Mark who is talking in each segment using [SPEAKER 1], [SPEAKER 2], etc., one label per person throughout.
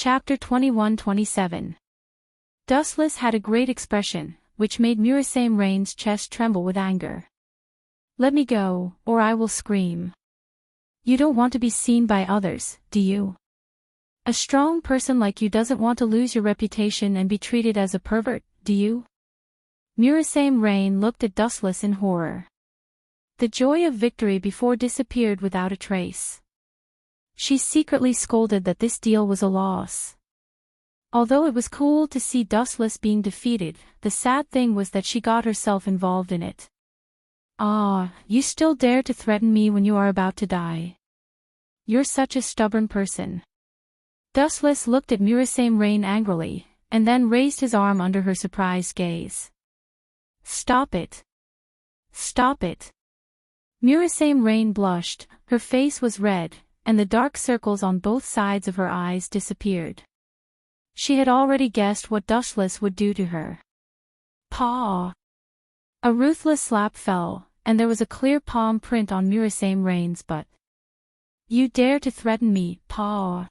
[SPEAKER 1] Chapter 21-27. Dustless had a great expression, which made Murasame Rain's chest tremble with anger. "Let me go, or I will scream. You don't want to be seen by others, do you? A strong person like you doesn't want to lose your reputation and be treated as a pervert, do you?" Murasame Rain looked at Dustless in horror. The joy of victory before disappeared without a trace. She secretly scolded that this deal was a loss. Although it was cool to see Dustless being defeated, the sad thing was that she got herself involved in it. "Ah, you still dare to threaten me when you are about to die. You're such a stubborn person." Dustless looked at Murasame Rain angrily, and then raised his arm under her surprised gaze. "Stop it. Stop it." Murasame Rain blushed, her face was red, and the dark circles on both sides of her eyes disappeared. She had already guessed what Dustless would do to her. Paw! A ruthless slap fell, and there was a clear palm print on Murasame Rain's butt. "You dare to threaten me, Paw!"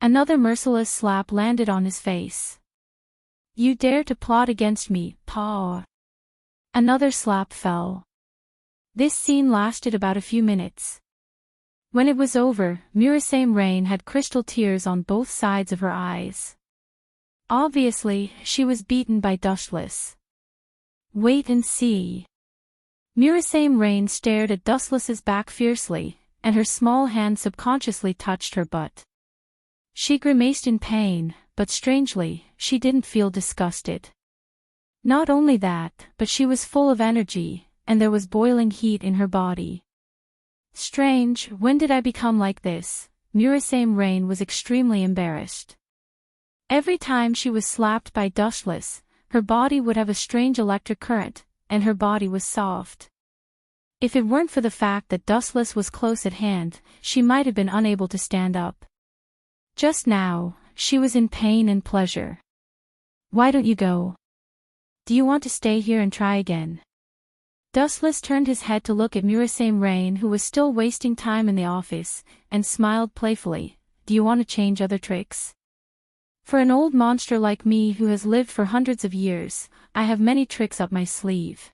[SPEAKER 1] Another merciless slap landed on his face. "You dare to plot against me, Paw!" Another slap fell. This scene lasted about a few minutes. When it was over, Murasame Rain had crystal tears on both sides of her eyes. Obviously, she was beaten by Dustless. "Wait and see." Murasame Rain stared at Dustless's back fiercely, and her small hand subconsciously touched her butt. She grimaced in pain, but strangely, she didn't feel disgusted. Not only that, but she was full of energy, and there was boiling heat in her body. Strange, when did I become like this? Murasame Rain was extremely embarrassed. Every time she was slapped by Dustless, her body would have a strange electric current, and her body was soft. If it weren't for the fact that Dustless was close at hand, she might have been unable to stand up. Just now, she was in pain and pleasure. "Why don't you go? Do you want to stay here and try again?" Dustless turned his head to look at Murasame Rain, who was still wasting time in the office, and smiled playfully. "Do you want to change other tricks? For an old monster like me who has lived for hundreds of years, I have many tricks up my sleeve.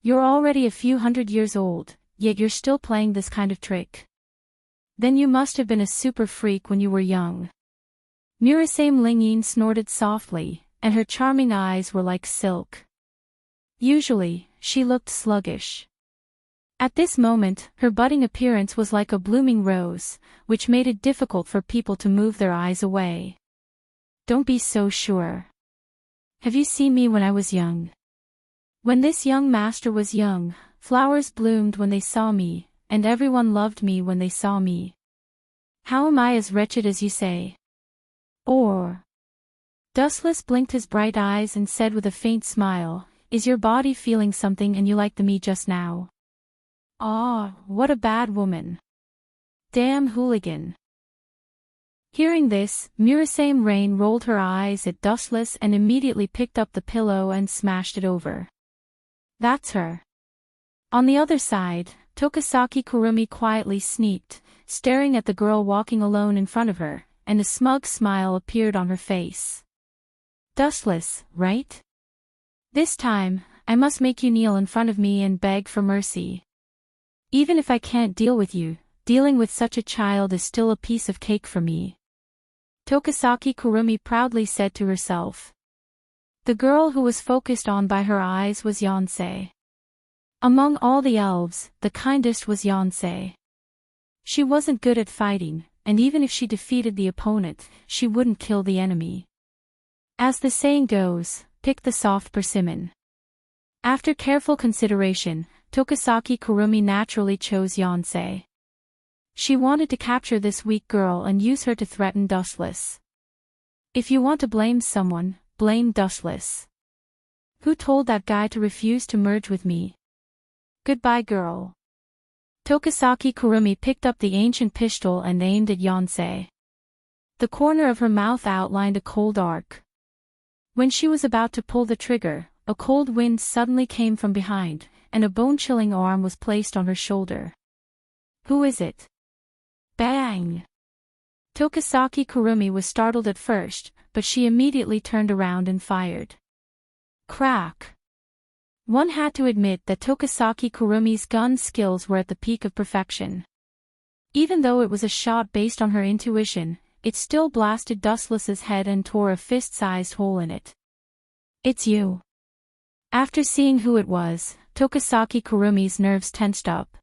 [SPEAKER 1] You're already a few hundred years old, yet you're still playing this kind of trick. Then you must have been a super freak when you were young." Murasame Lingyin snorted softly, and her charming eyes were like silk. Usually, she looked sluggish. At this moment, her budding appearance was like a blooming rose, which made it difficult for people to move their eyes away. "Don't be so sure. Have you seen me when I was young? When this young master was young, flowers bloomed when they saw me, and everyone loved me when they saw me. How am I as wretched as you say? Or..." Dustless blinked his bright eyes and said with a faint smile, "Is your body feeling something and you like me just now? Ah, what a bad woman. Damn hooligan." Hearing this, Murasame Rain rolled her eyes at Dustless and immediately picked up the pillow and smashed it over. "That's her." On the other side, Tokasaki Kurumi quietly sneaked, staring at the girl walking alone in front of her, and a smug smile appeared on her face. "Dustless, right? This time, I must make you kneel in front of me and beg for mercy. Even if I can't deal with you, dealing with such a child is still a piece of cake for me," Tokasaki Kurumi proudly said to herself. The girl who was focused on by her eyes was Yonsei. Among all the elves, the kindest was Yonsei. She wasn't good at fighting, and even if she defeated the opponent, she wouldn't kill the enemy. As the saying goes, pick the soft persimmon. After careful consideration, Tokasaki Kurumi naturally chose Yonsei. She wanted to capture this weak girl and use her to threaten Dustless. If you want to blame someone, blame Dustless. Who told that guy to refuse to merge with me? Goodbye, girl. Tokasaki Kurumi picked up the ancient pistol and aimed at Yonsei. The corner of her mouth outlined a cold arc. When she was about to pull the trigger, a cold wind suddenly came from behind, and a bone-chilling arm was placed on her shoulder. "Who is it?" Bang! Tokasaki Kurumi was startled at first, but she immediately turned around and fired. Crack! One had to admit that Tokasaki Kurumi's gun skills were at the peak of perfection. Even though it was a shot based on her intuition, it still blasted Dustless's head and tore a fist-sized hole in it. It's you. After seeing who it was, Tokasaki Kurumi's nerves tensed up.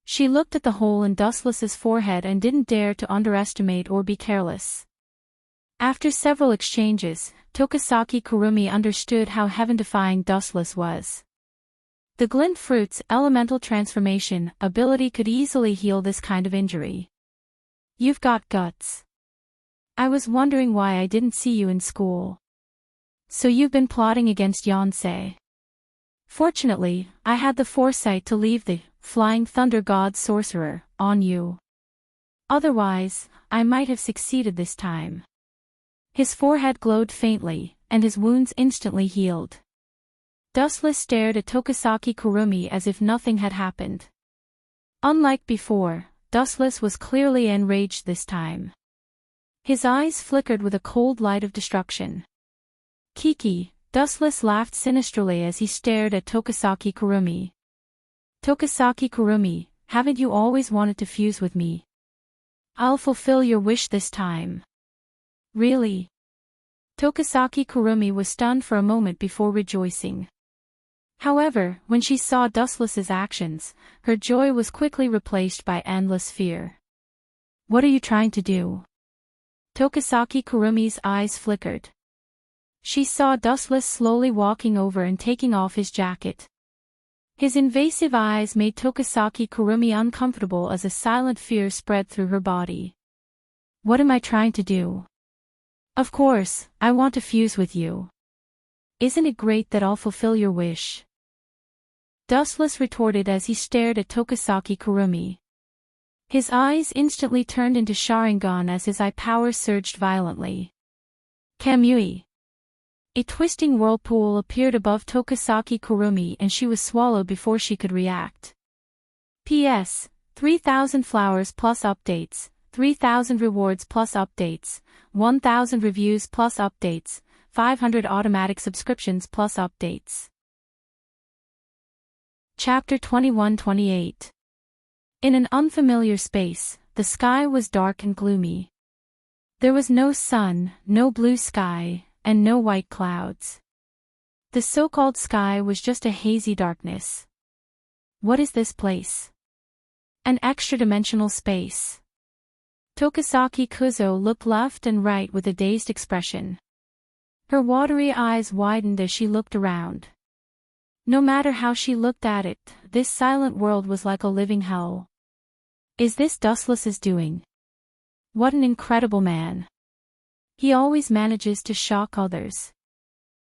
[SPEAKER 1] She looked at the hole in Dustless's forehead and didn't dare to underestimate or be careless. After several exchanges, Tokasaki Kurumi understood how heaven-defying Dustless was. The Glint Fruit's elemental transformation ability could easily heal this kind of injury. You've got guts. I was wondering why I didn't see you in school. So you've been plotting against Yonsei. Fortunately, I had the foresight to leave the Flying Thunder God Sorcerer on you. Otherwise, I might have succeeded this time. His forehead glowed faintly, and his wounds instantly healed. Dustless stared at Tokasaki Kurumi as if nothing had happened. Unlike before, Dustless was clearly enraged this time. His eyes flickered with a cold light of destruction. Kiki, Dustless laughed sinisterly as he stared at Tokasaki Kurumi. Tokasaki Kurumi, haven't you always wanted to fuse with me? I'll fulfill your wish this time. Really? Tokasaki Kurumi was stunned for a moment before rejoicing. However, when she saw Dustless's actions, her joy was quickly replaced by endless fear. What are you trying to do? Tokasaki Kurumi's eyes flickered. She saw Dustless slowly walking over and taking off his jacket. His invasive eyes made Tokasaki Kurumi uncomfortable as a silent fear spread through her body. What am I trying to do? Of course, I want to fuse with you. Isn't it great that I'll fulfill your wish? Dustless retorted as he stared at Tokasaki Kurumi. His eyes instantly turned into Sharingan as his eye power surged violently. Kamui. A twisting whirlpool appeared above Tokasaki Kurumi and she was swallowed before she could react. P.S. 3,000 flowers plus updates, 3,000 rewards plus updates, 1,000 reviews plus updates, 500 automatic subscriptions plus updates. Chapter 21-28. In an unfamiliar space, the sky was dark and gloomy. There was no sun, no blue sky, and no white clouds. The so-called sky was just a hazy darkness. What is this place? An extra-dimensional space. Tokasaki Kuzo looked left and right with a dazed expression. Her watery eyes widened as she looked around. No matter how she looked at it, this silent world was like a living hell. Is this Dustless's doing? What an incredible man. He always manages to shock others.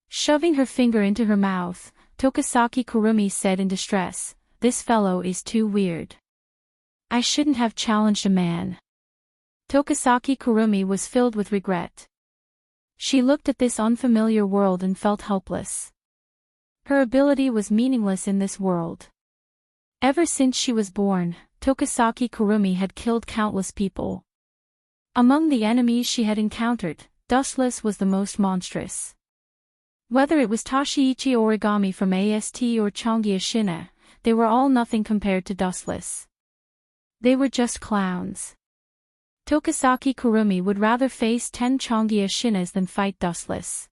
[SPEAKER 1] Shoving her finger into her mouth, Tokasaki Kurumi said in distress, "This fellow is too weird. I shouldn't have challenged a man." Tokasaki Kurumi was filled with regret. She looked at this unfamiliar world and felt helpless. Her ability was meaningless in this world. Ever since she was born, Tokasaki Kurumi had killed countless people. Among the enemies she had encountered, Dustless was the most monstrous. Whether it was Tashiichi Origami from AST or Chongi Ashina, they were all nothing compared to Dustless. They were just clowns. Tokasaki Kurumi would rather face 10 Chongi Ashinas than fight Dustless.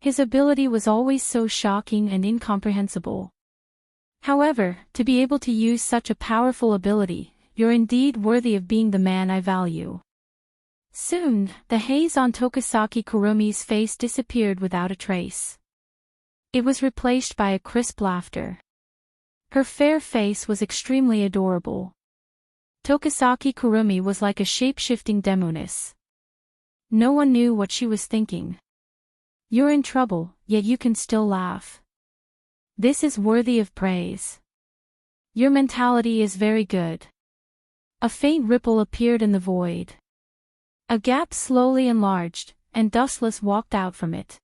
[SPEAKER 1] His ability was always so shocking and incomprehensible. However, to be able to use such a powerful ability, you're indeed worthy of being the man I value. Soon, the haze on Tokasaki Kurumi's face disappeared without a trace. It was replaced by a crisp laughter. Her fair face was extremely adorable. Tokasaki Kurumi was like a shape-shifting demoness. No one knew what she was thinking. You're in trouble, yet you can still laugh. This is worthy of praise. Your mentality is very good. A faint ripple appeared in the void. A gap slowly enlarged, and Dustless walked out from it.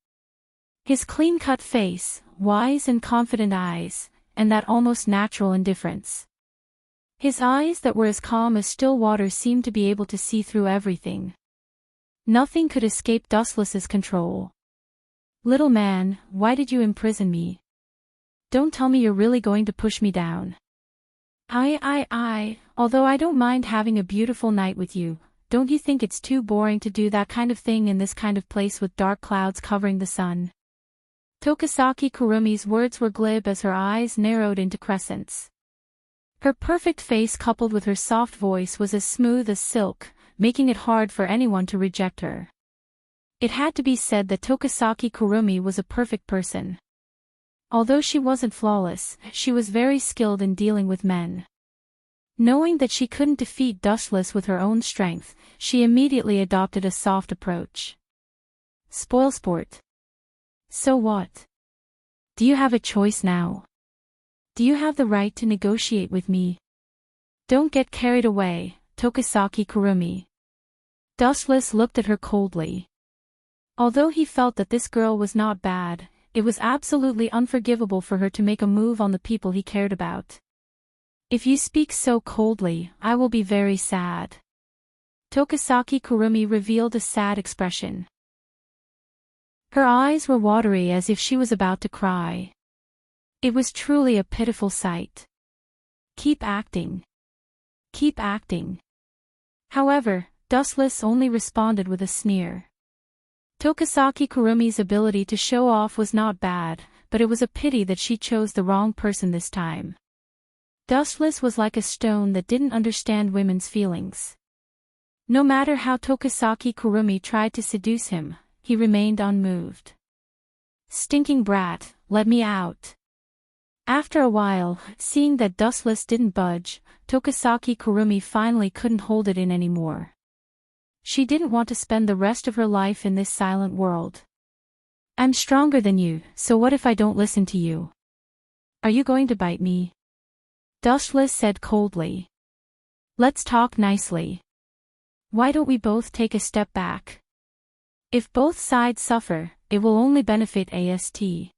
[SPEAKER 1] His clean-cut face, wise and confident eyes, and that almost natural indifference. His eyes that were as calm as still water seemed to be able to see through everything. Nothing could escape Dustless's control. Little man, why did you imprison me? Don't tell me you're really going to push me down. Although I don't mind having a beautiful night with you, don't you think it's too boring to do that kind of thing in this kind of place with dark clouds covering the sun? Tokisaki Kurumi's words were glib as her eyes narrowed into crescents. Her perfect face coupled with her soft voice was as smooth as silk, making it hard for anyone to reject her. It had to be said that Tokisaki Kurumi was a perfect person. Although she wasn't flawless, she was very skilled in dealing with men. Knowing that she couldn't defeat Dustless with her own strength, she immediately adopted a soft approach. Spoilsport. So what? Do you have a choice now? Do you have the right to negotiate with me? Don't get carried away, Tokisaki Kurumi. Dustless looked at her coldly. Although he felt that this girl was not bad, it was absolutely unforgivable for her to make a move on the people he cared about. If you speak so coldly, I will be very sad. Tokisaki Kurumi revealed a sad expression. Her eyes were watery as if she was about to cry. It was truly a pitiful sight. Keep acting. Keep acting. However, Dustless only responded with a sneer. Tokisaki Kurumi's ability to show off was not bad, but it was a pity that she chose the wrong person this time. Dustless was like a stone that didn't understand women's feelings. No matter how Tokisaki Kurumi tried to seduce him, he remained unmoved. Stinking brat, let me out. After a while, seeing that Dustless didn't budge, Tokisaki Kurumi finally couldn't hold it in anymore. She didn't want to spend the rest of her life in this silent world. I'm stronger than you, so what if I don't listen to you? Are you going to bite me? Dustless said coldly. Let's talk nicely. Why don't we both take a step back? If both sides suffer, it will only benefit AST.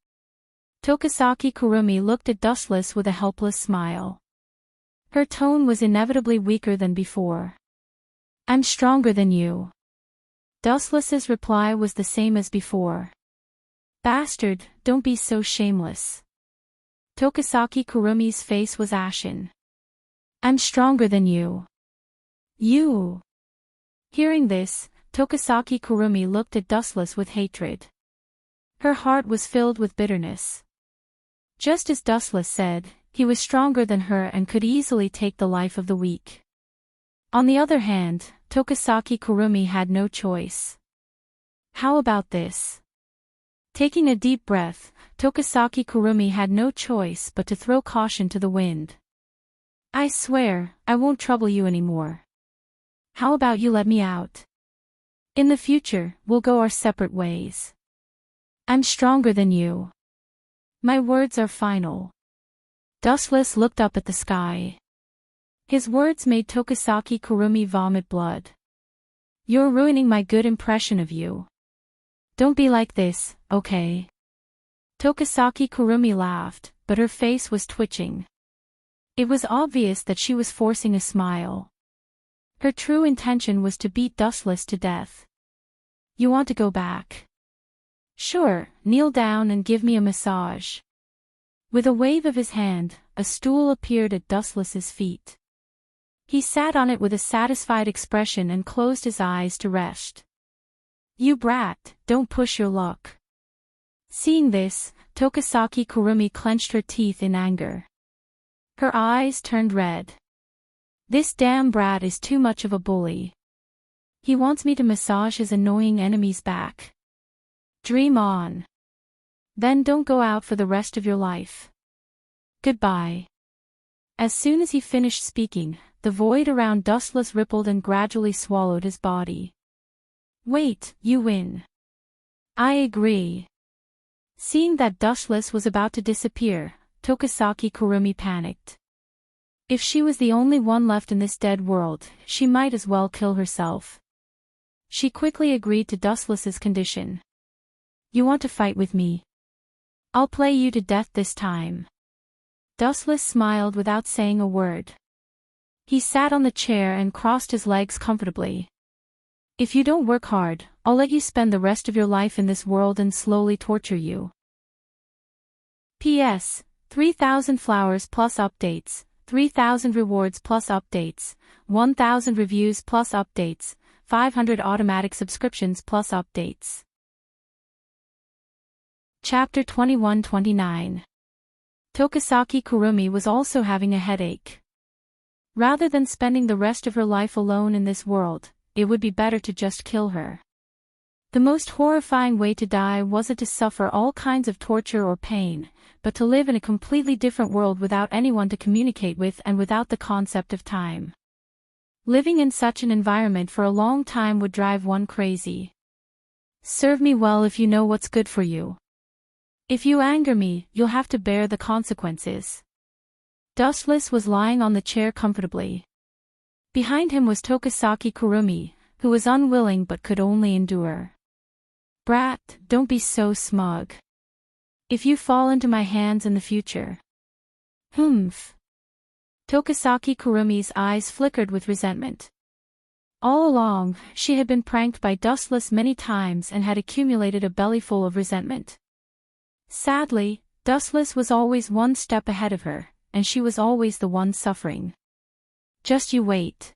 [SPEAKER 1] Tokisaki Kurumi looked at Dustless with a helpless smile. Her tone was inevitably weaker than before. I'm stronger than you. Dustless's reply was the same as before. Bastard, don't be so shameless. Tokisaki Kurumi's face was ashen. I'm stronger than you. You. Hearing this, Tokisaki Kurumi looked at Dustless with hatred. Her heart was filled with bitterness. Just as Dustless said, he was stronger than her and could easily take the life of the weak. On the other hand, Tokisaki Kurumi had no choice. How about this? Taking a deep breath, Tokisaki Kurumi had no choice but to throw caution to the wind. I swear, I won't trouble you anymore. How about you let me out? In the future, we'll go our separate ways. I'm stronger than you. My words are final. Dustless looked up at the sky. His words made Tokisaki Kurumi vomit blood. You're ruining my good impression of you. Don't be like this, okay? Tokisaki Kurumi laughed, but her face was twitching. It was obvious that she was forcing a smile. Her true intention was to beat Dustless to death. You want to go back? Sure, kneel down and give me a massage. With a wave of his hand, a stool appeared at Dustless's feet. He sat on it with a satisfied expression and closed his eyes to rest. You brat, don't push your luck. Seeing this, Tokisaki Kurumi clenched her teeth in anger. Her eyes turned red. This damn brat is too much of a bully. He wants me to massage his annoying enemy's back. Dream on. Then don't go out for the rest of your life. Goodbye. As soon as he finished speaking, the void around Dustless rippled and gradually swallowed his body. Wait, you win. I agree. Seeing that Dustless was about to disappear, Tokisaki Kurumi panicked. If she was the only one left in this dead world, she might as well kill herself. She quickly agreed to Dustless's condition. You want to fight with me? I'll play you to death this time. Dustless smiled without saying a word. He sat on the chair and crossed his legs comfortably. If you don't work hard, I'll let you spend the rest of your life in this world and slowly torture you. P.S. 3,000 flowers plus updates, 3,000 rewards plus updates, 1,000 reviews plus updates, 500 automatic subscriptions plus updates. Chapter 21-29. Tokisaki Kurumi was also having a headache. Rather than spending the rest of her life alone in this world, it would be better to just kill her. The most horrifying way to die wasn't to suffer all kinds of torture or pain, but to live in a completely different world without anyone to communicate with and without the concept of time. Living in such an environment for a long time would drive one crazy. Serve me well if you know what's good for you. If you anger me, you'll have to bear the consequences. Dustless was lying on the chair comfortably. Behind him was Tokisaki Kurumi, who was unwilling but could only endure. Brat, don't be so smug. If you fall into my hands in the future. Humph. Tokisaki Kurumi's eyes flickered with resentment. All along, she had been pranked by Dustless many times and had accumulated a bellyful of resentment. Sadly, Dustless was always one step ahead of her, and she was always the one suffering. Just you wait.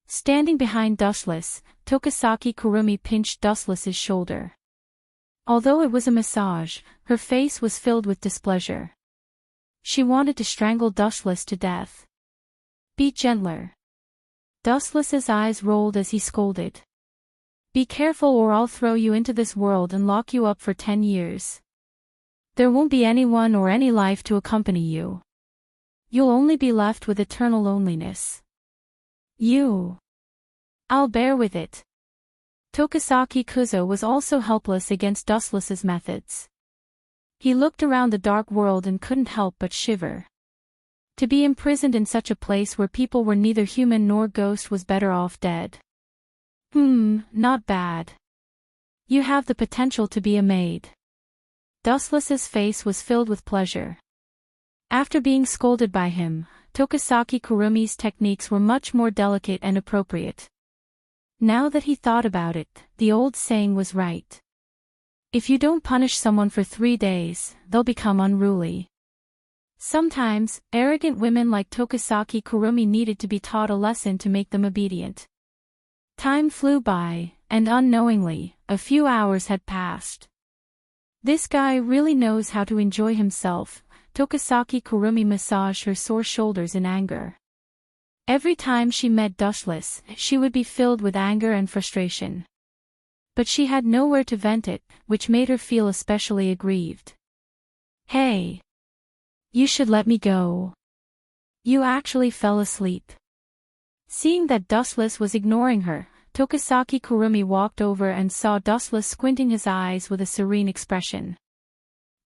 [SPEAKER 1] Standing behind Dustless, Tokisaki Kurumi pinched Dustless's shoulder. Although it was a massage, her face was filled with displeasure. She wanted to strangle Dustless to death. Be gentler. Dustless's eyes rolled as he scolded. Be careful or I'll throw you into this world and lock you up for 10 years. There won't be anyone or any life to accompany you. You'll only be left with eternal loneliness. I'll bear with it. Tokisaki Kuzo was also helpless against Dustless's methods. He looked around the dark world and couldn't help but shiver. To be imprisoned in such a place where people were neither human nor ghost was better off dead. Not bad. You have the potential to be a maid. Dustless's face was filled with pleasure. After being scolded by him, Tokisaki Kurumi's techniques were much more delicate and appropriate. Now that he thought about it, the old saying was right. If you don't punish someone for 3 days, they'll become unruly. Sometimes, arrogant women like Tokisaki Kurumi needed to be taught a lesson to make them obedient. Time flew by, and unknowingly, a few hours had passed. This guy really knows how to enjoy himself, Tokisaki Kurumi massaged her sore shoulders in anger. Every time she met Dustless, she would be filled with anger and frustration. But she had nowhere to vent it, which made her feel especially aggrieved. Hey! You should let me go. You actually fell asleep. Seeing that Dustless was ignoring her, Tokisaki Kurumi walked over and saw Dustless squinting his eyes with a serene expression.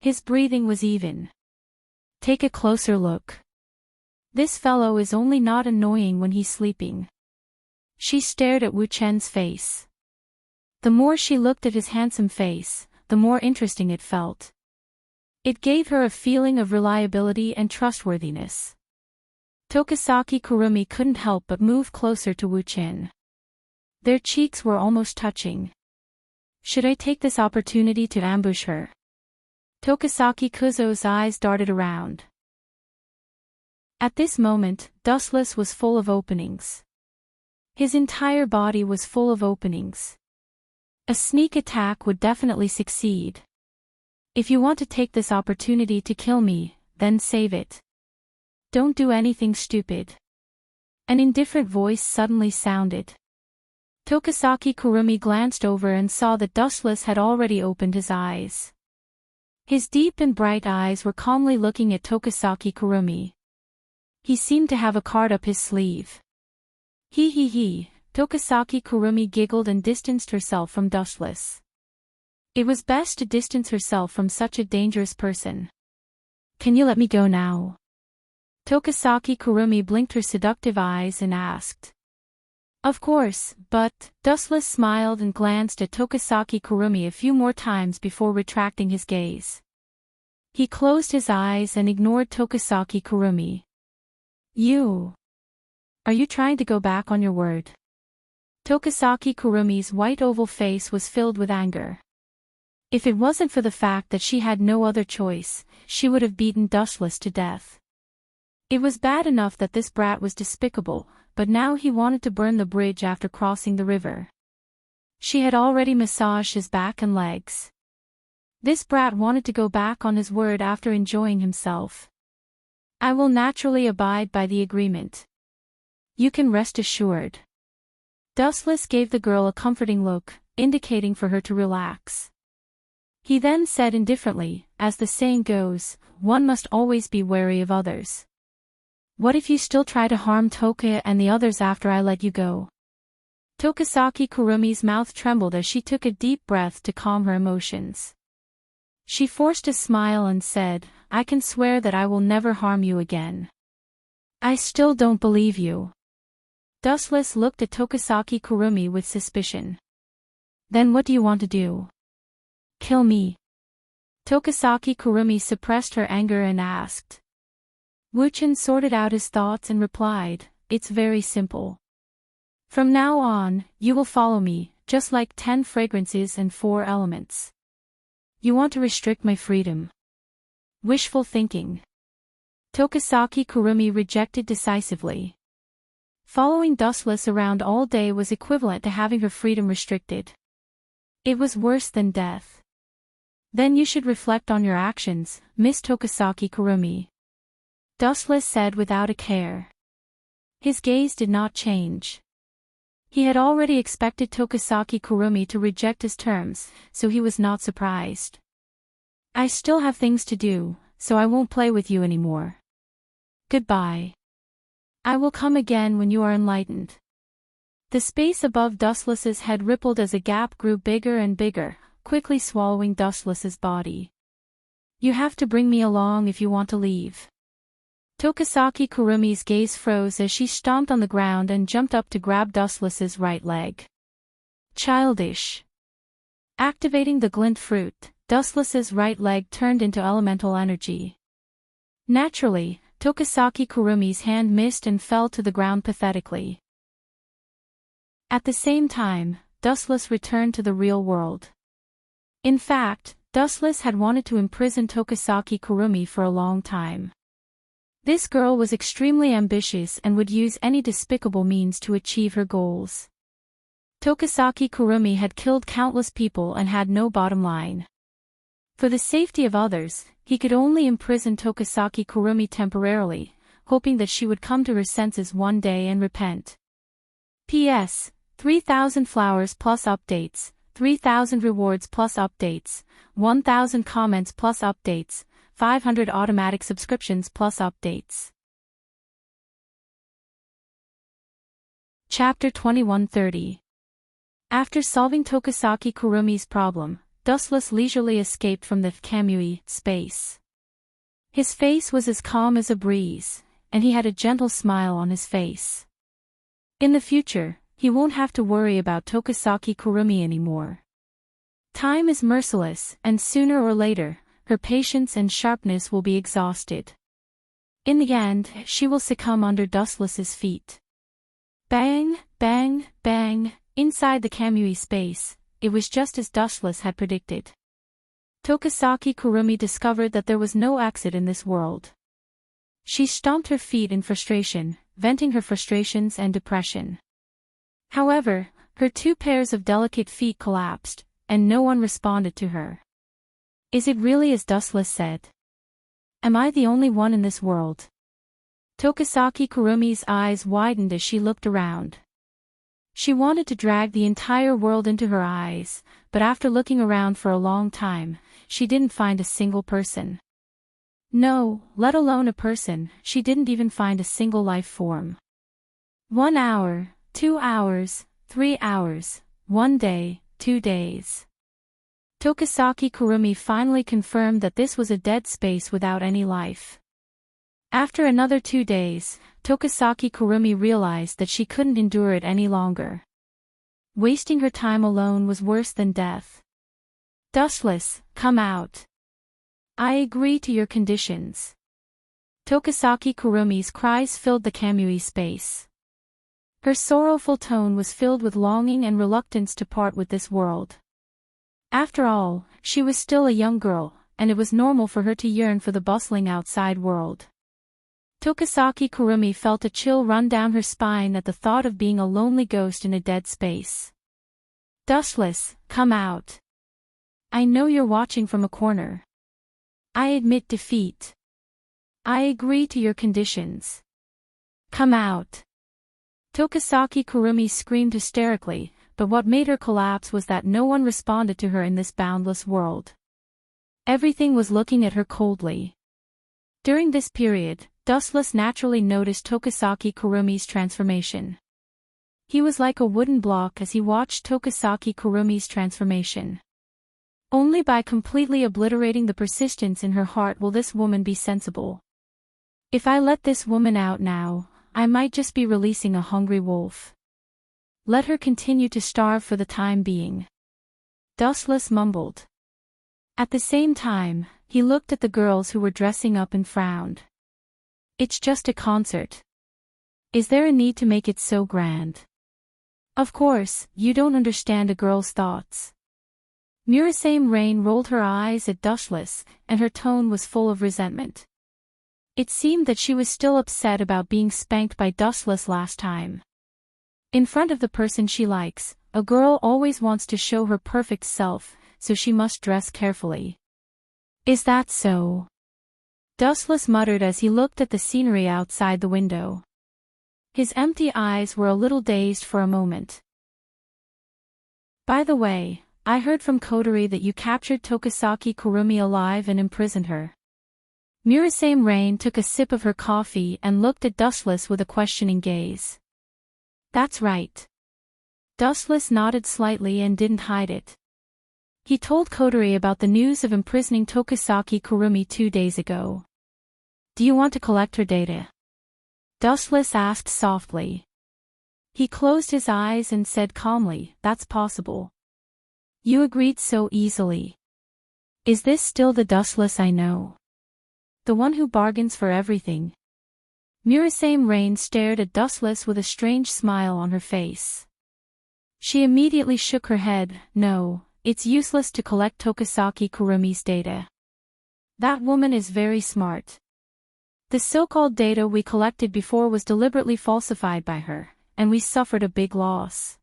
[SPEAKER 1] His breathing was even. Take a closer look. This fellow is only not annoying when he's sleeping. She stared at Wu Chen's face. The more she looked at his handsome face, the more interesting it felt. It gave her a feeling of reliability and trustworthiness. Tokisaki Kurumi couldn't help but move closer to Wu Chen. Their cheeks were almost touching. Should I take this opportunity to ambush her? Tokisaki Kuzo's eyes darted around. At this moment, Dustless was full of openings. His entire body was full of openings. A sneak attack would definitely succeed. If you want to take this opportunity to kill me, then save it. Don't do anything stupid. An indifferent voice suddenly sounded. Tokisaki Kurumi glanced over and saw that Dustless had already opened his eyes. His deep and bright eyes were calmly looking at Tokisaki Kurumi. He seemed to have a card up his sleeve. He, Tokisaki Kurumi giggled and distanced herself from Dustless. It was best to distance herself from such a dangerous person. Can you let me go now? Tokisaki Kurumi blinked her seductive eyes and asked. Of course, but, Dustless smiled and glanced at Tokisaki Kurumi a few more times before retracting his gaze. He closed his eyes and ignored Tokisaki Kurumi. You. Are you trying to go back on your word? Tokasaki Kurumi's white oval face was filled with anger. If it wasn't for the fact that she had no other choice, she would have beaten Dustless to death. It was bad enough that this brat was despicable, but now he wanted to burn the bridge after crossing the river. She had already massaged his back and legs. This brat wanted to go back on his word after enjoying himself. I will naturally abide by the agreement. You can rest assured. Dustless gave the girl a comforting look, indicating for her to relax. He then said indifferently, as the saying goes, one must always be wary of others. What if you still try to harm Toka and the others after I let you go? Tokasaki Kurumi's mouth trembled as she took a deep breath to calm her emotions. She forced a smile and said, I can swear that I will never harm you again. I still don't believe you. Dustless looked at Tokasaki Kurumi with suspicion. Then what do you want to do? Kill me. Tokasaki Kurumi suppressed her anger and asked. Wuchen sorted out his thoughts and replied, It's very simple. From now on, you will follow me, just like 10 fragrances and 4 elements. You want to restrict my freedom. Wishful thinking. Tokasaki Kurumi rejected decisively. Following Dustless around all day was equivalent to having her freedom restricted. It was worse than death. Then you should reflect on your actions, Miss Tokasaki Kurumi. Dustless said without a care. His gaze did not change. He had already expected Tokasaki Kurumi to reject his terms, so he was not surprised. I still have things to do, so I won't play with you anymore. Goodbye. I will come again when you are enlightened. The space above Dustless's head rippled as a gap grew bigger and bigger, quickly swallowing Dustless's body. You have to bring me along if you want to leave. Tokasaki Kurumi's gaze froze as she stomped on the ground and jumped up to grab Dustless's right leg. Childish. Activating the glint fruit, Dustless's right leg turned into elemental energy. Naturally, Tokasaki Kurumi's hand missed and fell to the ground pathetically. At the same time, Dustless returned to the real world. In fact, Dustless had wanted to imprison Tokasaki Kurumi for a long time. This girl was extremely ambitious and would use any despicable means to achieve her goals. Tokasaki Kurumi had killed countless people and had no bottom line. For the safety of others, he could only imprison Tokasaki Kurumi temporarily, hoping that she would come to her senses one day and repent. P.S. 3,000 flowers plus updates, 3,000 rewards plus updates, 1,000 comments plus updates, 500 automatic subscriptions plus updates. Chapter 2130. After solving Tokasaki Kurumi's problem, Dustless leisurely escaped from the Kamui space. His face was as calm as a breeze, and he had a gentle smile on his face. In the future, he won't have to worry about Tokasaki Kurumi anymore. Time is merciless, and sooner or later, her patience and sharpness will be exhausted. In the end, she will succumb under Dustless's feet. Bang, bang, bang, inside the Kamui space. It was just as Dustless had predicted. Tokasaki Kurumi discovered that there was no exit in this world. She stomped her feet in frustration, venting her frustrations and depression. However, her 2 pairs of delicate feet collapsed, and no one responded to her. Is it really as Dustless said? Am I the only one in this world? Tokasaki Kurumi's eyes widened as she looked around. She wanted to drag the entire world into her eyes, but after looking around for a long time, she didn't find a single person. No, let alone a person, she didn't even find a single life form. 1 hour, 2 hours, 3 hours, 1 day, 2 days. Tokasaki Kurumi finally confirmed that this was a dead space without any life. After another 2 days, Tokasaki Kurumi realized that she couldn't endure it any longer. Wasting her time alone was worse than death. Dustless, come out. I agree to your conditions. Tokasaki Kurumi's cries filled the Kamui space. Her sorrowful tone was filled with longing and reluctance to part with this world. After all, she was still a young girl, and it was normal for her to yearn for the bustling outside world. Tokisaki Kurumi felt a chill run down her spine at the thought of being a lonely ghost in a dead space. Dustless, come out. I know you're watching from a corner. I admit defeat. I agree to your conditions. Come out. Tokisaki Kurumi screamed hysterically, but what made her collapse was that no one responded to her in this boundless world. Everything was looking at her coldly. During this period, Dustless naturally noticed Tokisaki Kurumi's transformation. He was like a wooden block as he watched Tokisaki Kurumi's transformation. Only by completely obliterating the persistence in her heart will this woman be sensible. If I let this woman out now, I might just be releasing a hungry wolf. Let her continue to starve for the time being. Dustless mumbled. At the same time, he looked at the girls who were dressing up and frowned. It's just a concert. Is there a need to make it so grand? Of course, you don't understand a girl's thoughts. Murasame Rain rolled her eyes at Dustless, and her tone was full of resentment. It seemed that she was still upset about being spanked by Dustless last time. In front of the person she likes, a girl always wants to show her perfect self, so she must dress carefully. Is that so? Dustless muttered as he looked at the scenery outside the window. His empty eyes were a little dazed for a moment. By the way, I heard from Kotori that you captured Tokisaki Kurumi alive and imprisoned her. Murasame Rain took a sip of her coffee and looked at Dustless with a questioning gaze. That's right. Dustless nodded slightly and didn't hide it. He told Kotori about the news of imprisoning Tokisaki Kurumi 2 days ago. Do you want to collect her data? Dustless asked softly. He closed his eyes and said calmly, that's possible. You agreed so easily. Is this still the Dustless I know? The one who bargains for everything? Murasame Rain stared at Dustless with a strange smile on her face. She immediately shook her head. No, it's useless to collect Tokisaki Kurumi's data. That woman is very smart. The so-called data we collected before was deliberately falsified by her, and we suffered a big loss.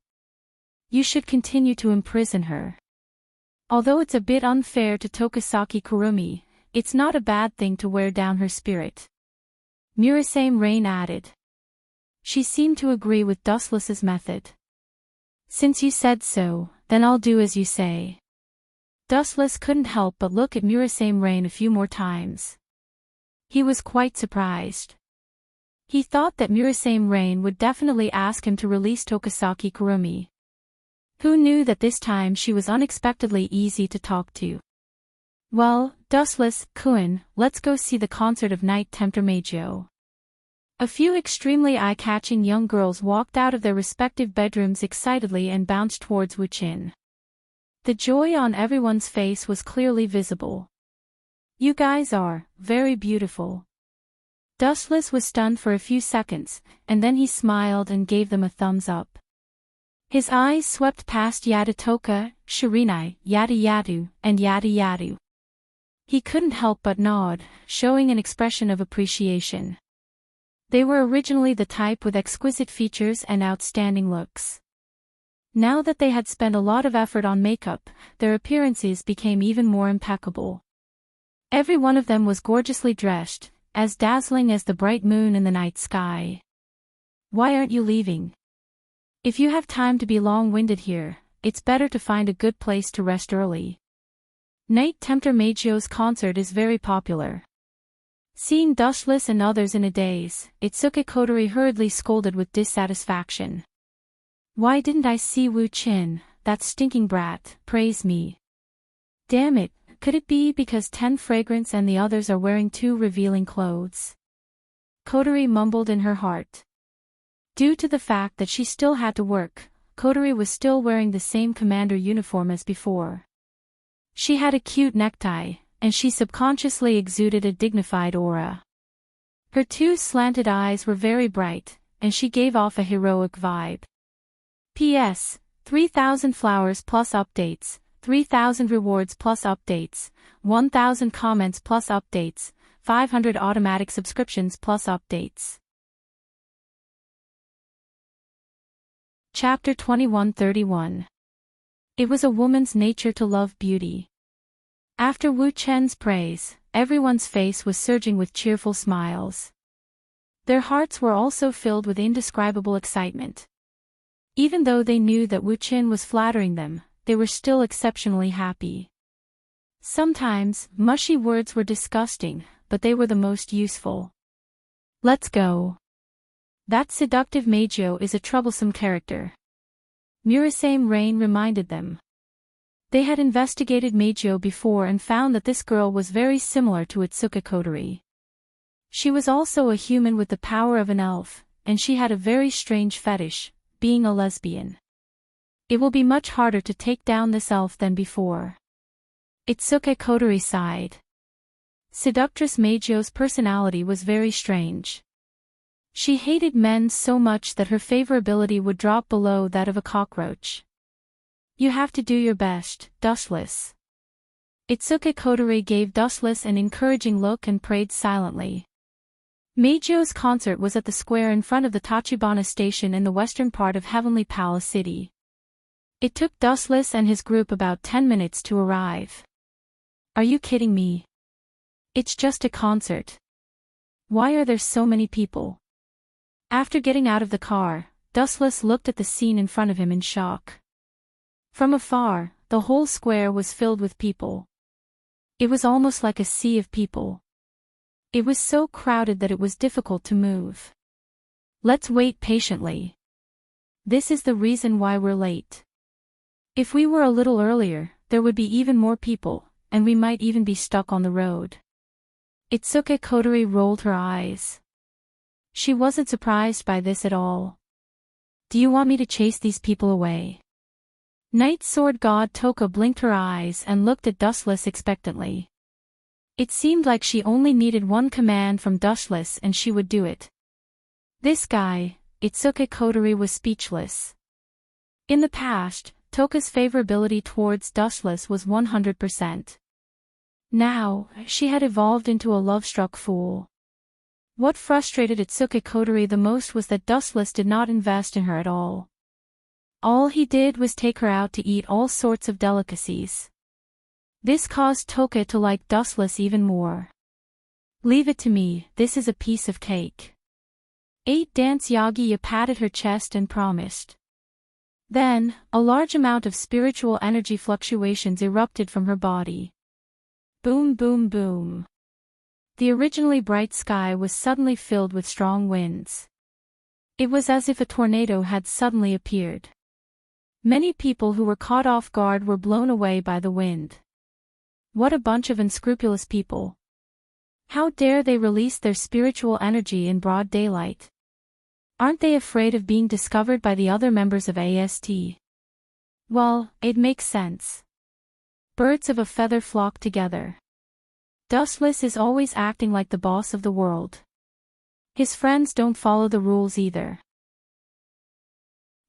[SPEAKER 1] You should continue to imprison her. Although it's a bit unfair to Tokisaki Kurumi, it's not a bad thing to wear down her spirit. Murasame Rain added. She seemed to agree with Dustless's method. Since you said so, then I'll do as you say. Dustless couldn't help but look at Murasame Rain a few more times. He was quite surprised. He thought that Murasame Rain would definitely ask him to release Tokisaki Kurumi. Who knew that this time she was unexpectedly easy to talk to? Well, Dustless-kun, let's go see the concert of Night Tempter Meijō. A few extremely eye-catching young girls walked out of their respective bedrooms excitedly and bounced towards Wuchin. The joy on everyone's face was clearly visible. You guys are very beautiful. Dustless was stunned for a few seconds, and then he smiled and gave them a thumbs up. His eyes swept past Yadatoka, Shirinai, Yadu, and Yadu. He couldn't help but nod, showing an expression of appreciation. They were originally the type with exquisite features and outstanding looks. Now that they had spent a lot of effort on makeup, their appearances became even more impeccable. Every one of them was gorgeously dressed, as dazzling as the bright moon in the night sky. Why aren't you leaving? If you have time to be long-winded here, it's better to find a good place to rest early. Night Tempter Meijō's concert is very popular. Seeing Dustless and others in a daze, Itsuki Kotori hurriedly scolded with dissatisfaction. Why didn't I see Wuchin, that stinking brat, praise me? Damn it, could it be because 10 Fragrance and the others are wearing too revealing clothes? Kotori mumbled in her heart. Due to the fact that she still had to work, Kotori was still wearing the same commander uniform as before. She had a cute necktie, and she subconsciously exuded a dignified aura. Her 2 slanted eyes were very bright, and she gave off a heroic vibe. P.S. 3,000 flowers plus updates, 3,000 rewards plus updates, 1,000 comments plus updates, 500 automatic subscriptions plus updates. Chapter 2131. It was a woman's nature to love beauty. After Wu Chen's praise, everyone's face was surging with cheerful smiles. Their hearts were also filled with indescribable excitement. Even though they knew that Wu Chen was flattering them, they were still exceptionally happy. Sometimes, mushy words were disgusting, but they were the most useful. Let's go. That seductive Meizhou is a troublesome character. Murasame Rain reminded them. They had investigated Meizhou before and found that this girl was very similar to Itsuka Kotori. She was also a human with the power of an elf, and she had a very strange fetish, being a lesbian. It will be much harder to take down this elf than before. Itsuka Kotori sighed. Seductress Meizhou's personality was very strange. She hated men so much that her favorability would drop below that of a cockroach. You have to do your best, Dustless. Itsuka Kotori gave Dustless an encouraging look and prayed silently. Meizhou's concert was at the square in front of the Tachibana station in the western part of Heavenly Palace City. It took Dustless and his group about 10 minutes to arrive. Are you kidding me? It's just a concert. Why are there so many people? After getting out of the car, Dustless looked at the scene in front of him in shock. From afar, the whole square was filled with people. It was almost like a sea of people. It was so crowded that it was difficult to move. Let's wait patiently. This is the reason why we're late. If we were a little earlier, there would be even more people, and we might even be stuck on the road. Itsuka Kotori rolled her eyes. She wasn't surprised by this at all. Do you want me to chase these people away? Night Sword God Toka blinked her eyes and looked at Dustless expectantly. It seemed like she only needed one command from Dustless and she would do it. This guy, Itsuka Kotori, was speechless. In the past, Toka's favorability towards Dustless was 100%. Now, she had evolved into a love-struck fool. What frustrated Itsuka Kotori the most was that Dustless did not invest in her at all. All he did was take her out to eat all sorts of delicacies. This caused Toka to like Dustless even more. Leave it to me, this is a piece of cake. 8 Dance Yagiya patted her chest and promised. Then, a large amount of spiritual energy fluctuations erupted from her body. Boom boom boom. The originally bright sky was suddenly filled with strong winds. It was as if a tornado had suddenly appeared. Many people who were caught off guard were blown away by the wind. What a bunch of unscrupulous people. How dare they release their spiritual energy in broad daylight? Aren't they afraid of being discovered by the other members of AST? Well, it makes sense. Birds of a feather flock together. Dustless is always acting like the boss of the world. His friends don't follow the rules either.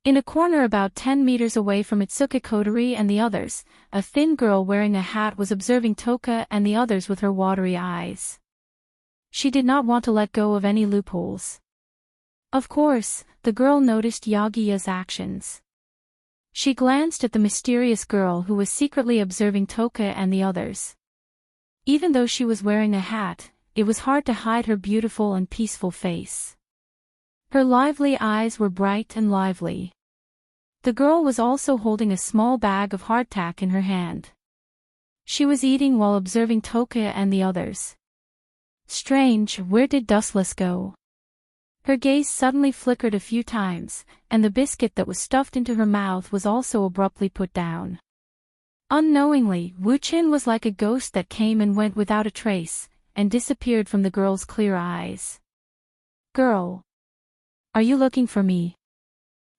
[SPEAKER 1] In a corner about 10 meters away from Itsuka Kotori and the others, a thin girl wearing a hat was observing Toka and the others with her watery eyes. She did not want to let go of any loopholes. Of course, the girl noticed Yagiya's actions. She glanced at the mysterious girl who was secretly observing Toka and the others. Even though she was wearing a hat, it was hard to hide her beautiful and peaceful face. Her lively eyes were bright and lively. The girl was also holding a small bag of hardtack in her hand. She was eating while observing Toka and the others. Strange, where did Dustless go? Her gaze suddenly flickered a few times, and the biscuit that was stuffed into her mouth was also abruptly put down. Unknowingly, Wu Qin was like a ghost that came and went without a trace, and disappeared from the girl's clear eyes. Girl. Are you looking for me?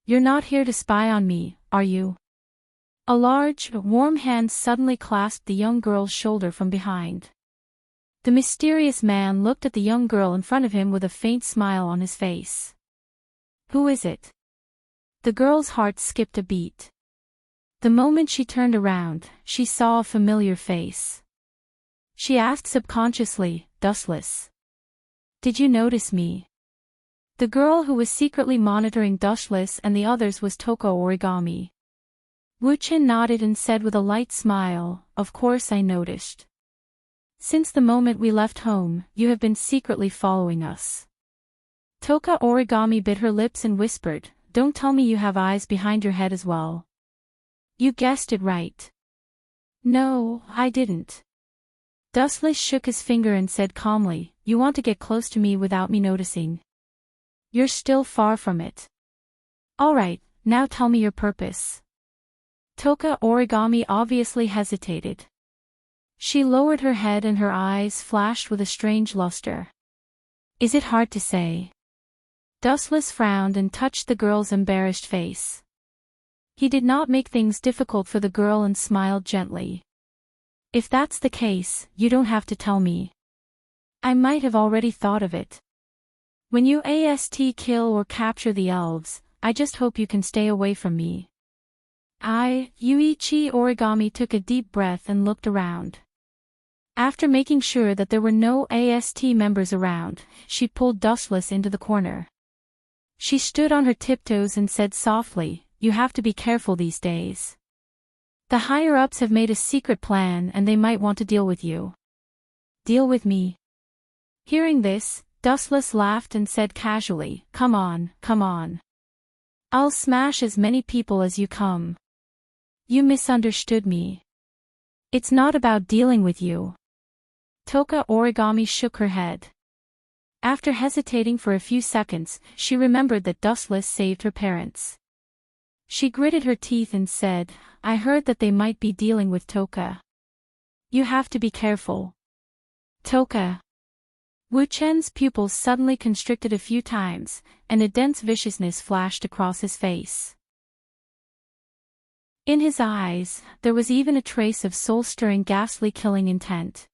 [SPEAKER 1] You're not here to spy on me, are you? A large, warm hand suddenly clasped the young girl's shoulder from behind. The mysterious man looked at the young girl in front of him with a faint smile on his face. Who is it? The girl's heart skipped a beat. The moment she turned around, she saw a familiar face. She asked subconsciously, Dustless. Did you notice me? The girl who was secretly monitoring Dustless and the others was Toka Origami. Wu-chan nodded and said with a light smile, Of course I noticed. Since the moment we left home, you have been secretly following us. Toka Origami bit her lips and whispered, Don't tell me you have eyes behind your head as well. You guessed it right. No, I didn't. Dustless shook his finger and said calmly, You want to get close to me without me noticing. You're still far from it. Alright, now tell me your purpose. Toka Origami obviously hesitated. She lowered her head and her eyes flashed with a strange luster. Is it hard to say? Dustless frowned and touched the girl's embarrassed face. He did not make things difficult for the girl and smiled gently. If that's the case, you don't have to tell me. I might have already thought of it. When you kill or capture the elves, I just hope you can stay away from me. Yuichi Origami took a deep breath and looked around. After making sure that there were no AST members around, she pulled Dustless into the corner. She stood on her tiptoes and said softly, You have to be careful these days. The higher-ups have made a secret plan and they might want to deal with you. Deal with me? Hearing this, Dustless laughed and said casually, Come on, come on. I'll smash as many people as you come. You misunderstood me. It's not about dealing with you. Toka Origami shook her head. After hesitating for a few seconds, she remembered that Dustless saved her parents. She gritted her teeth and said, I heard that they might be dealing with Toka. You have to be careful. Toka. Wu-chen's pupils suddenly constricted a few times, and a dense viciousness flashed across his face. In his eyes, there was even a trace of soul-stirring ghastly killing intent.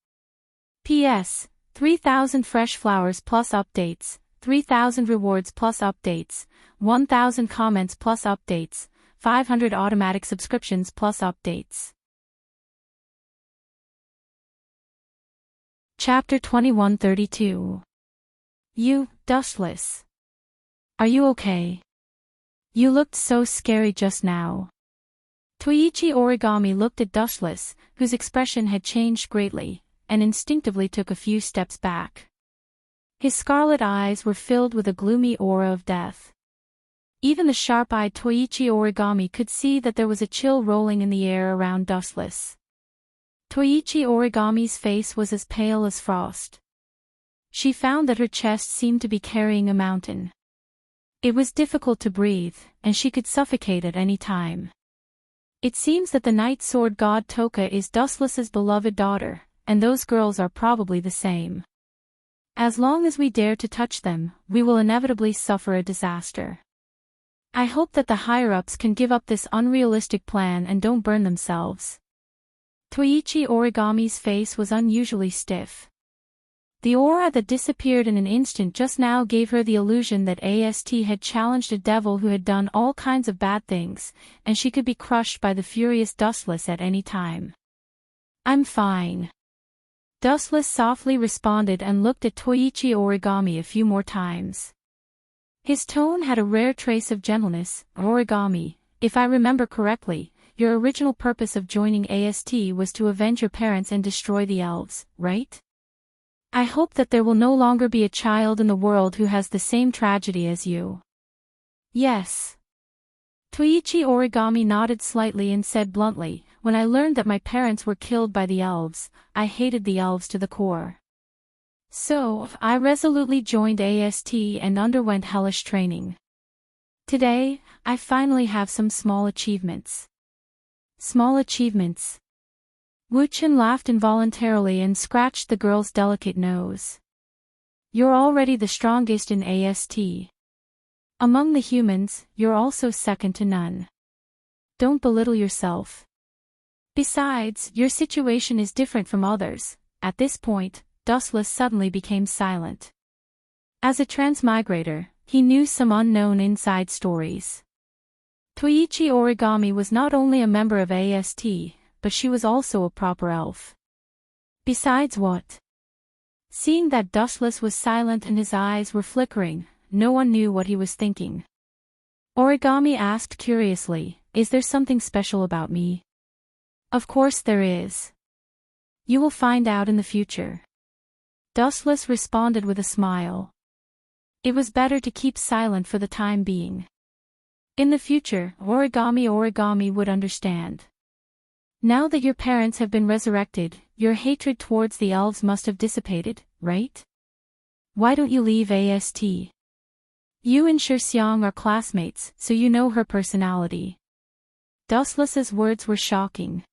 [SPEAKER 1] P.S. 3,000 fresh flowers plus updates, 3,000 rewards plus updates, 1,000 comments plus updates, 500 automatic subscriptions plus updates. Chapter 2132. You, Dustless. Are you okay? You looked so scary just now. Toichi Origami looked at Dustless, whose expression had changed greatly, and instinctively took a few steps back. His scarlet eyes were filled with a gloomy aura of death. Even the sharp-eyed Toichi Origami could see that there was a chill rolling in the air around Dustless. Toichi Origami's face was as pale as frost. She found that her chest seemed to be carrying a mountain. It was difficult to breathe, and she could suffocate at any time. It seems that the Night Sword God Toka is Dustless's beloved daughter, and those girls are probably the same. As long as we dare to touch them, we will inevitably suffer a disaster. I hope that the higher-ups can give up this unrealistic plan and don't burn themselves. Toichi Origami's face was unusually stiff. The aura that disappeared in an instant just now gave her the illusion that AST had challenged a devil who had done all kinds of bad things, and she could be crushed by the furious Dustless at any time. I'm fine. Dustless softly responded and looked at Toichi Origami a few more times. His tone had a rare trace of gentleness. Origami, if I remember correctly, your original purpose of joining AST was to avenge your parents and destroy the elves, right? I hope that there will no longer be a child in the world who has the same tragedy as you. Yes. Toichi Origami nodded slightly and said bluntly, when I learned that my parents were killed by the elves, I hated the elves to the core. So, I resolutely joined AST and underwent hellish training. Today, I finally have some small achievements. Small achievements. Wu-chan laughed involuntarily and scratched the girl's delicate nose. You're already the strongest in AST. Among the humans, you're also second to none. Don't belittle yourself. Besides, your situation is different from others. At this point, Dustless suddenly became silent. As a transmigrator, he knew some unknown inside stories. Toichi Origami was not only a member of AST, but she was also a proper elf. Besides what? Seeing that Dustless was silent and his eyes were flickering, no one knew what he was thinking. Origami asked curiously, "Is there something special about me?" "Of course there is. You will find out in the future." Dustless responded with a smile. It was better to keep silent for the time being. In the future, Origami would understand. Now that your parents have been resurrected, your hatred towards the elves must have dissipated, right? Why don't you leave AST? You and Xiang are classmates, so you know her personality. Dustless's words were shocking.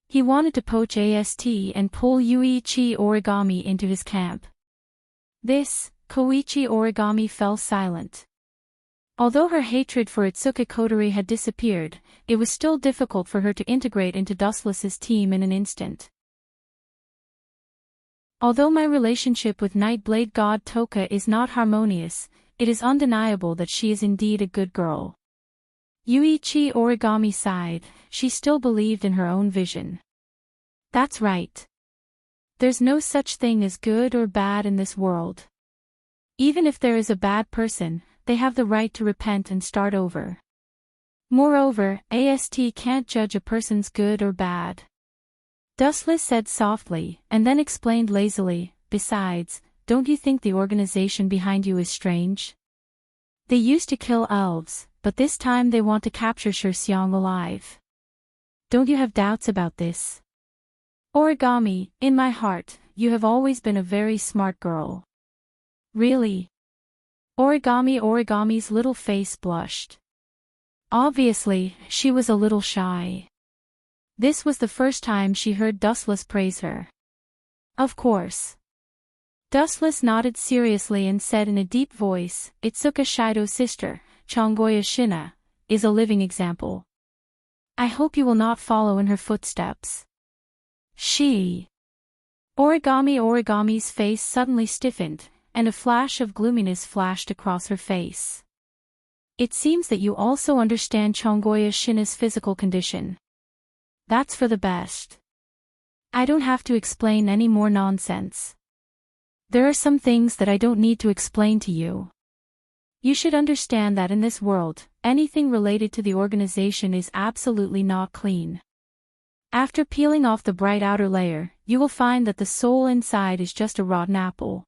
[SPEAKER 1] He wanted to poach AST and pull Yuichi Origami into his camp. Koichi Origami fell silent. Although her hatred for Itsuka Kotori had disappeared, it was still difficult for her to integrate into Dustless's team in an instant. Although my relationship with Nightblade god Toka is not harmonious, it is undeniable that she is indeed a good girl. Yuichi Origami sighed, she still believed in her own vision. That's right. There's no such thing as good or bad in this world. Even if there is a bad person, they have the right to repent and start over. Moreover, AST can't judge a person's good or bad. Dustless said softly, and then explained lazily, "Besides, don't you think the organization behind you is strange? They used to kill elves, but this time they want to capture Xiang alive. Don't you have doubts about this?" "Origami, in my heart, you have always been a very smart girl." "Really?" Origami's little face blushed. Obviously, she was a little shy. This was the first time she heard Dustless praise her. "Of course." Dustless nodded seriously and said in a deep voice, "Itsuka Shido's sister, Chongoya Shina, is a living example. I hope you will not follow in her footsteps." Origami's face suddenly stiffened, and a flash of gloominess flashed across her face. "It seems that you also understand Chongoya Shina's physical condition. That's for the best. I don't have to explain any more nonsense. There are some things that I don't need to explain to you. You should understand that in this world, anything related to the organization is absolutely not clean. After peeling off the bright outer layer, you will find that the soul inside is just a rotten apple."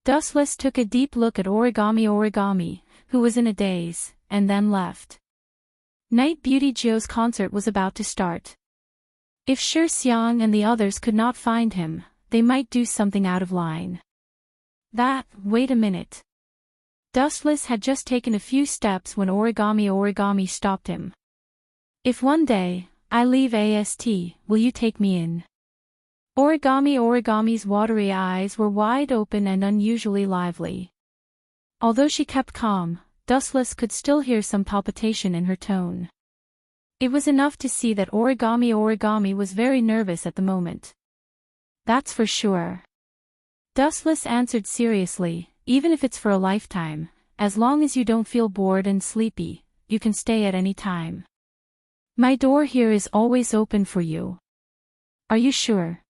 [SPEAKER 1] Dustless took a deep look at Origami, who was in a daze, and then left. Night Beauty Joe's concert was about to start. If Xiang and the others could not find him, they might do something out of line. Wait a minute. Dustless had just taken a few steps when Origami stopped him. "If one day, I leave AST, will you take me in?" Origami's watery eyes were wide open and unusually lively. Although she kept calm, Dustless could still hear some palpitation in her tone. It was enough to see that Origami was very nervous at the moment. "That's for sure." Dustless answered seriously, "Even if it's for a lifetime, as long as you don't feel bored and sleepy, you can stay at any time. My door here is always open for you." "Are you sure?"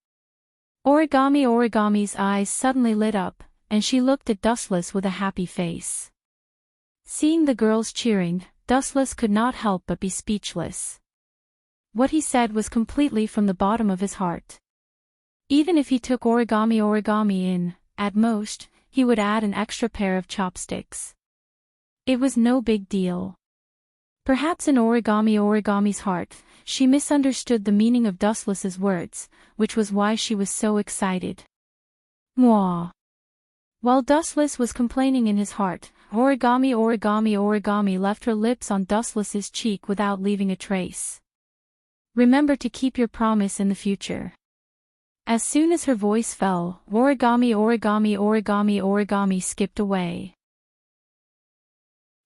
[SPEAKER 1] Origami's eyes suddenly lit up, and she looked at Dustless with a happy face. Seeing the girls cheering, Dustless could not help but be speechless. What he said was completely from the bottom of his heart. Even if he took Origami in, at most, he would add an extra pair of chopsticks. It was no big deal. Perhaps in Origami's heart, she misunderstood the meaning of Dustless's words, which was why she was so excited. Mwah. While Dustless was complaining in his heart, Origami left her lips on Dustless's cheek without leaving a trace. "Remember to keep your promise in the future." As soon as her voice fell, Origami skipped away.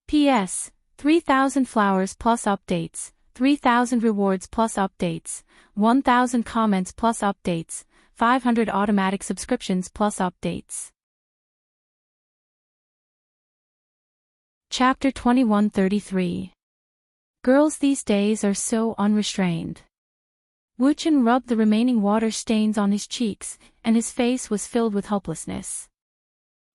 [SPEAKER 1] P.S. 3,000 flowers plus updates, 3,000 rewards plus updates, 1,000 comments plus updates, 500 automatic subscriptions plus updates. Chapter 2133. Girls these days are so unrestrained. Wu-chan rubbed the remaining water stains on his cheeks, and his face was filled with helplessness.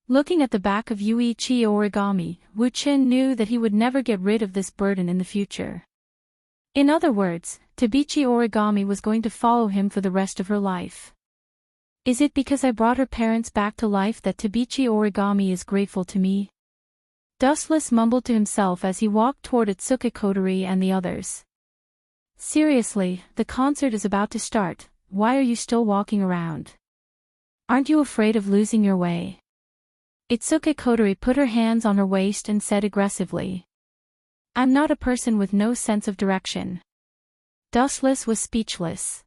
[SPEAKER 1] Looking at the back of Yuichi origami, Wu-chan knew that he would never get rid of this burden in the future. In other words, Tabichi origami was going to follow him for the rest of her life. Is it because I brought her parents back to life that Tabichi origami is grateful to me? Dustless mumbled to himself as he walked toward Itsuka Kotori and the others. Seriously, the concert is about to start, why are you still walking around? Aren't you afraid of losing your way? Itsuka Kotori put her hands on her waist and said aggressively. I'm not a person with no sense of direction. Dustless was speechless.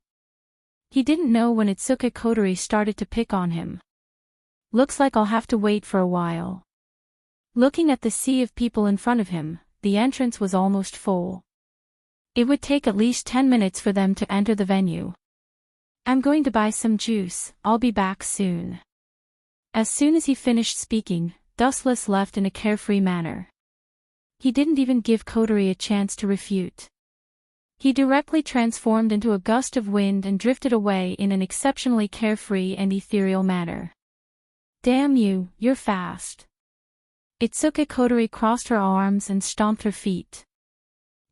[SPEAKER 1] He didn't know when Itsuka Kotori started to pick on him. Looks like I'll have to wait for a while. Looking at the sea of people in front of him, the entrance was almost full. It would take at least 10 minutes for them to enter the venue. I'm going to buy some juice, I'll be back soon. As soon as he finished speaking, Dustless left in a carefree manner. He didn't even give Kotori a chance to refute. He directly transformed into a gust of wind and drifted away in an exceptionally carefree and ethereal manner. Damn you, you're fast. Itsuka Kotori crossed her arms and stomped her feet.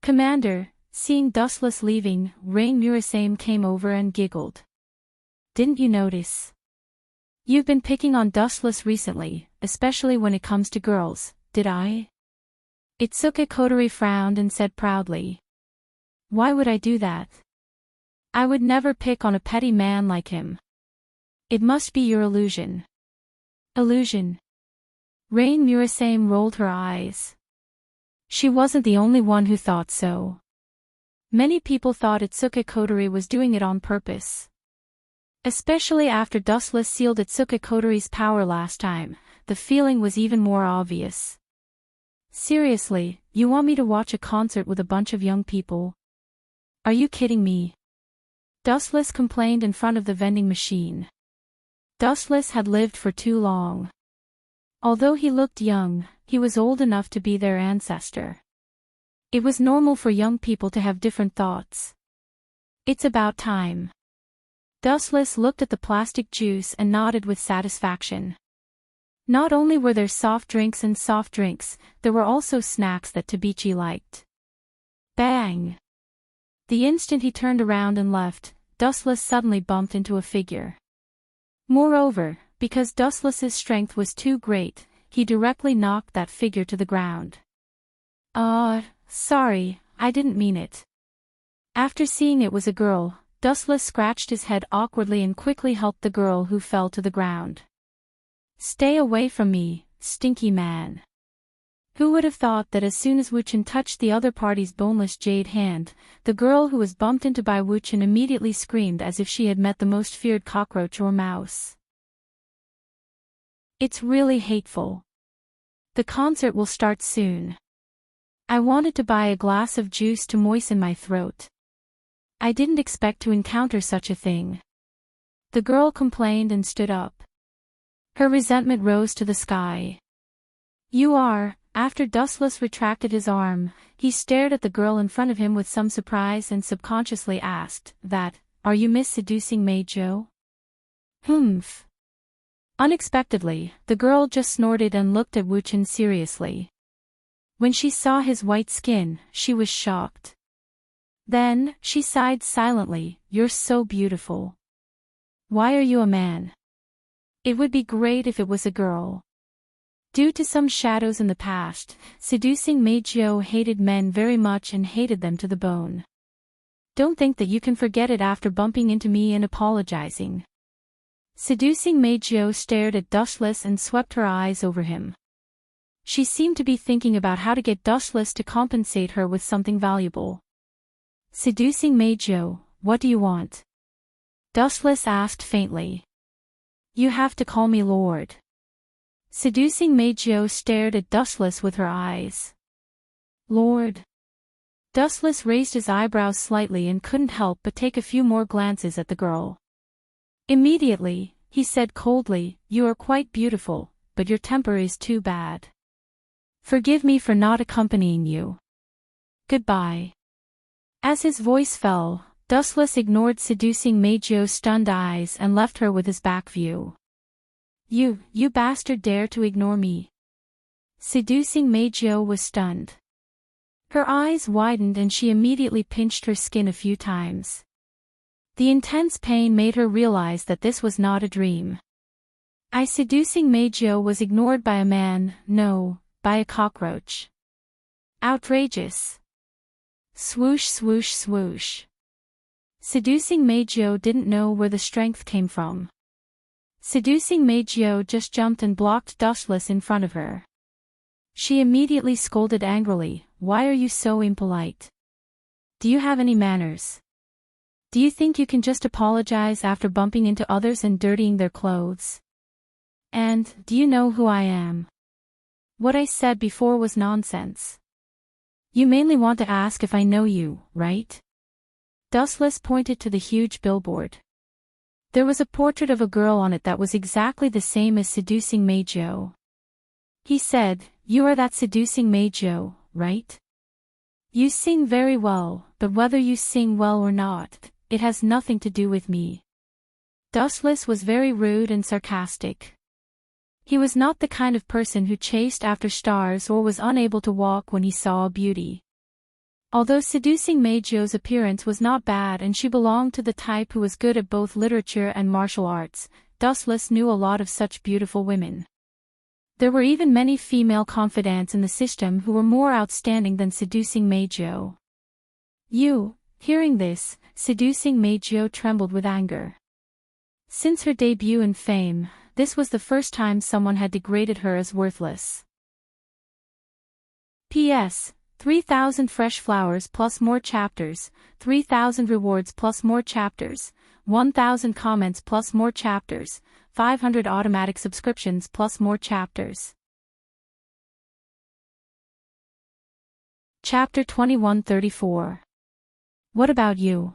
[SPEAKER 1] Commander, seeing Dustless leaving, Rain Murasame came over and giggled. Didn't you notice? You've been picking on Dustless recently, especially when it comes to girls, did I? Itsuka Kotori frowned and said proudly. Why would I do that? I would never pick on a petty man like him. It must be your illusion. Illusion? Rain Murasame rolled her eyes. She wasn't the only one who thought so. Many people thought Itsuka Kotori was doing it on purpose. Especially after Dustless sealed Itsuka Kotori's power last time, the feeling was even more obvious. Seriously, you want me to watch a concert with a bunch of young people? Are you kidding me? Dustless complained in front of the vending machine. Dustless had lived for too long. Although he looked young, he was old enough to be their ancestor. It was normal for young people to have different thoughts. It's about time. Dustless looked at the plastic juice and nodded with satisfaction. Not only were there soft drinks, there were also snacks that Tabichi liked. Bang! The instant he turned around and left, Dustless suddenly bumped into a figure. Moreover, because Dustless's strength was too great, he directly knocked that figure to the ground. Sorry, I didn't mean it. After seeing it was a girl, Dustless scratched his head awkwardly and quickly helped the girl who fell to the ground. Stay away from me, stinky man. Who would have thought that as soon as Wu-chan touched the other party's boneless jade hand, the girl who was bumped into by Wu-chan immediately screamed as if she had met the most feared cockroach or mouse. It's really hateful. The concert will start soon. I wanted to buy a glass of juice to moisten my throat. I didn't expect to encounter such a thing. The girl complained and stood up. Her resentment rose to the sky. You are, after Dustless retracted his arm, he stared at the girl in front of him with some surprise and subconsciously asked, are you Miss Seducing Maid Jo? Humph. Unexpectedly, the girl just snorted and looked at Wu-chan seriously. When she saw his white skin, she was shocked. Then, she sighed silently, you're so beautiful. Why are you a man? It would be great if it was a girl. Due to some shadows in the past, Seducing Maid Jo hated men very much and hated them to the bone. Don't think that you can forget it after bumping into me and apologizing. Seducing Maid Jo stared at Dustless and swept her eyes over him. She seemed to be thinking about how to get Dustless to compensate her with something valuable. Seducing Maid Jo, what do you want? Dustless asked faintly. You have to call me Lord. Seducing Maid Jo stared at Dustless with her eyes. Lord? Dustless raised his eyebrows slightly and couldn't help but take a few more glances at the girl. Immediately, he said coldly, you are quite beautiful, but your temper is too bad. Forgive me for not accompanying you. Goodbye. As his voice fell, Dustless ignored seducing Meijio's stunned eyes and left her with his back view. You bastard dare to ignore me. Seducing Meijio was stunned. Her eyes widened and she immediately pinched her skin a few times. The intense pain made her realize that this was not a dream. Seducing Meijio was ignored by a man, no, by a cockroach. Outrageous. Swoosh swoosh swoosh. Seducing Meijio didn't know where the strength came from. Seducing Meijio just jumped and blocked Dustless in front of her. She immediately scolded angrily, "Why are you so impolite? Do you have any manners? Do you think you can just apologize after bumping into others and dirtying their clothes? And, do you know who I am? What I said before was nonsense. You mainly want to ask if I know you, right?" Dustless pointed to the huge billboard. There was a portrait of a girl on it that was exactly the same as Seducing Meijio. He said, "You are that Seducing Meijio, right? You sing very well, but whether you sing well or not, it has nothing to do with me." Dustless was very rude and sarcastic. He was not the kind of person who chased after stars or was unable to walk when he saw a beauty. Although Seducing Meijio's appearance was not bad and she belonged to the type who was good at both literature and martial arts, Dustless knew a lot of such beautiful women. There were even many female confidants in the system who were more outstanding than Seducing Meijio. Hearing this, Seducing Meijio trembled with anger. Since her debut in fame, this was the first time someone had degraded her as worthless. P.S. 3,000 fresh flowers plus more chapters, 3,000 rewards plus more chapters, 1,000 comments plus more chapters, 500 automatic subscriptions plus more chapters. Chapter 2134. What about you?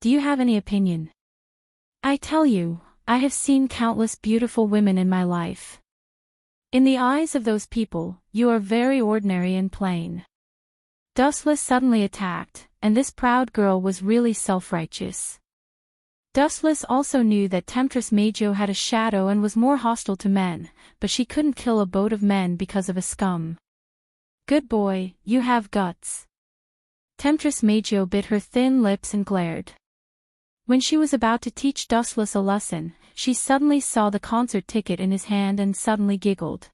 [SPEAKER 1] Do you have any opinion? I tell you, I have seen countless beautiful women in my life. In the eyes of those people, you are very ordinary and plain. Dustless suddenly attacked, and this proud girl was really self-righteous. Dustless also knew that Temptress Meijio had a shadow and was more hostile to men, but she couldn't kill a boat of men because of a scum. Good boy, you have guts. Temptress Meijio bit her thin lips and glared. When she was about to teach Dustless a lesson, she suddenly saw the concert ticket in his hand and suddenly giggled.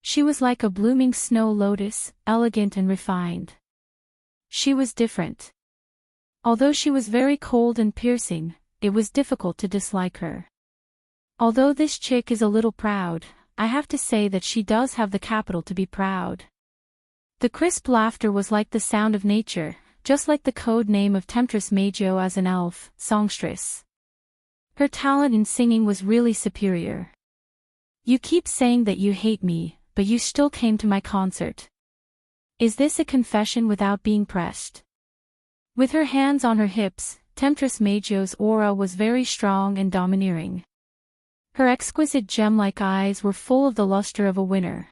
[SPEAKER 1] She was like a blooming snow lotus, elegant and refined. She was different. Although she was very cold and piercing, it was difficult to dislike her. Although this chick is a little proud, I have to say that she does have the capital to be proud. The crisp laughter was like the sound of nature, just like the code name of Temptress Meijio as an elf, songstress. Her talent in singing was really superior. You keep saying that you hate me, but you still came to my concert. Is this a confession without being pressed? With her hands on her hips, Temptress Meijio's aura was very strong and domineering. Her exquisite gem-like eyes were full of the luster of a winner.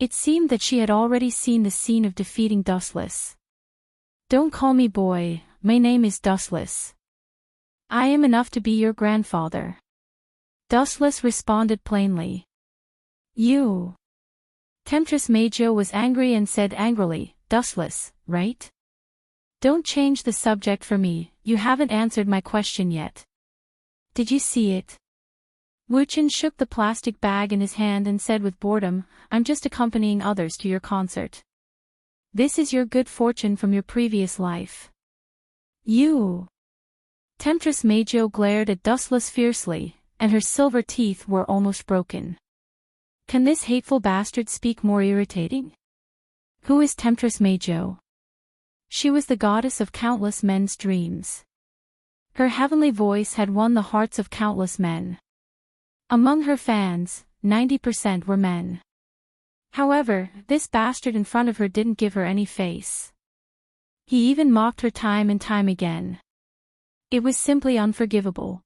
[SPEAKER 1] It seemed that she had already seen the scene of defeating Dustless. Don't call me boy, my name is Dustless. I am enough to be your grandfather. Dustless responded plainly. You. Temptress Meijio was angry and said angrily, Dustless, right? Don't change the subject for me, you haven't answered my question yet. Did you see it? Wuchen shook the plastic bag in his hand and said with boredom, I'm just accompanying others to your concert. This is your good fortune from your previous life. You. Temptress Meijio glared at Dustless fiercely, and her silver teeth were almost broken. Can this hateful bastard speak more irritating? Who is Temptress Meijio? She was the goddess of countless men's dreams. Her heavenly voice had won the hearts of countless men. Among her fans, 90% were men. However, this bastard in front of her didn't give her any face. He even mocked her time and time again. It was simply unforgivable.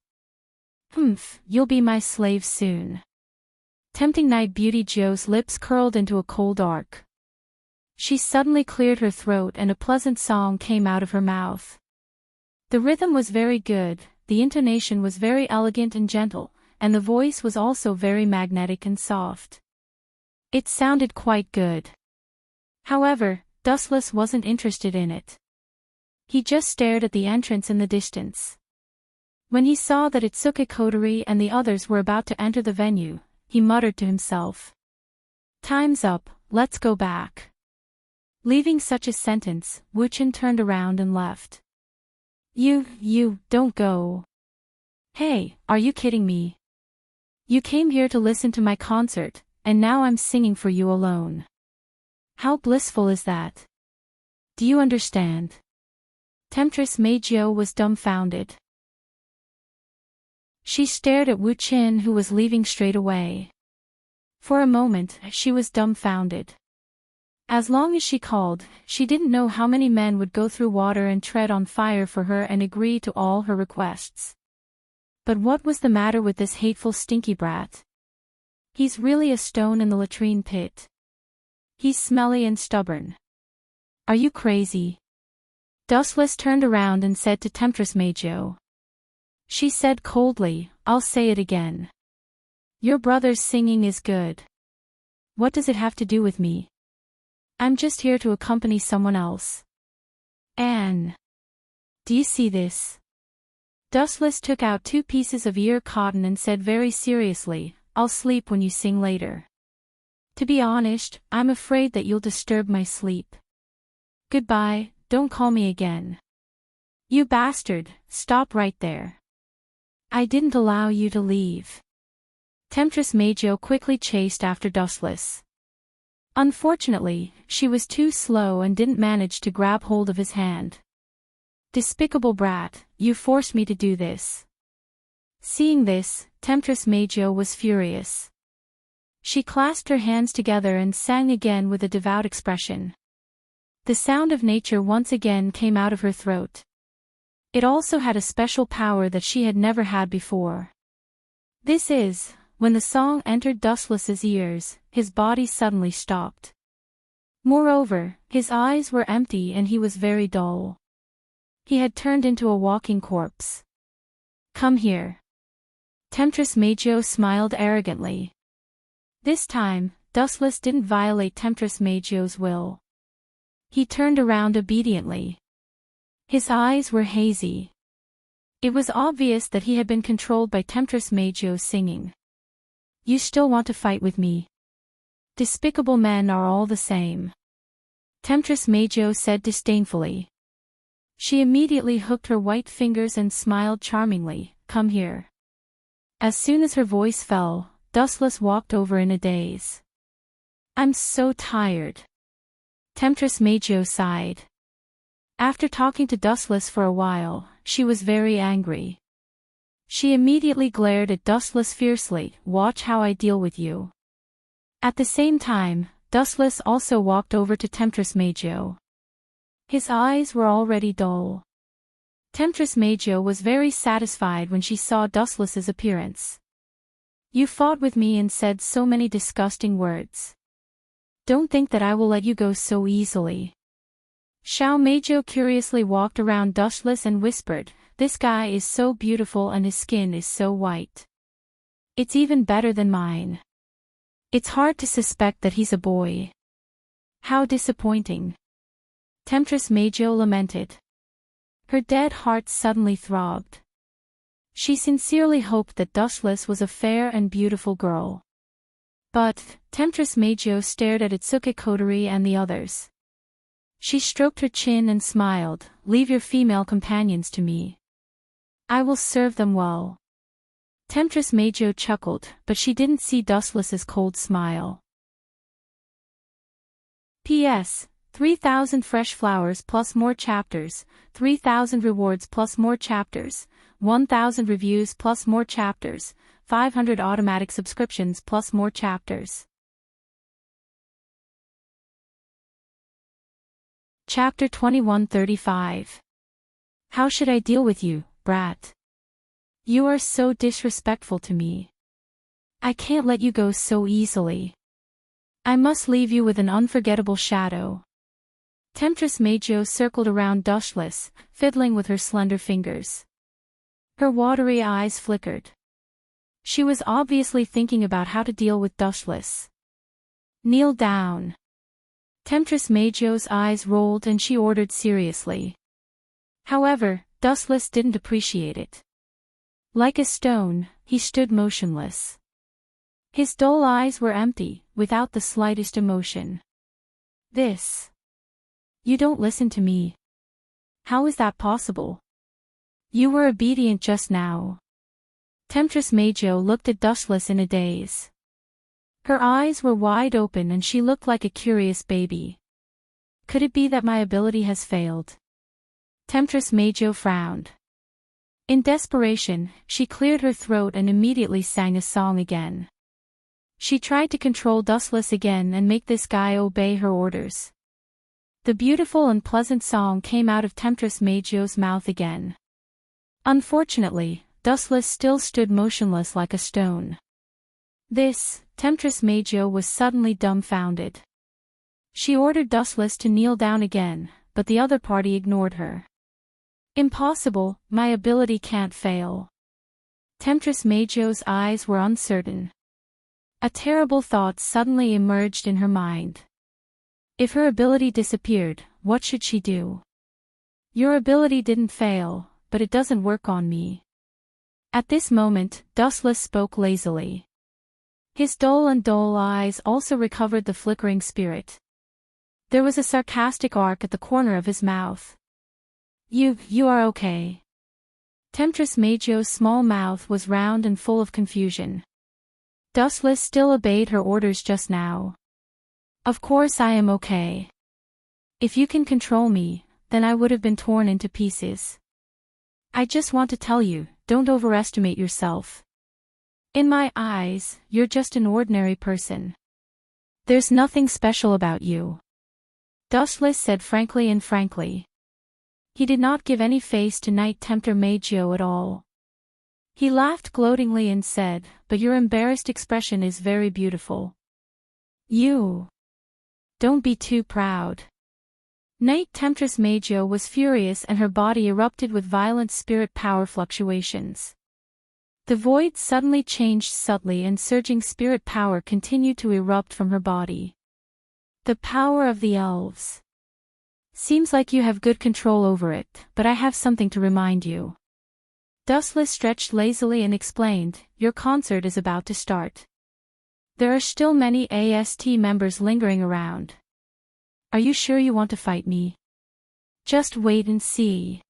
[SPEAKER 1] You'll be my slave soon. Tempting night beauty Joe's lips curled into a cold arc. She suddenly cleared her throat and a pleasant song came out of her mouth. The rhythm was very good, the intonation was very elegant and gentle, and the voice was also very magnetic and soft. It sounded quite good. However, Dustless wasn't interested in it. He just stared at the entrance in the distance. When he saw that Itsuki Kotori and the others were about to enter the venue, he muttered to himself. Time's up, let's go back. Leaving such a sentence, Wuchen turned around and left. You, don't go. Hey, are you kidding me? You came here to listen to my concert, and now I'm singing for you alone. How blissful is that? Do you understand? Temptress Meijio was dumbfounded. She stared at Wu Qin who was leaving straight away. For a moment, she was dumbfounded. As long as she called, she didn't know how many men would go through water and tread on fire for her and agree to all her requests. But what was the matter with this hateful stinky brat? He's really a stone in the latrine pit. He's smelly and stubborn. Are you crazy? Dustless turned around and said to Temptress Meijio. She said coldly, I'll say it again. Your brother's singing is good. What does it have to do with me? I'm just here to accompany someone else. Anne. Do you see this? Dustless took out 2 pieces of ear cotton and said very seriously, I'll sleep when you sing later. To be honest, I'm afraid that you'll disturb my sleep. Goodbye, don't call me again. You bastard, stop right there. I didn't allow you to leave. Temptress Meijio quickly chased after Dustless. Unfortunately, she was too slow and didn't manage to grab hold of his hand. Despicable brat, you forced me to do this. Seeing this, Temptress Meijio was furious. She clasped her hands together and sang again with a devout expression. The sound of nature once again came out of her throat. It also had a special power that she had never had before. This is, when the song entered Dustless's ears, his body suddenly stopped. Moreover, his eyes were empty and he was very dull. He had turned into a walking corpse. Come here. Temptress Meijio smiled arrogantly. This time, Dustless didn't violate Temptress Meijio's will. He turned around obediently. His eyes were hazy. It was obvious that he had been controlled by Temptress Meijio's singing. You still want to fight with me? Despicable men are all the same. Temptress Meijio said disdainfully. She immediately hooked her white fingers and smiled charmingly, come here. As soon as her voice fell, Dustless walked over in a daze. I'm so tired. Temptress Meijio sighed. After talking to Dustless for a while, she was very angry. She immediately glared at Dustless fiercely, watch how I deal with you. At the same time, Dustless also walked over to Temptress Meijio. His eyes were already dull. Temptress Meijio was very satisfied when she saw Dustless's appearance. You fought with me and said so many disgusting words. Don't think that I will let you go so easily. Xiao Meijio curiously walked around Dustless and whispered, this guy is so beautiful and his skin is so white. It's even better than mine. It's hard to suspect that he's a boy. How disappointing. Temptress Meijio lamented. Her dead heart suddenly throbbed. She sincerely hoped that Dustless was a fair and beautiful girl. But, Temptress Meijio stared at Itsuki Kotori and the others. She stroked her chin and smiled, leave your female companions to me. I will serve them well. Temptress Meijio chuckled, but she didn't see Dustless's cold smile. P.S. 3,000 fresh flowers plus more chapters, 3,000 rewards plus more chapters, 1,000 reviews plus more chapters, 500 automatic subscriptions plus more chapters. Chapter 2135. How should I deal with you, brat? You are so disrespectful to me. I can't let you go so easily. I must leave you with an unforgettable shadow. Temptress Majo circled around Dustless, fiddling with her slender fingers. Her watery eyes flickered. She was obviously thinking about how to deal with Dustless. Kneel down. Temptress Majo's eyes rolled and she ordered seriously. However, Dustless didn't appreciate it. Like a stone, he stood motionless. His dull eyes were empty, without the slightest emotion. This. You don't listen to me. How is that possible? You were obedient just now. Temptress Majo looked at Dustless in a daze. Her eyes were wide open and she looked like a curious baby. Could it be that my ability has failed? Temptress Majo frowned. In desperation, she cleared her throat and immediately sang a song again. She tried to control Dustless again and make this guy obey her orders. The beautiful and pleasant song came out of Temptress Majo's mouth again. Unfortunately, Dustless still stood motionless like a stone. Temptress Majo was suddenly dumbfounded. She ordered Dustless to kneel down again, but the other party ignored her. Impossible, my ability can't fail. Temptress Majo's eyes were uncertain. A terrible thought suddenly emerged in her mind. If her ability disappeared, what should she do? Your ability didn't fail, but it doesn't work on me. At this moment, Dustless spoke lazily. His dull eyes also recovered the flickering spirit. There was a sarcastic arc at the corner of his mouth. You are okay. Temptress Majo's small mouth was round and full of confusion. Dustless still obeyed her orders just now. Of course I am okay. If you can control me, then I would have been torn into pieces. I just want to tell you, don't overestimate yourself. In my eyes, you're just an ordinary person. There's nothing special about you. Dustless said frankly. He did not give any face to Night Tempter Majo at all. He laughed gloatingly and said, but your embarrassed expression is very beautiful. You. Don't be too proud. Night Temptress Majo was furious and her body erupted with violent spirit power fluctuations. The void suddenly changed subtly and surging spirit power continued to erupt from her body. The power of the elves. Seems like you have good control over it, but I have something to remind you. Dustless stretched lazily and explained, your concert is about to start. There are still many AST members lingering around. Are you sure you want to fight me? Just wait and see.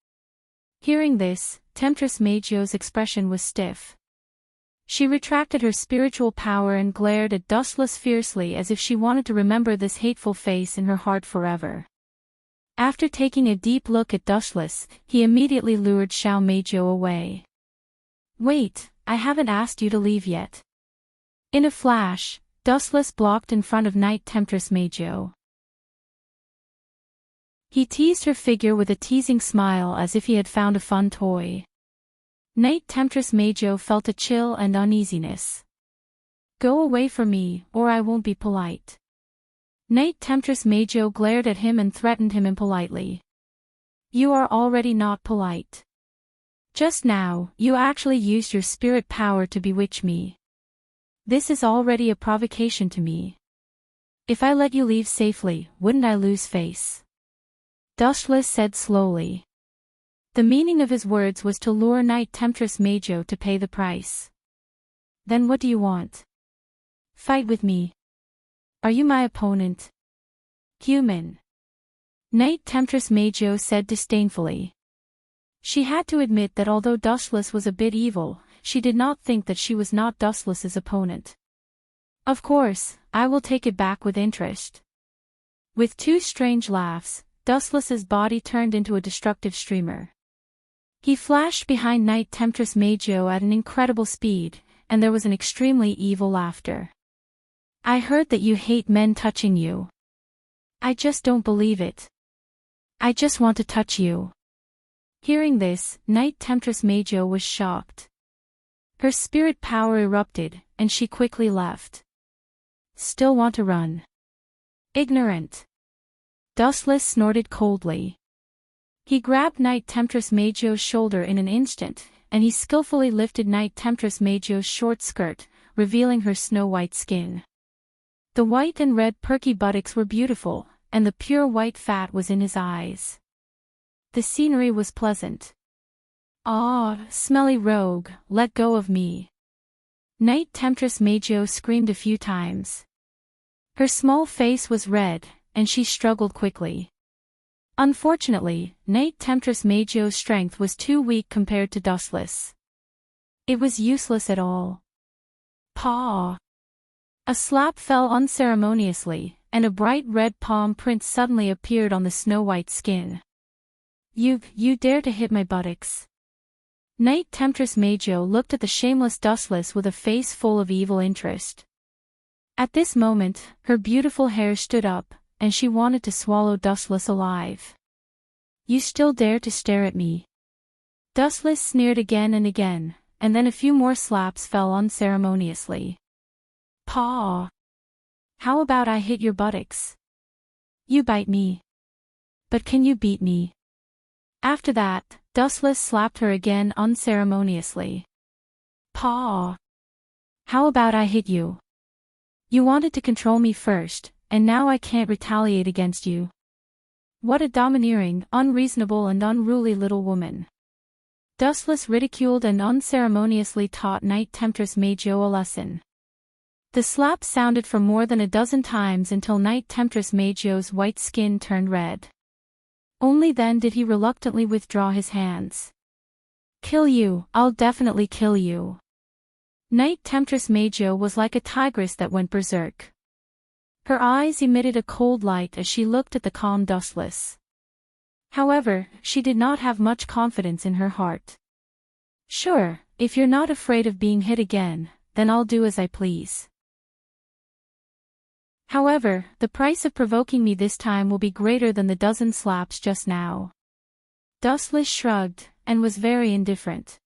[SPEAKER 1] Hearing this, Temptress Majo's expression was stiff. She retracted her spiritual power and glared at Dustless fiercely as if she wanted to remember this hateful face in her heart forever. After taking a deep look at Dustless, he immediately lured Xiao Majo away. Wait, I haven't asked you to leave yet. In a flash, Dustless blocked in front of Night Temptress Majo. He teased her figure with a teasing smile as if he had found a fun toy. Night Temptress Majo felt a chill and uneasiness. Go away from me, or I won't be polite. Night Temptress Majo glared at him and threatened him impolitely. You are already not polite. Just now, you actually used your spirit power to bewitch me. This is already a provocation to me. If I let you leave safely, wouldn't I lose face? Dustless said slowly. The meaning of his words was to lure Night Temptress Majo to pay the price. Then what do you want? Fight with me. Are you my opponent? Human. Night Temptress Majo said disdainfully. She had to admit that although Dustless was a bit evil, she did not think that she was not Dustless's opponent. Of course, I will take it back with interest. With two strange laughs, Dustless's body turned into a destructive streamer. He flashed behind Night Temptress Majo at an incredible speed, and there was an extremely evil laughter. I heard that you hate men touching you. I just don't believe it. I just want to touch you. Hearing this, Night Temptress Majo was shocked. Her spirit power erupted, and she quickly left. Still want to run? Ignorant. Dustless snorted coldly. He grabbed Night Temptress Majo's shoulder in an instant, and he skillfully lifted Night Temptress Majo's short skirt, revealing her snow-white skin. The white and red perky buttocks were beautiful, and the pure white fat was in his eyes. The scenery was pleasant. "Ah, smelly rogue, let go of me." Night Temptress Majo screamed a few times. Her small face was red, and she struggled quickly. Unfortunately, Night Temptress Majo's strength was too weak compared to Dustless. It was useless at all. Paw! A slap fell unceremoniously, and a bright red palm print suddenly appeared on the snow-white skin. You dare to hit my buttocks." Night Temptress Majo looked at the shameless Dustless with a face full of evil interest. At this moment, her beautiful hair stood up, and she wanted to swallow Dustless alive. "You still dare to stare at me?" Dustless sneered again, and then a few more slaps fell unceremoniously. "Paw! How about I hit your buttocks? You bite me. But can you beat me?" After that, Dustless slapped her again unceremoniously. "Paw! How about I hit you? You wanted to control me first, and now I can't retaliate against you." What a domineering, unreasonable and unruly little woman. Dustless ridiculed and unceremoniously taught Night Temptress Majo a lesson. The slaps sounded for more than a dozen times until Night Temptress Majo's white skin turned red. Only then did he reluctantly withdraw his hands. "Kill you, I'll definitely kill you." Night Temptress Majo was like a tigress that went berserk. Her eyes emitted a cold light as she looked at the calm Dustless. However, she did not have much confidence in her heart. "Sure, if you're not afraid of being hit again, then I'll do as I please. However, the price of provoking me this time will be greater than the dozen slaps just now." Dustless shrugged, and was very indifferent.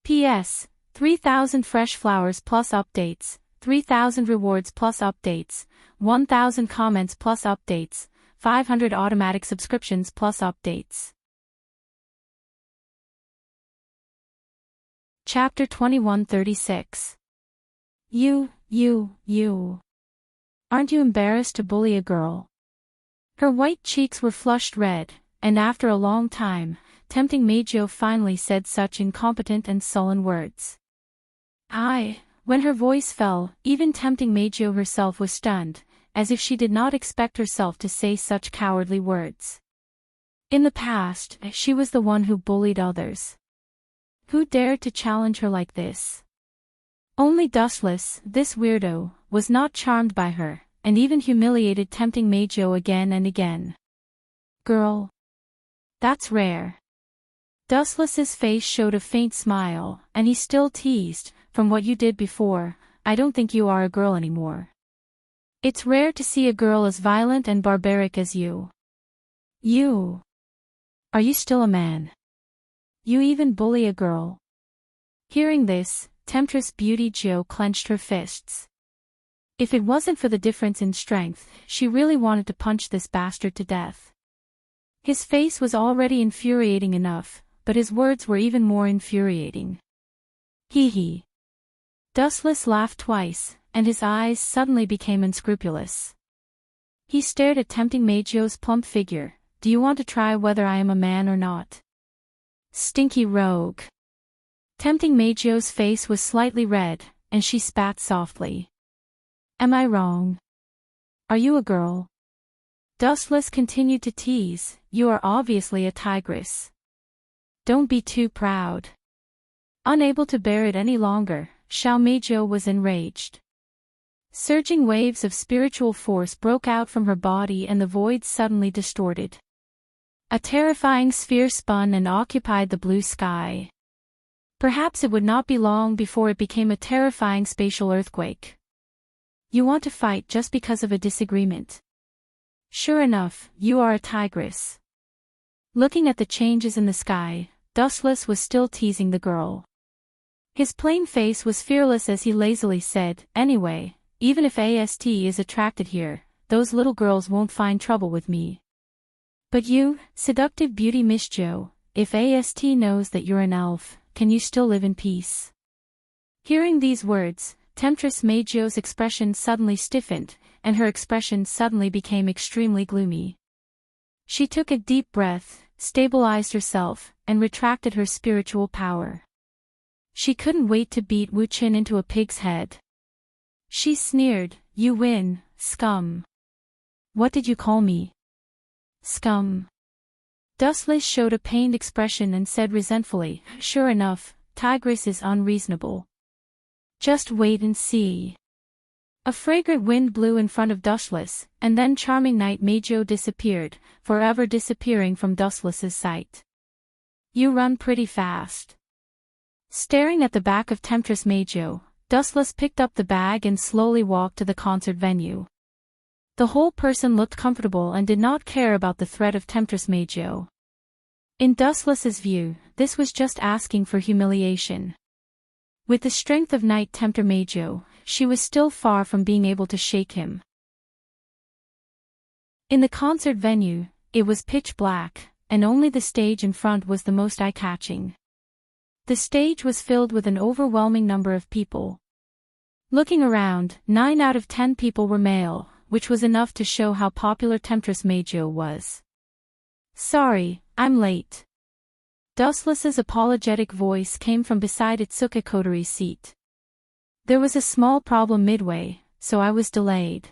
[SPEAKER 1] P.S. 3,000 fresh flowers plus updates, 3,000 rewards plus updates, 1,000 comments plus updates, 500 automatic subscriptions plus updates. Chapter 2136. You. Aren't you embarrassed to bully a girl? Her white cheeks were flushed red, and after a long time, Tempting Majo finally said such incompetent and sullen words. When her voice fell, even Tempting Majo herself was stunned, as if she did not expect herself to say such cowardly words. In the past, she was the one who bullied others. Who dared to challenge her like this? Only Dustless, this weirdo, was not charmed by her, and even humiliated Tempting Majo again and again. "Girl. That's rare." Dustless's face showed a faint smile, and he still teased, "From what you did before, I don't think you are a girl anymore. It's rare to see a girl as violent and barbaric as you. Are you still a man? You even bully a girl?" Hearing this, Temptress Beauty Jo clenched her fists. If it wasn't for the difference in strength, she really wanted to punch this bastard to death. His face was already infuriating enough, but his words were even more infuriating. Hee. Dustless laughed twice, and his eyes suddenly became unscrupulous. He stared at Tempting Majo's plump figure. "Do you want to try whether I am a man or not? Stinky rogue." Tempting Majo's face was slightly red, and she spat softly. "Am I wrong? Are you a girl?" Dustless continued to tease. "You are obviously a tigress. Don't be too proud." Unable to bear it any longer, Xiao Majo was enraged. Surging waves of spiritual force broke out from her body and the void suddenly distorted. A terrifying sphere spun and occupied the blue sky. Perhaps it would not be long before it became a terrifying spatial earthquake. "You want to fight just because of a disagreement? Sure enough, you are a tigress." Looking at the changes in the sky, Dustless was still teasing the girl. His plain face was fearless as he lazily said, "Anyway, even if AST is attracted here, those little girls won't find trouble with me. But you, seductive beauty Miss Jo, if AST knows that you're an elf, can you still live in peace?" Hearing these words, Temptress Majo's expression suddenly stiffened, and her expression suddenly became extremely gloomy. She took a deep breath, stabilized herself, and retracted her spiritual power. She couldn't wait to beat Wu Qin into a pig's head. She sneered, "You win, scum." "What did you call me?" "Scum." Dustless showed a pained expression and said resentfully, "Sure enough, Tigress is unreasonable. Just wait and see." A fragrant wind blew in front of Dustless, and then charming Night Majo disappeared, forever disappearing from Dustless's sight. "You run pretty fast." Staring at the back of Temptress Majo, Dustless picked up the bag and slowly walked to the concert venue. The whole person looked comfortable and did not care about the threat of Temptress Majo. In Dustless's view, this was just asking for humiliation. With the strength of Night Tempter Majo, she was still far from being able to shake him. In the concert venue, it was pitch black, and only the stage in front was the most eye-catching. The stage was filled with an overwhelming number of people. Looking around, 9 out of 10 people were male, which was enough to show how popular Temptress Majo was. "Sorry, I'm late." Dustless's apologetic voice came from beside Itsuka Kotori's seat. "There was a small problem midway, so I was delayed."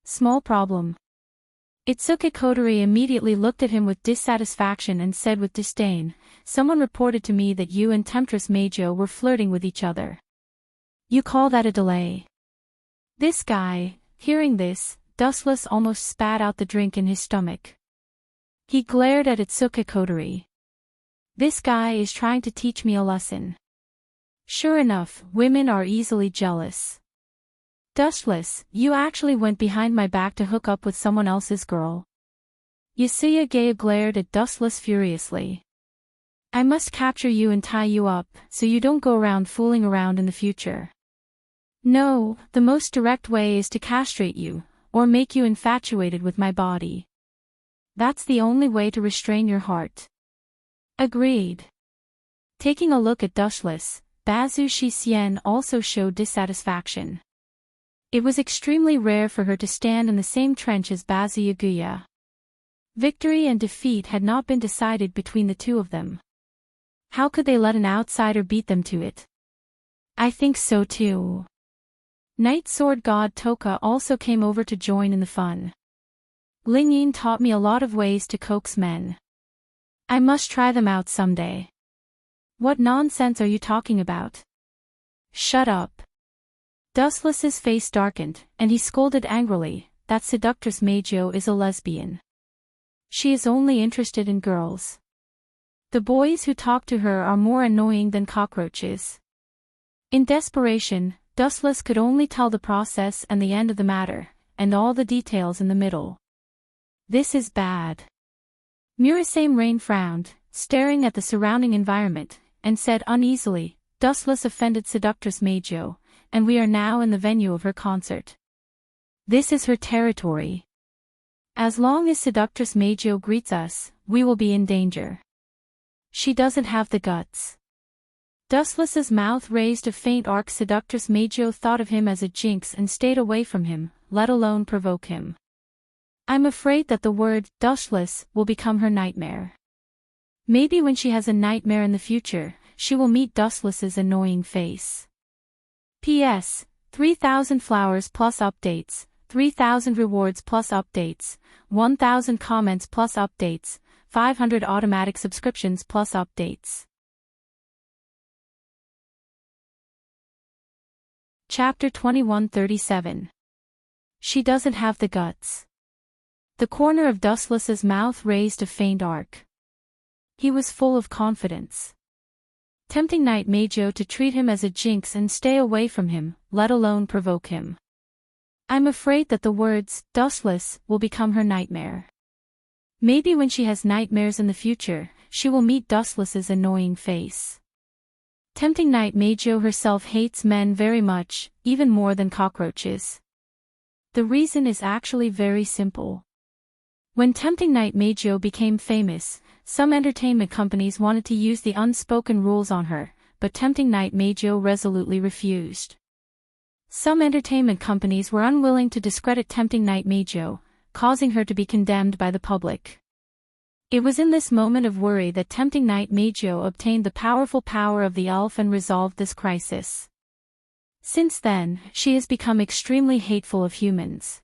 [SPEAKER 1] "Small problem?" Itsuka Kotori immediately looked at him with dissatisfaction and said with disdain, "Someone reported to me that you and Temptress Majo were flirting with each other. You call that a delay?" This guy, hearing this, Dustless almost spat out the drink in his stomach. He glared at Itsuka Kotori. "This guy is trying to teach me a lesson." Sure enough, women are easily jealous. "Dustless, you actually went behind my back to hook up with someone else's girl?" Yasuya Gaya glared at Dustless furiously. "I must capture you and tie you up, so you don't go around fooling around in the future. No, the most direct way is to castrate you, or make you infatuated with my body. That's the only way to restrain your heart." Agreed. Taking a look at Dustless, Bazu Shixien also showed dissatisfaction. It was extremely rare for her to stand in the same trench as Bazu Yaguya. Victory and defeat had not been decided between the two of them. How could they let an outsider beat them to it? I think so too. Night Sword God Toka also came over to join in the fun. "Lingyin taught me a lot of ways to coax men. I must try them out someday." "What nonsense are you talking about?" "Shut up." Dustless's face darkened, and he scolded angrily, "That seductress Majo is a lesbian. She is only interested in girls. The boys who talk to her are more annoying than cockroaches." In desperation, Dustless could only tell the process and the end of the matter, and all the details in the middle. "This is bad." Murasame Rain frowned, staring at the surrounding environment, and said uneasily, "Dustless offended seductress Majo, and we are now in the venue of her concert. This is her territory. As long as seductress Majo greets us, we will be in danger. She doesn't have the guts." Dustless's mouth raised a faint arc. Seductress Majo thought of him as a jinx and stayed away from him, let alone provoke him. "I'm afraid that the word, Dustless, will become her nightmare. Maybe when she has a nightmare in the future, she will meet Dustless's annoying face. P.S. 3,000 flowers plus updates, 3,000 rewards plus updates, 1,000 comments plus updates, 500 automatic subscriptions plus updates." Chapter 2137. She doesn't have the guts. The corner of Dustless's mouth raised a faint arc. He was full of confidence. Tempting Night Majo to treat him as a jinx and stay away from him, let alone provoke him. "I'm afraid that the words, Dustless, will become her nightmare. Maybe when she has nightmares in the future, she will meet Dustless's annoying face. Tempting Knight Majo herself hates men very much, even more than cockroaches. The reason is actually very simple. When Tempting Knight Majo became famous, some entertainment companies wanted to use the unspoken rules on her, but Tempting Knight Majo resolutely refused. Some entertainment companies were unwilling to discredit Tempting Knight Majo, causing her to be condemned by the public. It was in this moment of worry that Tempting Knight Majo obtained the powerful power of the elf and resolved this crisis. Since then, she has become extremely hateful of humans.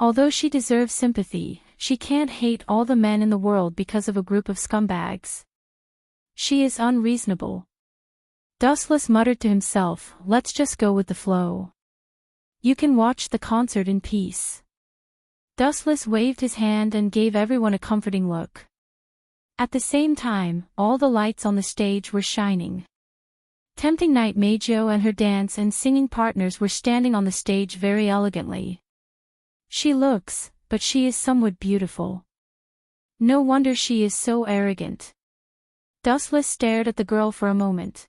[SPEAKER 1] Although she deserves sympathy, she can't hate all the men in the world because of a group of scumbags. She is unreasonable. Dustless muttered to himself, "Let's just go with the flow. You can watch the concert in peace." Dustless waved his hand and gave everyone a comforting look. At the same time, all the lights on the stage were shining. Tempting Knight Majo and her dance and singing partners were standing on the stage very elegantly. She looks, but she is somewhat beautiful. No wonder she is so arrogant. Dustless stared at the girl for a moment.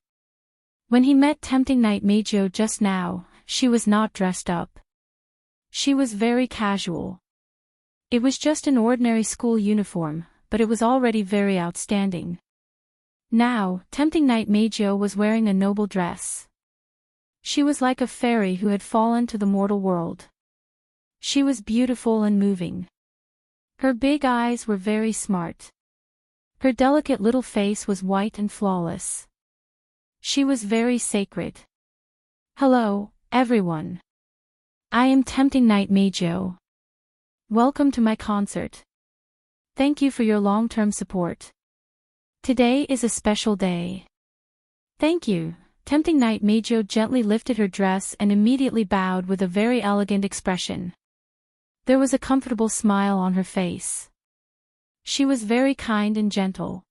[SPEAKER 1] When he met Tempting Knight Majo just now, she was not dressed up. She was very casual. It was just an ordinary school uniform, but it was already very outstanding. Now, Tempting Knight Majo was wearing a noble dress. She was like a fairy who had fallen to the mortal world. She was beautiful and moving. Her big eyes were very smart. Her delicate little face was white and flawless. She was very sacred. "Hello, everyone. I am Tempting Knight Majo. Welcome to my concert. Thank you for your long-term support. Today is a special day." "Thank you." Tempting Knight Majo gently lifted her dress and immediately bowed with a very elegant expression. There was a comfortable smile on her face. She was very kind and gentle.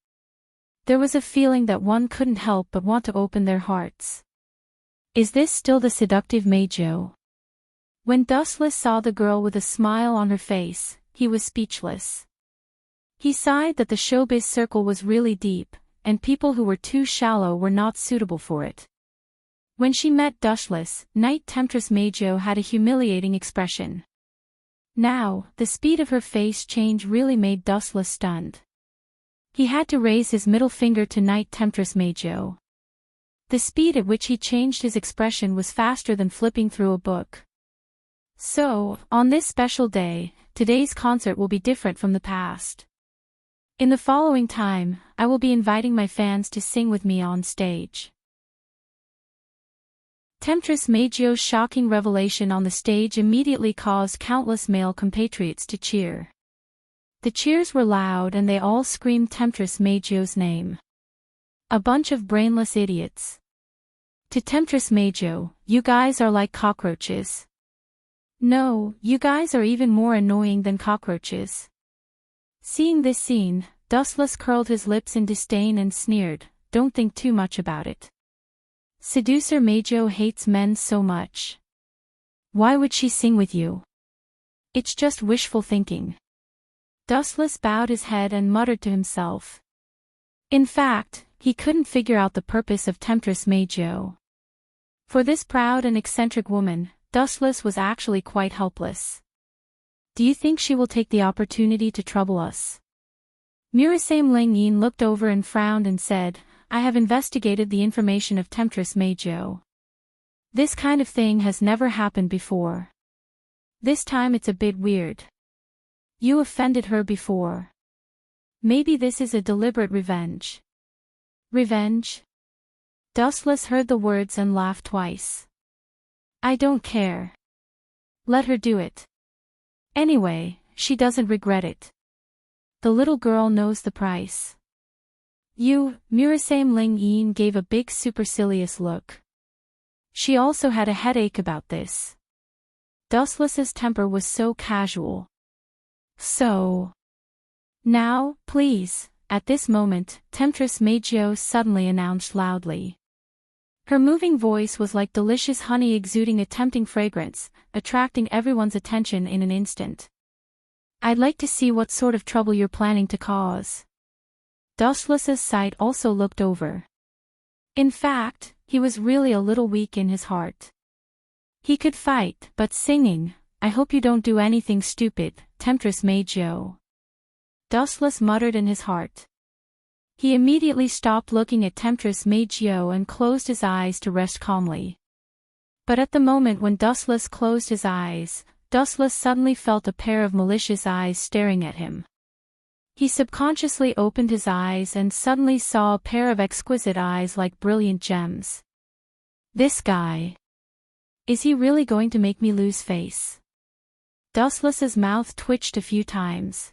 [SPEAKER 1] There was a feeling that one couldn't help but want to open their hearts. Is this still the seductive Majo? When Dustless saw the girl with a smile on her face, he was speechless. He sighed that the showbiz circle was really deep, and people who were too shallow were not suitable for it. When she met Dustless, Knight Temptress Majo had a humiliating expression. Now, the speed of her face change really made Dustless stunned. He had to raise his middle finger to Knight Temptress Majo. The speed at which he changed his expression was faster than flipping through a book. So, on this special day, today's concert will be different from the past. In the following time, I will be inviting my fans to sing with me on stage. Temptress Majo's shocking revelation on the stage immediately caused countless male compatriots to cheer. The cheers were loud and they all screamed Temptress Majo's name. A bunch of brainless idiots. To Temptress Majo, "You guys are like cockroaches. No, you guys are even more annoying than cockroaches." Seeing this scene, Dustless curled his lips in disdain and sneered, "Don't think too much about it. Seducer Majo hates men so much. Why would she sing with you? It's just wishful thinking." Dustless bowed his head and muttered to himself. In fact, he couldn't figure out the purpose of Temptress Majo. For this proud and eccentric woman, Dustless was actually quite helpless. "Do you think she will take the opportunity to trouble us?" Murasame Ling Yin looked over and frowned and said, "I have investigated the information of Temptress Majo. This kind of thing has never happened before. This time it's a bit weird. You offended her before. Maybe this is a deliberate revenge." "Revenge?" Dustless heard the words and laughed twice. "I don't care. Let her do it. Anyway, she doesn't regret it. The little girl knows the price." Murasame Ling Yin gave a big supercilious look. She also had a headache about this. Dustless's temper was so casual. "So. Now, please," at this moment, Temptress Majo suddenly announced loudly. Her moving voice was like delicious honey exuding a tempting fragrance, attracting everyone's attention in an instant. "I'd like to see what sort of trouble you're planning to cause." Dustless's sight also looked over. In fact, he was really a little weak in his heart. He could fight, but singing, "I hope you don't do anything stupid, Temptress Majo," Dustless muttered in his heart. He immediately stopped looking at Temptress Majo and closed his eyes to rest calmly. But at the moment when Dustless closed his eyes, Dustless suddenly felt a pair of malicious eyes staring at him. He subconsciously opened his eyes and suddenly saw a pair of exquisite eyes like brilliant gems. This guy. Is he really going to make me lose face? Dustless's mouth twitched a few times.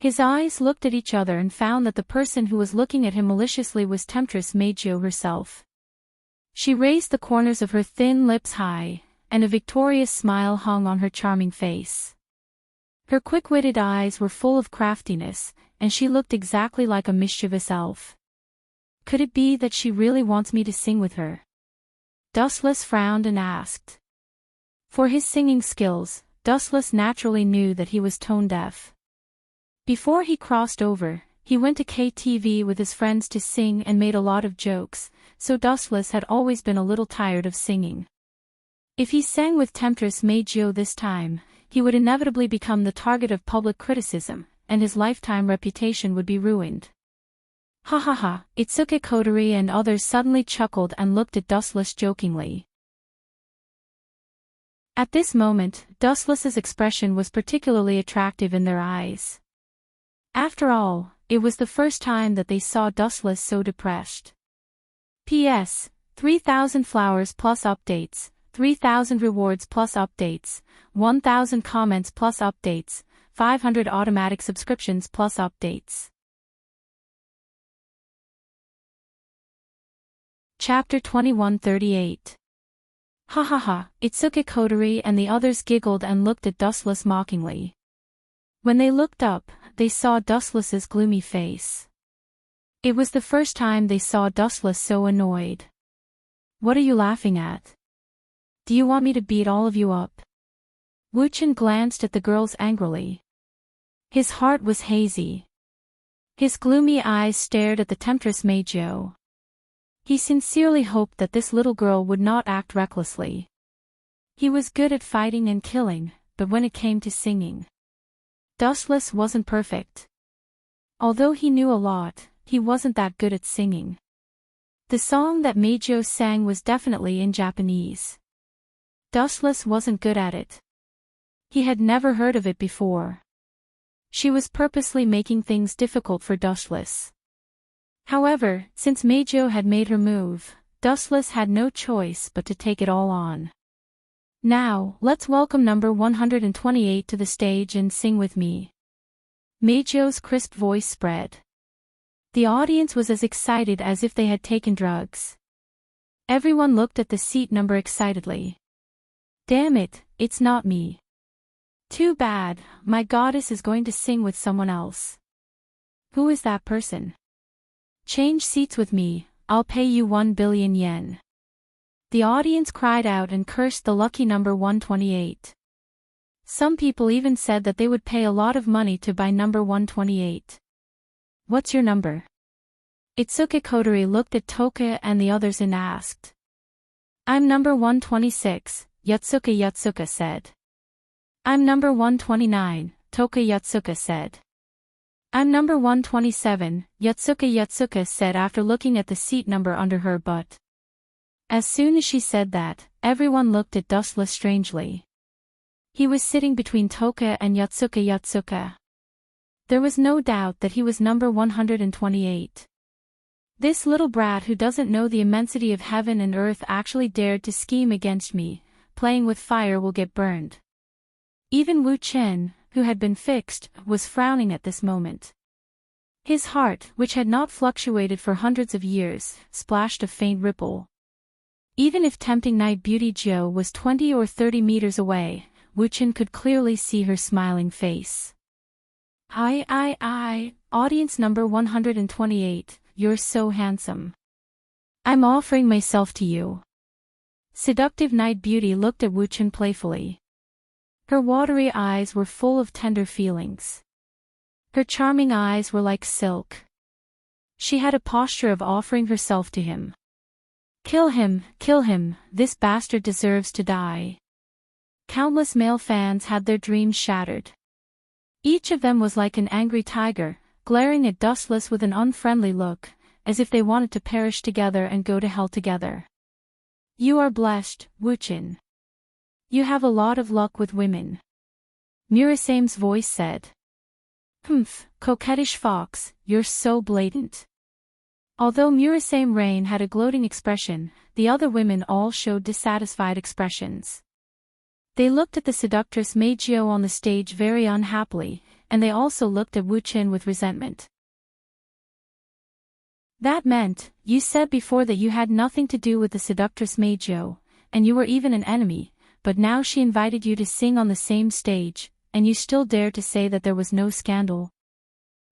[SPEAKER 1] His eyes looked at each other and found that the person who was looking at him maliciously was Temptress Majo herself. She raised the corners of her thin lips high, and a victorious smile hung on her charming face. Her quick-witted eyes were full of craftiness, and she looked exactly like a mischievous elf. Could it be that she really wants me to sing with her? Dustless frowned and asked. For his singing skills, Dustless naturally knew that he was tone-deaf. Before he crossed over, he went to KTV with his friends to sing and made a lot of jokes, so Dustless had always been a little tired of singing. If he sang with Temptress Majo this time, he would inevitably become the target of public criticism, and his lifetime reputation would be ruined. Ha ha ha, Itsuki Kodori and others suddenly chuckled and looked at Dustless jokingly. At this moment, Dustless's expression was particularly attractive in their eyes. After all, it was the first time that they saw Dustless so depressed. P.S. 3,000 flowers plus updates, 3,000 rewards plus updates, 1,000 comments plus updates, 500 automatic subscriptions plus updates. Chapter 2138. Ha ha ha, Itsuki Kodori and the others giggled and looked at Dustless mockingly. When they looked up, they saw Dustless's gloomy face. It was the first time they saw Dustless so annoyed. What are you laughing at? Do you want me to beat all of you up? Wuchen glanced at the girls angrily. His heart was hazy. His gloomy eyes stared at the Temptress Majo. He sincerely hoped that this little girl would not act recklessly. He was good at fighting and killing, but when it came to singing, Dustless wasn't perfect. Although he knew a lot, he wasn't that good at singing. The song that Majo sang was definitely in Japanese. Dustless wasn't good at it. He had never heard of it before. She was purposely making things difficult for Dustless. However, since Majo had made her move, Dustless had no choice but to take it all on. Now, let's welcome number 128 to the stage and sing with me. Majo's crisp voice spread. The audience was as excited as if they had taken drugs. Everyone looked at the seat number excitedly. Damn it, it's not me. Too bad, my goddess is going to sing with someone else. Who is that person? Change seats with me, I'll pay you 1 billion yen. The audience cried out and cursed the lucky number 128. Some people even said that they would pay a lot of money to buy number 128. What's your number? Itsuki Kodori looked at Toka and the others and asked. I'm number 126, Yatsuka said. I'm number 129, Toka Yatsuka said. I'm number 127, Yatsuka said after looking at the seat number under her butt. As soon as she said that, everyone looked at Dustless strangely. He was sitting between Toka and Yatsuka. There was no doubt that he was number 128. This little brat who doesn't know the immensity of heaven and earth actually dared to scheme against me. Playing with fire will get burned. Even Wu Chen, who had been fixed, was frowning at this moment. His heart, which had not fluctuated for hundreds of years, splashed a faint ripple. Even if tempting Night Beauty Joe was 20 or 30 meters away, Wuchen could clearly see her smiling face. Audience number 128, you're so handsome. I'm offering myself to you. Seductive Night Beauty looked at Wuchen playfully. Her watery eyes were full of tender feelings. Her charming eyes were like silk. She had a posture of offering herself to him. Kill him, this bastard deserves to die. Countless male fans had their dreams shattered. Each of them was like an angry tiger, glaring at Dustless with an unfriendly look, as if they wanted to perish together and go to hell together. You are blessed, Wuchen. You have a lot of luck with women. Murasame's voice said. Humph, coquettish fox, you're so blatant. Although Murasame Rain had a gloating expression, the other women all showed dissatisfied expressions. They looked at the seductress Meijio on the stage very unhappily, and they also looked at Wuchen with resentment. That meant, you said before that you had nothing to do with the seductress Meijio, and you were even an enemy, but now she invited you to sing on the same stage, and you still dare to say that there was no scandal.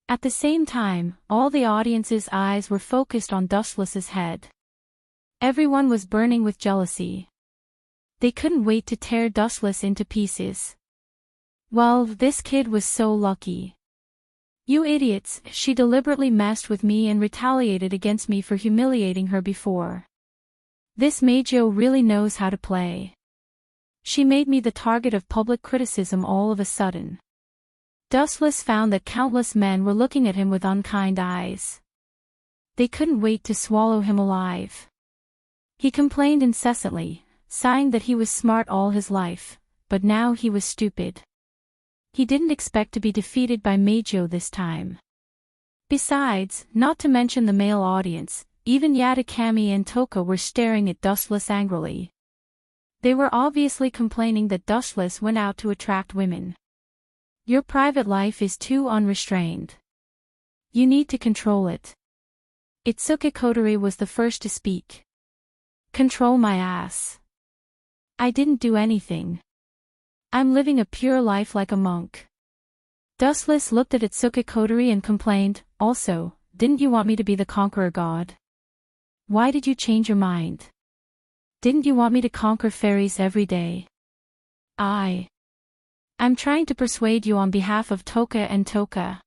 [SPEAKER 1] At the same time, all the audience's eyes were focused on Dustless's head. Everyone was burning with jealousy. They couldn't wait to tear Dustless into pieces. Well, this kid was so lucky. You idiots, she deliberately messed with me and retaliated against me for humiliating her before. This Meijio really knows how to play. She made me the target of public criticism all of a sudden. Dustless found that countless men were looking at him with unkind eyes. They couldn't wait to swallow him alive. He complained incessantly, sighing that he was smart all his life, but now he was stupid. He didn't expect to be defeated by Meijio this time. Besides, not to mention the male audience, even Yatakami and Toka were staring at Dustless angrily. They were obviously complaining that Dustless went out to attract women. Your private life is too unrestrained. You need to control it. Itsuki Kotori was the first to speak. Control my ass. I didn't do anything. I'm living a pure life like a monk. Dustless looked at Itsuki Kotori and complained, also, didn't you want me to be the conqueror god? Why did you change your mind? Didn't you want me to conquer fairies every day? I'm trying to persuade you on behalf of Toka and Toka.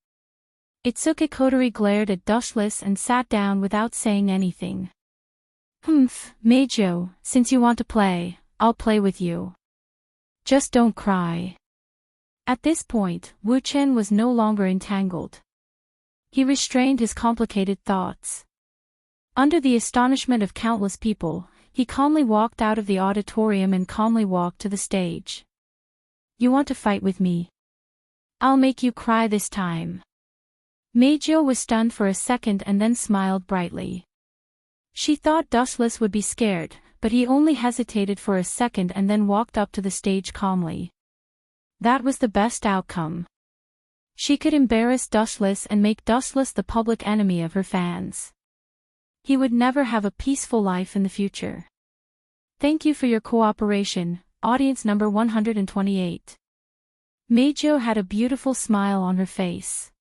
[SPEAKER 1] Itsuki Kotori glared at Dustless and sat down without saying anything. Humph, Meijio, since you want to play, I'll play with you. Just don't cry. At this point, Wuchen was no longer entangled. He restrained his complicated thoughts. Under the astonishment of countless people, he calmly walked out of the auditorium and calmly walked to the stage. You want to fight with me? I'll make you cry this time. Meijio was stunned for a second and then smiled brightly. She thought Dustless would be scared, but he only hesitated for a second and then walked up to the stage calmly. That was the best outcome. She could embarrass Dustless and make Dustless the public enemy of her fans. He would never have a peaceful life in the future. Thank you for your cooperation, audience number 128. Meijio had a beautiful smile on her face.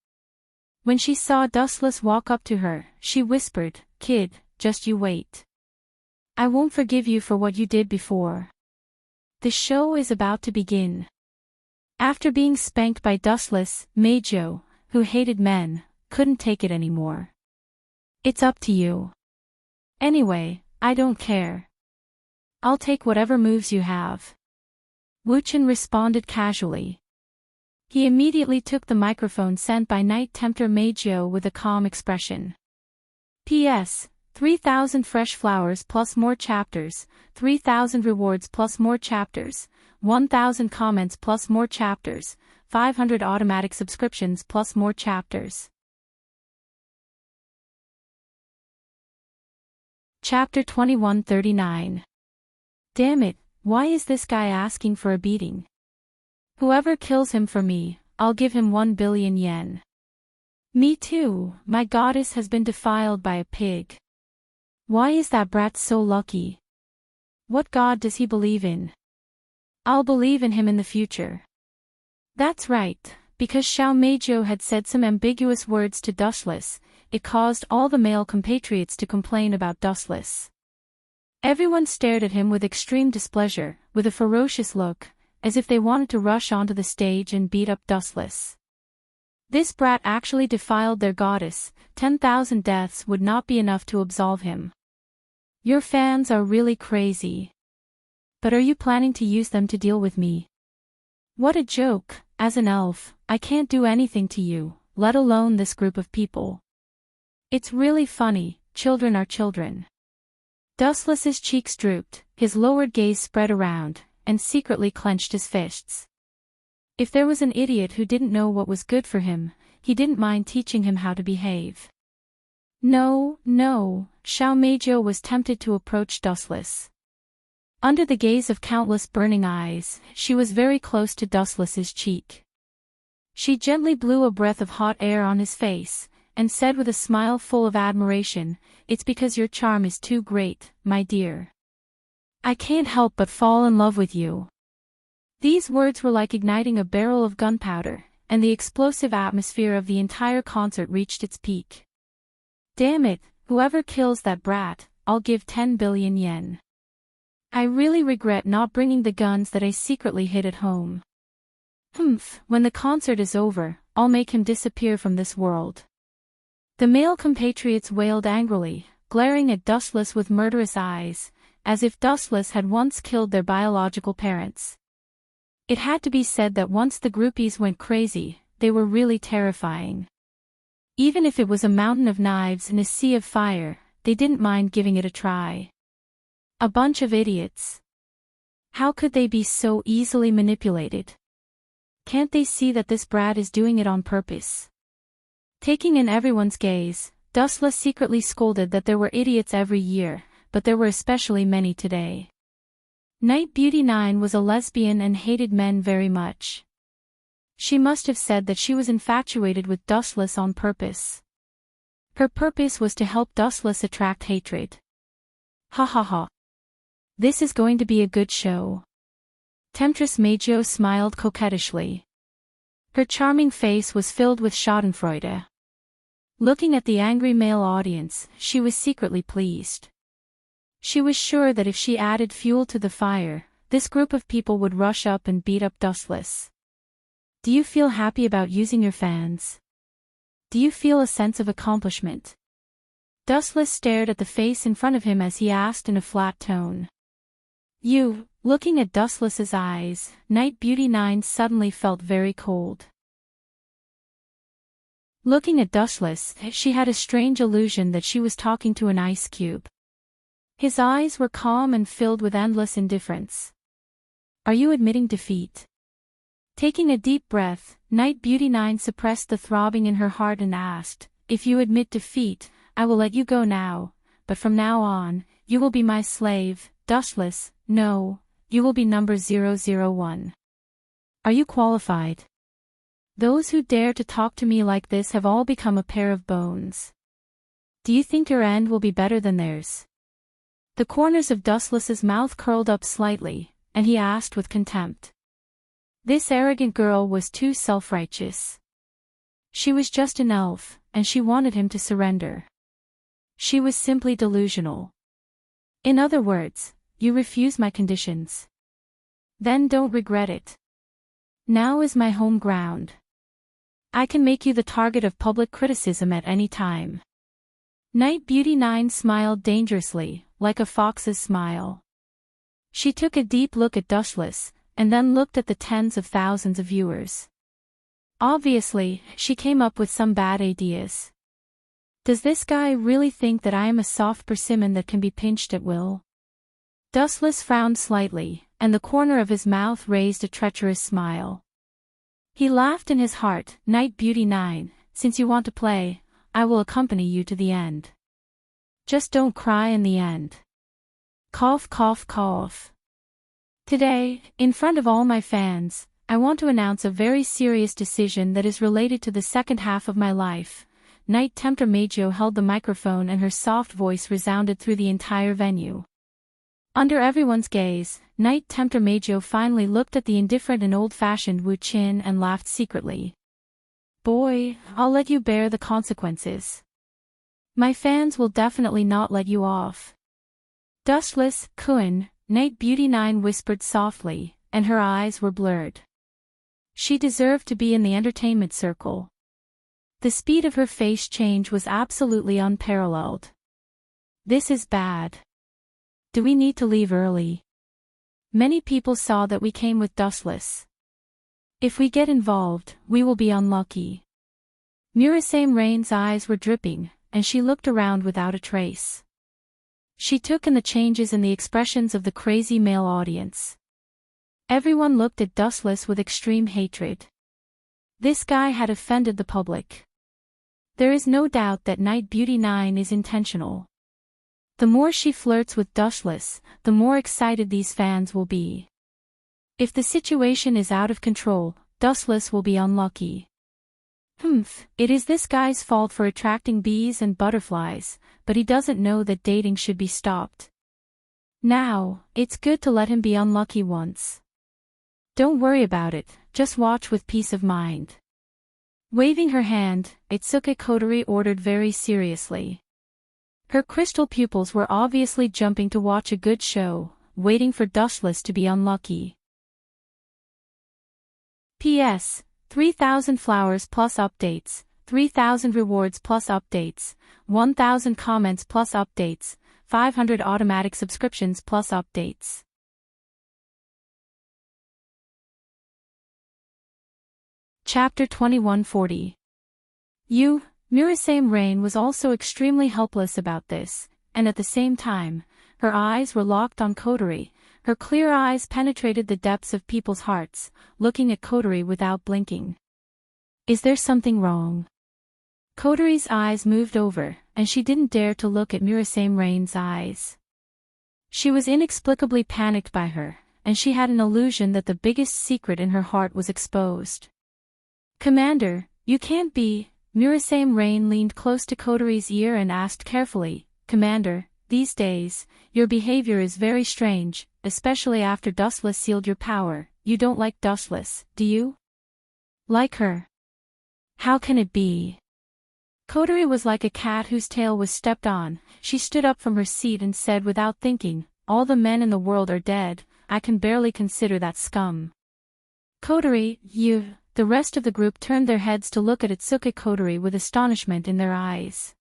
[SPEAKER 1] When she saw Dustless walk up to her, she whispered, Kid, just you wait. I won't forgive you for what you did before. The show is about to begin. After being spanked by Dustless, Meijio, who hated men, couldn't take it anymore. It's up to you. Anyway, I don't care. I'll take whatever moves you have. Wuchen responded casually. He immediately took the microphone sent by Night Tempter Meijio with a calm expression. P.S. 3,000 fresh flowers plus more chapters, 3,000 rewards plus more chapters, 1,000 comments plus more chapters, 500 automatic subscriptions plus more chapters. Chapter 2139. Damn it, why is this guy asking for a beating? Whoever kills him for me, I'll give him 1 billion yen. Me too, my goddess has been defiled by a pig. Why is that brat so lucky? What god does he believe in? I'll believe in him in the future. That's right, because Xiao Meijio had said some ambiguous words to Dustless, it caused all the male compatriots to complain about Dustless. Everyone stared at him with extreme displeasure, with a ferocious look, as if they wanted to rush onto the stage and beat up Dustless. This brat actually defiled their goddess, 10,000 deaths would not be enough to absolve him. Your fans are really crazy. But are you planning to use them to deal with me? What a joke, as an elf, I can't do anything to you, let alone this group of people. It's really funny, children are children. Dustless's cheeks drooped, his lowered gaze spread around, and secretly clenched his fists. If there was an idiot who didn't know what was good for him, he didn't mind teaching him how to behave. No, Xiao Meizhou was tempted to approach Dustless. Under the gaze of countless burning eyes, she was very close to Dustless's cheek. She gently blew a breath of hot air on his face, and said with a smile full of admiration, "It's because your charm is too great, my dear. I can't help but fall in love with you." These words were like igniting a barrel of gunpowder, and the explosive atmosphere of the entire concert reached its peak. Damn it, whoever kills that brat, I'll give 10 billion yen. I really regret not bringing the guns that I secretly hid at home. When the concert is over, I'll make him disappear from this world. The male compatriots wailed angrily, glaring at Dustless with murderous eyes, as if Dustless had once killed their biological parents. It had to be said that once the groupies went crazy, they were really terrifying. Even if it was a mountain of knives and a sea of fire, they didn't mind giving it a try. A bunch of idiots. How could they be so easily manipulated? Can't they see that this brat is doing it on purpose? Taking in everyone's gaze, Dustless secretly scolded that there were idiots every year, but there were especially many today. Night Beauty 9 was a lesbian and hated men very much. She must have said that she was infatuated with Dustless on purpose. Her purpose was to help Dustless attract hatred. Ha ha ha. This is going to be a good show. Temptress Meizhou smiled coquettishly. Her charming face was filled with schadenfreude. Looking at the angry male audience, she was secretly pleased. She was sure that if she added fuel to the fire, this group of people would rush up and beat up Dustless. Do you feel happy about using your fans? Do you feel a sense of accomplishment? Dustless stared at the face in front of him as he asked in a flat tone. Looking at Dustless's eyes, Night Beauty 9 suddenly felt very cold. Looking at Dustless, she had a strange illusion that she was talking to an ice cube. His eyes were calm and filled with endless indifference. Are you admitting defeat? Taking a deep breath, Night Beauty 9 suppressed the throbbing in her heart and asked, "If you admit defeat, I will let you go now, but from now on, you will be my slave, Dustless. No, you will be number 001. Are you qualified? Those who dare to talk to me like this have all become a pair of bones. Do you think your end will be better than theirs?" The corners of Dustless's mouth curled up slightly, and he asked with contempt. This arrogant girl was too self-righteous. She was just an elf, and she wanted him to surrender. She was simply delusional. In other words, you refuse my conditions. Then don't regret it. Now is my home ground. I can make you the target of public criticism at any time. Night Beauty 9 smiled dangerously, like a fox's smile. She took a deep look at Dustless, and then looked at the tens of thousands of viewers. Obviously, she came up with some bad ideas. Does this guy really think that I am a soft persimmon that can be pinched at will? Dustless frowned slightly, and the corner of his mouth raised a treacherous smile. He laughed in his heart, "Night Beauty 9, since you want to play, I will accompany you to the end. Just don't cry in the end. Cough cough cough. Today, in front of all my fans, I want to announce a very serious decision that is related to the second half of my life." Night Tempter Meizhou held the microphone and her soft voice resounded through the entire venue. Under everyone's gaze, Night Tempter Meizhou finally looked at the indifferent and old-fashioned Wu Qin and laughed secretly. "Boy, I'll let you bear the consequences. My fans will definitely not let you off." "Dustless, Kun," Night Beauty 9 whispered softly, and her eyes were blurred. She deserved to be in the entertainment circle. The speed of her face change was absolutely unparalleled. This is bad. Do we need to leave early? Many people saw that we came with Dustless. If we get involved, we will be unlucky. Murasame Rain's eyes were dripping, and she looked around without a trace. She took in the changes in the expressions of the crazy male audience. Everyone looked at Dustless with extreme hatred. This guy had offended the public. There is no doubt that Night Beauty 9 is intentional. The more she flirts with Dustless, the more excited these fans will be. If the situation is out of control, Dustless will be unlucky. It is this guy's fault for attracting bees and butterflies, but he doesn't know that dating should be stopped. Now, it's good to let him be unlucky once. Don't worry about it, just watch with peace of mind. Waving her hand, Itsuka Kotori ordered very seriously. Her crystal pupils were obviously jumping to watch a good show, waiting for Dustless to be unlucky. P.S. 3,000 flowers plus updates, 3,000 rewards plus updates, 1,000 comments plus updates, 500 automatic subscriptions plus updates. Chapter 2140. Murasame Rain was also extremely helpless about this, and at the same time, her eyes were locked on Kotori. Her clear eyes penetrated the depths of people's hearts, looking at Kotori without blinking. Is there something wrong? Kotori's eyes moved over, and she didn't dare to look at Murasame Rain's eyes. She was inexplicably panicked by her, and she had an illusion that the biggest secret in her heart was exposed. Commander, you can't be. Murasame Rain leaned close to Kotori's ear and asked carefully, Commander, these days, your behavior is very strange, especially after Dustless sealed your power. You don't like Dustless, do you? Like her? How can it be? Kotori was like a cat whose tail was stepped on. She stood up from her seat and said without thinking, all the men in the world are dead, I can barely consider that scum. Kotori, you. The rest of the group turned their heads to look at Itsuka Kotori with astonishment in their eyes.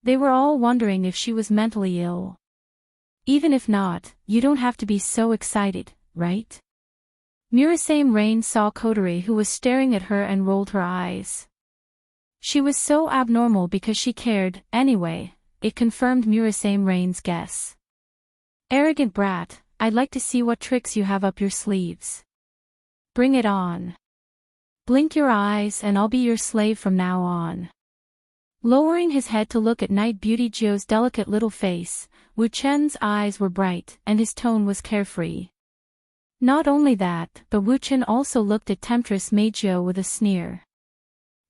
[SPEAKER 1] They were all wondering if she was mentally ill. Even if not, you don't have to be so excited, right? Murasame Rain saw Kotori, who was staring at her, and rolled her eyes. She was so abnormal because she cared. Anyway, it confirmed Murasame Rain's guess. Arrogant brat, I'd like to see what tricks you have up your sleeves. Bring it on. Blink your eyes and I'll be your slave from now on. Lowering his head to look at Night Beauty Joe's delicate little face, Wu Chen's eyes were bright and his tone was carefree. Not only that, but Wu Chen also looked at Temptress Meijio with a sneer.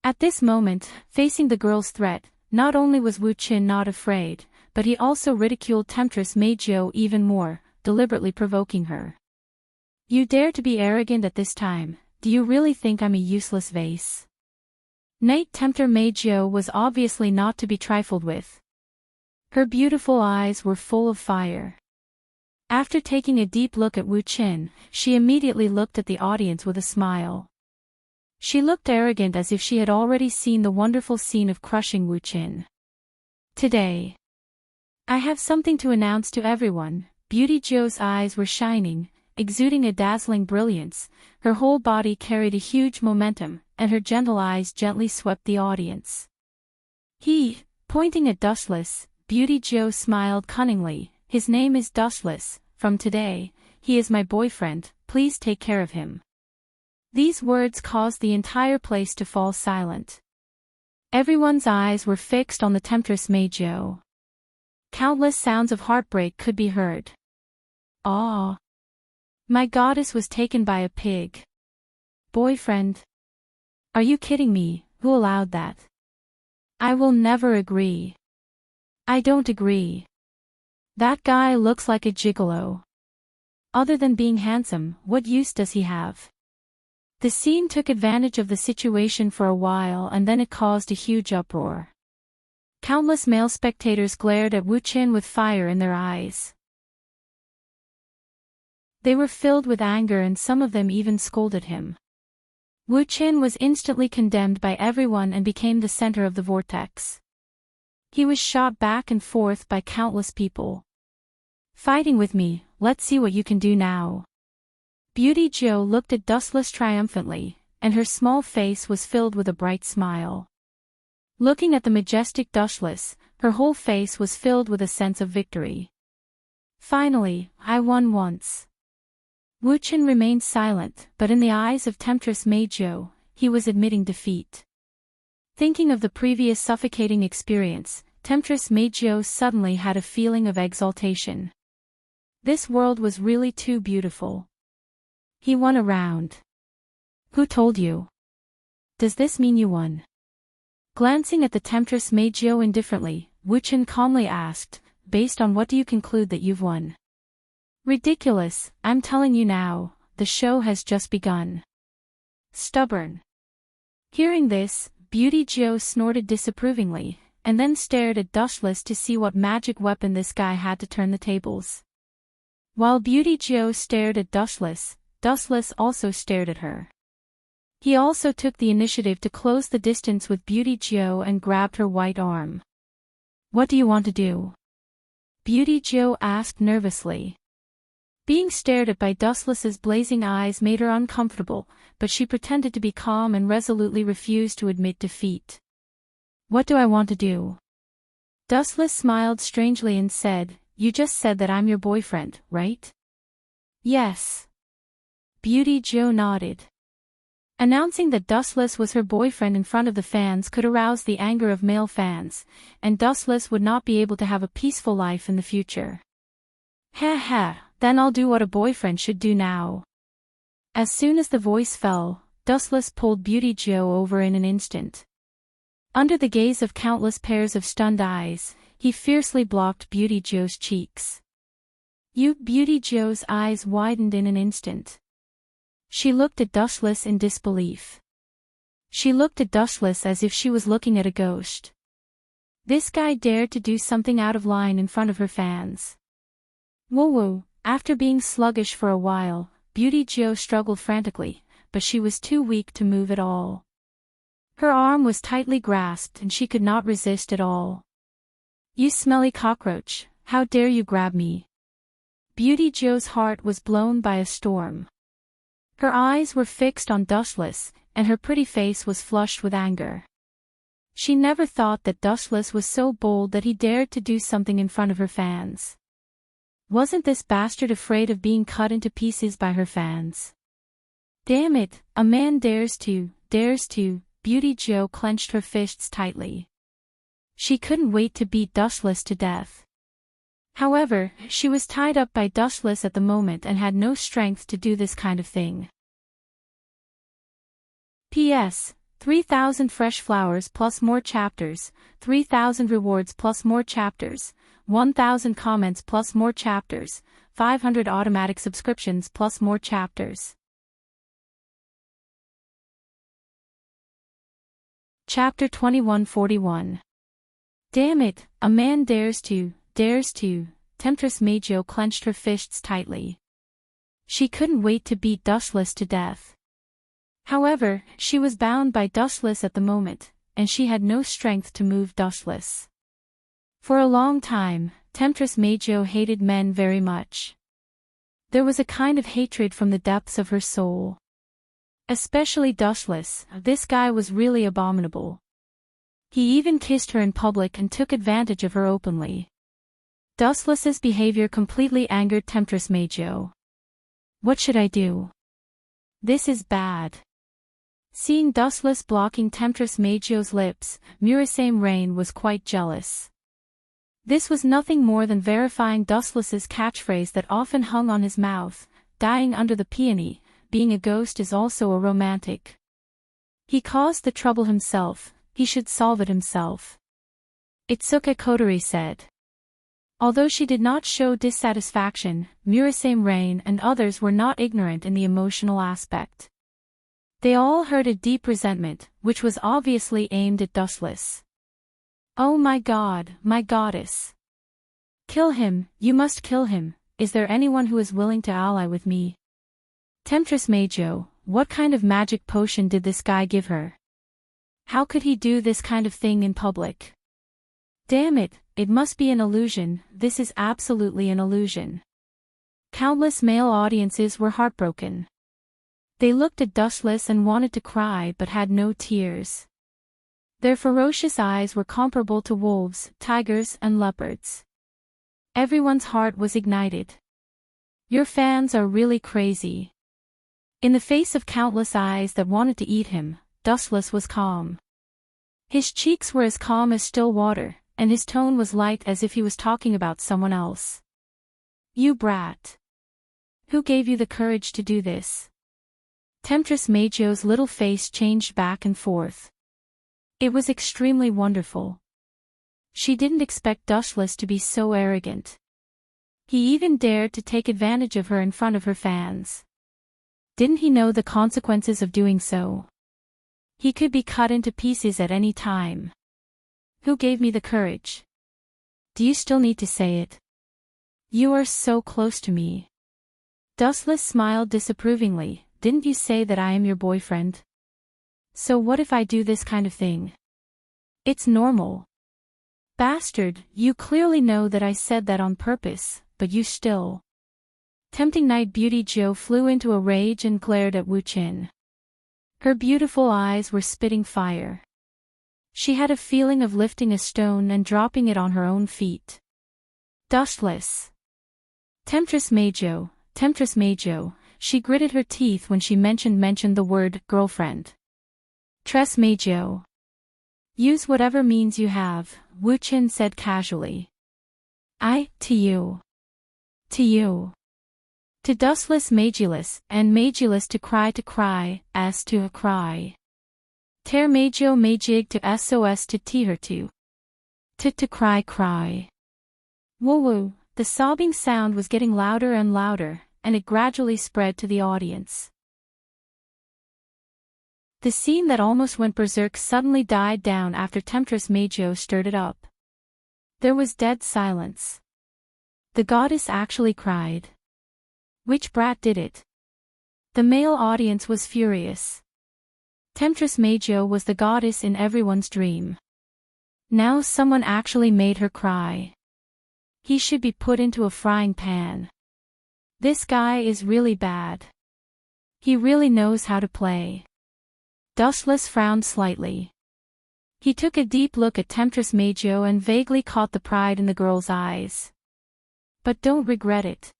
[SPEAKER 1] At this moment, facing the girl's threat, not only was Wu Chen not afraid, but he also ridiculed Temptress Meijio even more, deliberately provoking her. You dare to be arrogant at this time? Do you really think I'm a useless vase? Night Tempter Meijio was obviously not to be trifled with. Her beautiful eyes were full of fire. After taking a deep look at Wu Chen, she immediately looked at the audience with a smile. She looked arrogant as if she had already seen the wonderful scene of crushing Wu Chen. Today, I have something to announce to everyone. Beauty Joe's eyes were shining, exuding a dazzling brilliance. Her whole body carried a huge momentum, and her gentle eyes gently swept the audience. Pointing at Dustless, Beauty Joe smiled cunningly. His name is Dustless. From today, he is my boyfriend. Please take care of him. These words caused the entire place to fall silent. Everyone's eyes were fixed on the Temptress Meijio. Countless sounds of heartbreak could be heard. Ah! My goddess was taken by a pig. Boyfriend? Are you kidding me? Who allowed that? I will never agree. I don't agree. That guy looks like a gigolo. Other than being handsome, what use does he have? The scene took advantage of the situation for a while and then it caused a huge uproar. Countless male spectators glared at Wu Chen with fire in their eyes. They were filled with anger and some of them even scolded him. Wu Qin was instantly condemned by everyone and became the center of the vortex. He was shot back and forth by countless people. Fighting with me, let's see what you can do now. Beauty Joe looked at Dustless triumphantly, and her small face was filled with a bright smile. Looking at the majestic Dustless, her whole face was filled with a sense of victory. Finally, I won once. Wu Qin remained silent, but in the eyes of Temptress Meizhou, he was admitting defeat. Thinking of the previous suffocating experience, Temptress Meizhou suddenly had a feeling of exaltation. This world was really too beautiful. He won a round. Who told you? Does this mean you won? Glancing at the Temptress Meizhou indifferently, Wu Qin calmly asked, based on what do you conclude that you've won? Ridiculous, I'm telling you now, the show has just begun. Stubborn. Hearing this, Beauty Joe snorted disapprovingly, and then stared at Dustless to see what magic weapon this guy had to turn the tables. While Beauty Joe stared at Dustless, Dustless also stared at her. He also took the initiative to close the distance with Beauty Joe and grabbed her white arm. What do you want to do? Beauty Joe asked nervously. Being stared at by Dustless's blazing eyes made her uncomfortable, but she pretended to be calm and resolutely refused to admit defeat. What do I want to do? Dustless smiled strangely and said, You just said that I'm your boyfriend, right? Yes. Beauty Joe nodded. Announcing that Dustless was her boyfriend in front of the fans could arouse the anger of male fans, and Dustless would not be able to have a peaceful life in the future. Ha ha, then I'll do what a boyfriend should do now. As soon as the voice fell, Dustless pulled Beauty Joe over in an instant. Under the gaze of countless pairs of stunned eyes, he fiercely blocked Beauty Joe's cheeks. Beauty Joe's eyes widened in an instant. She looked at Dustless in disbelief. She looked at Dustless as if she was looking at a ghost. This guy dared to do something out of line in front of her fans. Woo-woo, after being sluggish for a while, Beauty Joe struggled frantically, but she was too weak to move at all. Her arm was tightly grasped and she could not resist at all. You smelly cockroach, how dare you grab me? Beauty Joe's heart was blown by a storm. Her eyes were fixed on Dustless, and her pretty face was flushed with anger. She never thought that Dustless was so bold that he dared to do something in front of her fans. Wasn't this bastard afraid of being cut into pieces by her fans? Damn it, a man dares to, Beauty Joe clenched her fists tightly. She couldn't wait to beat Dustless to death. However, she was tied up by Dustless at the moment and had no strength to do this kind of thing. P.S. 3,000 fresh flowers plus more chapters, 3,000 rewards plus more chapters, 1,000 comments plus more chapters, 500 automatic subscriptions plus more chapters. Chapter 2141. Damn it, a man dares to, Temptress Meizhou clenched her fists tightly. She couldn't wait to beat Dustless to death. However, she was bound by Dustless at the moment, and she had no strength to move Dustless. For a long time, Temptress Meizhou hated men very much. There was a kind of hatred from the depths of her soul. Especially Dustless, this guy was really abominable. He even kissed her in public and took advantage of her openly. Dustless's behavior completely angered Temptress Meizhou. What should I do? This is bad. Seeing Dustless blocking Temptress Meizhou's lips, Murasame Rain was quite jealous. This was nothing more than verifying Dustless's catchphrase that often hung on his mouth, dying under the peony, being a ghost is also a romantic. He caused the trouble himself, he should solve it himself. Itsuka Kotori said. Although she did not show dissatisfaction, Murasame Rain and others were not ignorant in the emotional aspect. They all heard a deep resentment, which was obviously aimed at Dustless. Oh my god, my goddess. Kill him, you must kill him, is there anyone who is willing to ally with me? Temptress Meizhou, what kind of magic potion did this guy give her? How could he do this kind of thing in public? Damn it, it must be an illusion, this is absolutely an illusion. Countless male audiences were heartbroken. They looked at Dustless and wanted to cry but had no tears. Their ferocious eyes were comparable to wolves, tigers, and leopards. Everyone's heart was ignited. Your fans are really crazy. In the face of countless eyes that wanted to eat him, Dustless was calm. His cheeks were as calm as still water, and his tone was light as if he was talking about someone else. You brat. Who gave you the courage to do this? Temptress Majo's little face changed back and forth. It was extremely wonderful. She didn't expect Dustless to be so arrogant. He even dared to take advantage of her in front of her fans. Didn't he know the consequences of doing so? He could be cut into pieces at any time. Who gave me the courage? Do you still need to say it? You are so close to me. Dustless smiled disapprovingly. Didn't you say that I am your boyfriend? So what if I do this kind of thing? It's normal. Bastard, you clearly know that I said that on purpose, but you still. Tempting Night Beauty Jo flew into a rage and glared at Wu Qin. Her beautiful eyes were spitting fire. She had a feeling of lifting a stone and dropping it on her own feet. Dustless. Temptress Majo, she gritted her teeth when she mentioned the word girlfriend. Tress Majo. Use whatever means you have, Wu Qin said casually. To you. To you. To Dustless Majulus, and Majulus to cry, as to a cry. Ter Majo Majig to SOS to tear to. To cry. Woo-woo, the sobbing sound was getting louder and louder, and it gradually spread to the audience. The scene that almost went berserk suddenly died down after Temptress Majo stirred it up. There was dead silence. The goddess actually cried. Which brat did it? The male audience was furious. Temptress Majo was the goddess in everyone's dream. Now someone actually made her cry. He should be put into a frying pan. This guy is really bad. He really knows how to play. Dustless frowned slightly. He took a deep look at Temptress Majo and vaguely caught the pride in the girl's eyes. But don't regret it.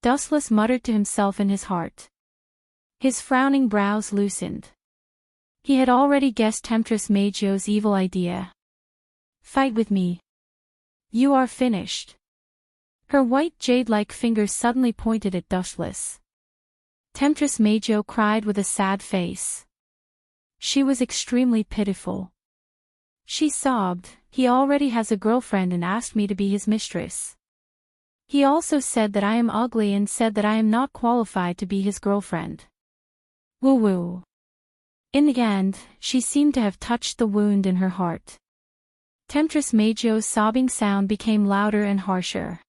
[SPEAKER 1] Dustless muttered to himself in his heart. His frowning brows loosened. He had already guessed Temptress Majo's evil idea. Fight with me. You are finished. Her white jade-like fingers suddenly pointed at Dustless. Temptress Majo cried with a sad face. She was extremely pitiful. She sobbed, he already has a girlfriend and asked me to be his mistress. He also said that I am ugly and said that I am not qualified to be his girlfriend. Woo-woo. In the end, she seemed to have touched the wound in her heart. Temptress Majo's sobbing sound became louder and harsher.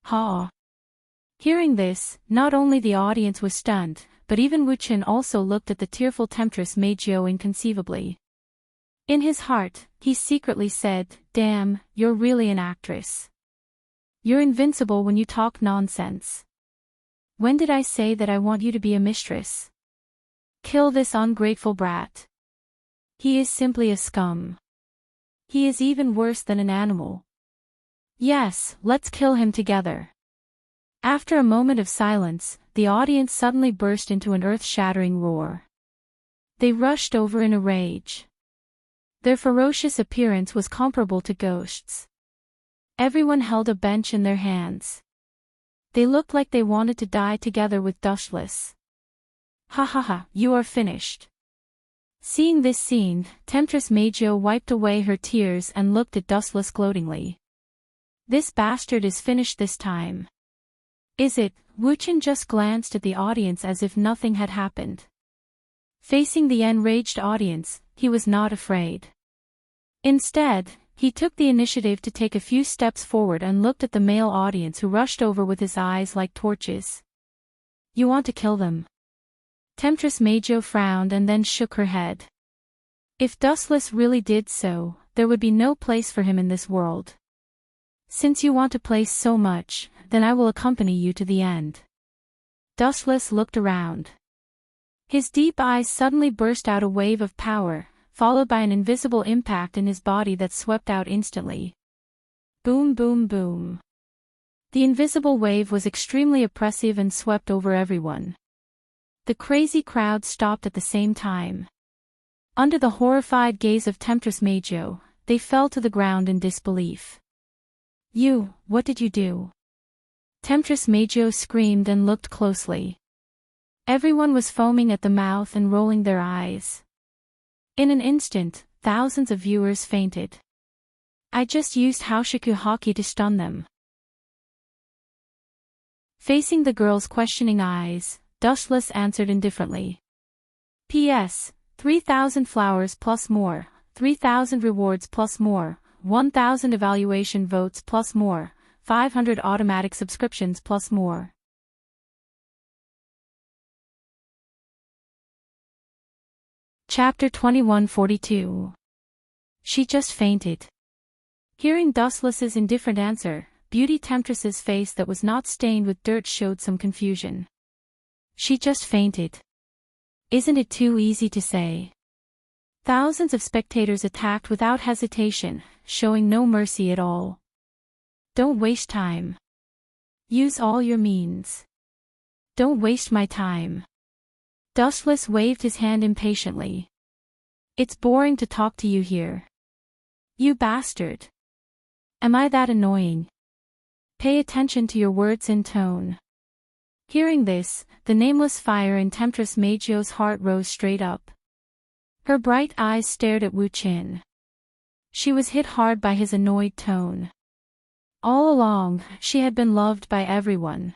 [SPEAKER 1] Ha! Hearing this, not only the audience was stunned, but even Wu Qin also looked at the tearful Temptress Majo inconceivably. In his heart, he secretly said, "Damn, you're really an actress. You're invincible when you talk nonsense. When did I say that I want you to be a mistress? Kill this ungrateful brat. He is simply a scum. He is even worse than an animal. Yes, let's kill him together." After a moment of silence, the audience suddenly burst into an earth-shattering roar. They rushed over in a rage. Their ferocious appearance was comparable to ghosts. Everyone held a bench in their hands. They looked like they wanted to die together with Dustless. Ha ha ha, you are finished. Seeing this scene, Temptress Majo wiped away her tears and looked at Dustless gloatingly. This bastard is finished this time. Is it? Wu Qin just glanced at the audience as if nothing had happened. Facing the enraged audience, he was not afraid. Instead, he took the initiative to take a few steps forward and looked at the male audience who rushed over with his eyes like torches. You want to kill them? Temptress Majo frowned and then shook her head. If Dustless really did so, there would be no place for him in this world. Since you want a place so much, then I will accompany you to the end. Dustless looked around. His deep eyes suddenly burst out a wave of power, followed by an invisible impact in his body that swept out instantly. Boom, boom, boom. The invisible wave was extremely oppressive and swept over everyone. The crazy crowd stopped at the same time. Under the horrified gaze of Temptress Majo, they fell to the ground in disbelief. What did you do? Temptress Majo screamed and looked closely. Everyone was foaming at the mouth and rolling their eyes. In an instant, thousands of viewers fainted. I just used Haoshiku Haki to stun them. Facing the girl's questioning eyes, Dustless answered indifferently. P.S. 3,000 flowers plus more, 3,000 rewards plus more, 1,000 evaluation votes plus more, 500 automatic subscriptions plus more. Chapter 2142. She just fainted. Hearing Dustless's indifferent answer, Beauty Temptress's face that was not stained with dirt showed some confusion. She just fainted. Isn't it too easy to say? Thousands of spectators attacked without hesitation, showing no mercy at all. Don't waste time. Use all your means. Don't waste my time. Dustless waved his hand impatiently. It's boring to talk to you here. You bastard. Am I that annoying? Pay attention to your words and tone. Hearing this, the nameless fire in Temptress Majo's heart rose straight up. Her bright eyes stared at Wu Qin. She was hit hard by his annoyed tone. All along, she had been loved by everyone.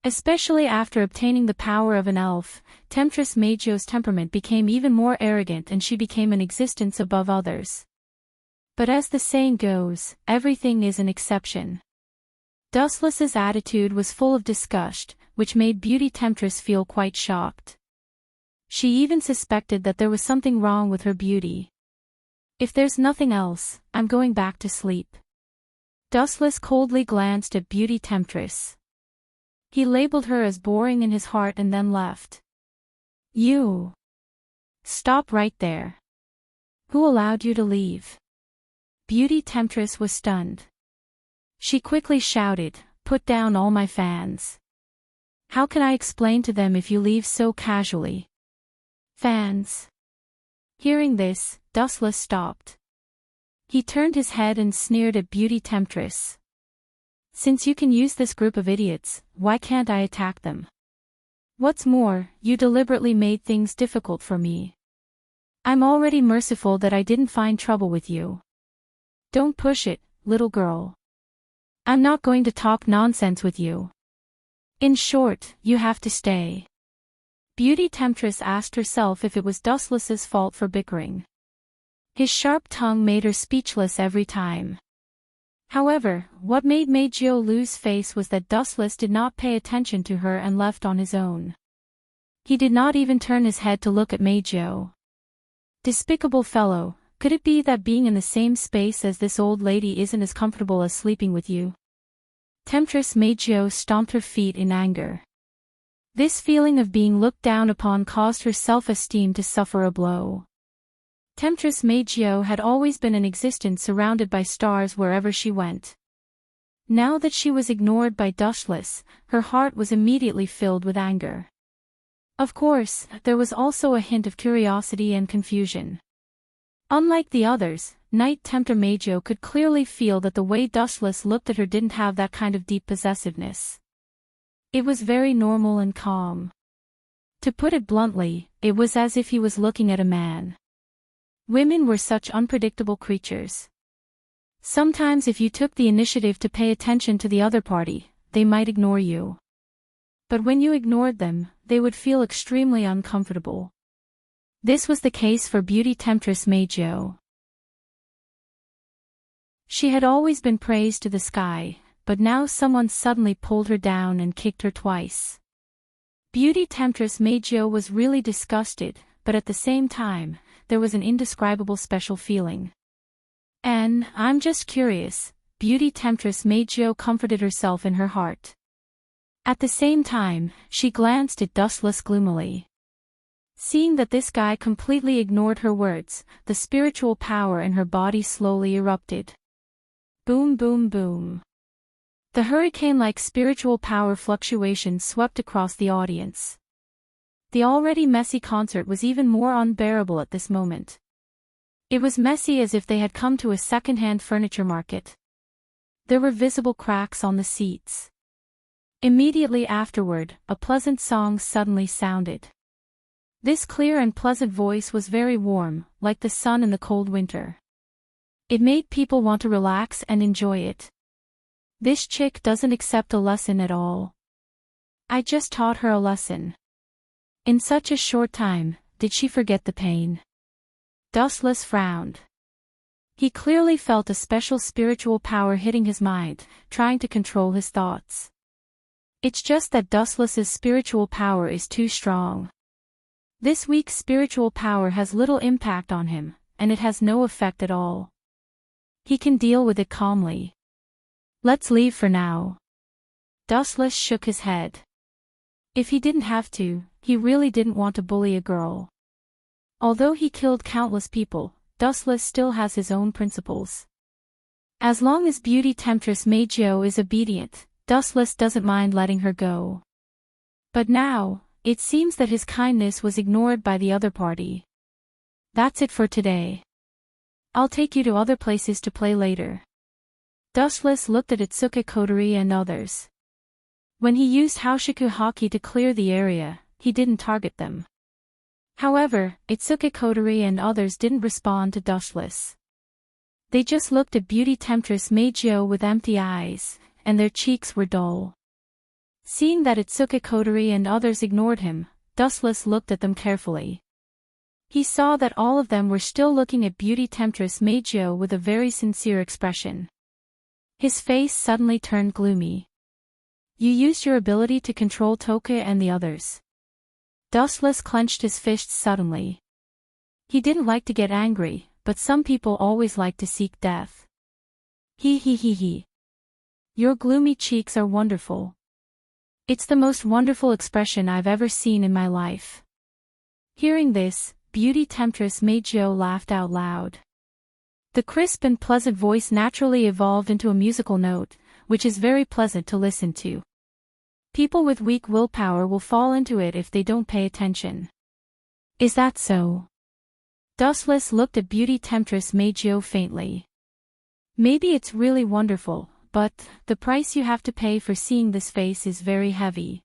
[SPEAKER 1] Especially after obtaining the power of an elf, Temptress Majo's temperament became even more arrogant and she became an existence above others. But as the saying goes, everything is an exception. Dustless's attitude was full of disgust, which made Beauty Temptress feel quite shocked. She even suspected that there was something wrong with her beauty. If there's nothing else, I'm going back to sleep. Dustless coldly glanced at Beauty Temptress. He labeled her as boring in his heart and then left. You. Stop right there. Who allowed you to leave? Beauty Temptress was stunned. She quickly shouted, put down all my fans. How can I explain to them if you leave so casually? Fans. Hearing this, Dustless stopped. He turned his head and sneered at Beauty Temptress. Since you can use this group of idiots, why can't I attack them? What's more, you deliberately made things difficult for me. I'm already merciful that I didn't find trouble with you. Don't push it, little girl. I'm not going to talk nonsense with you. In short, you have to stay. Beauty Temptress asked herself if it was Dustless's fault for bickering. His sharp tongue made her speechless every time. However, what made Majo lose face was that Dustless did not pay attention to her and left on his own. He did not even turn his head to look at Majo. Despicable fellow, could it be that being in the same space as this old lady isn't as comfortable as sleeping with you? Temptress Majo stomped her feet in anger. This feeling of being looked down upon caused her self-esteem to suffer a blow. Temptress Majo had always been an existence surrounded by stars wherever she went. Now that she was ignored by Dustless, her heart was immediately filled with anger. Of course, there was also a hint of curiosity and confusion. Unlike the others, Knight Tempter Majo could clearly feel that the way Dustless looked at her didn't have that kind of deep possessiveness. It was very normal and calm. To put it bluntly, it was as if he was looking at a man. Women were such unpredictable creatures. Sometimes if you took the initiative to pay attention to the other party, they might ignore you. But when you ignored them, they would feel extremely uncomfortable. This was the case for Beauty Temptress Majo. She had always been praised to the sky, but now someone suddenly pulled her down and kicked her twice. Beauty Temptress Meijio was really disgusted, but at the same time, there was an indescribable special feeling. I'm just curious, Beauty Temptress Meijio comforted herself in her heart. At the same time, she glanced at Dustless gloomily. Seeing that this guy completely ignored her words, the spiritual power in her body slowly erupted. Boom boom boom. The hurricane-like spiritual power fluctuations swept across the audience. The already messy concert was even more unbearable at this moment. It was messy as if they had come to a second-hand furniture market. There were visible cracks on the seats. Immediately afterward, a pleasant song suddenly sounded. This clear and pleasant voice was very warm, like the sun in the cold winter. It made people want to relax and enjoy it. This chick doesn't accept a lesson at all. I just taught her a lesson. In such a short time, did she forget the pain? Dustless frowned. He clearly felt a special spiritual power hitting his mind, trying to control his thoughts. It's just that Dustless's spiritual power is too strong. This week's spiritual power has little impact on him, and it has no effect at all. He can deal with it calmly. Let's leave for now. Dustless shook his head. If he didn't have to, he really didn't want to bully a girl. Although he killed countless people, Dustless still has his own principles. As long as Beauty Temptress Meijio is obedient, Dustless doesn't mind letting her go. But now, it seems that his kindness was ignored by the other party. That's it for today. I'll take you to other places to play later. Dustless looked at Itsuka Kotori and others. When he used Haoshiku Haki to clear the area, he didn't target them. However, Itsuka Kotori and others didn't respond to Dustless. They just looked at Beauty Temptress Meijio with empty eyes, and their cheeks were dull. Seeing that Itsuka Kotori and others ignored him, Dustless looked at them carefully. He saw that all of them were still looking at Beauty Temptress Meijio with a very sincere expression. His face suddenly turned gloomy. You used your ability to control Toka and the others. Dustless clenched his fists suddenly. He didn't like to get angry, but some people always like to seek death. He. Your gloomy cheeks are wonderful. It's the most wonderful expression I've ever seen in my life. Hearing this, Beauty Temptress Meijio laughed out loud. The crisp and pleasant voice naturally evolved into a musical note, which is very pleasant to listen to. People with weak willpower will fall into it if they don't pay attention. Is that so? Dustless looked at Beauty Temptress Meijio faintly. Maybe it's really wonderful, but the price you have to pay for seeing this face is very heavy.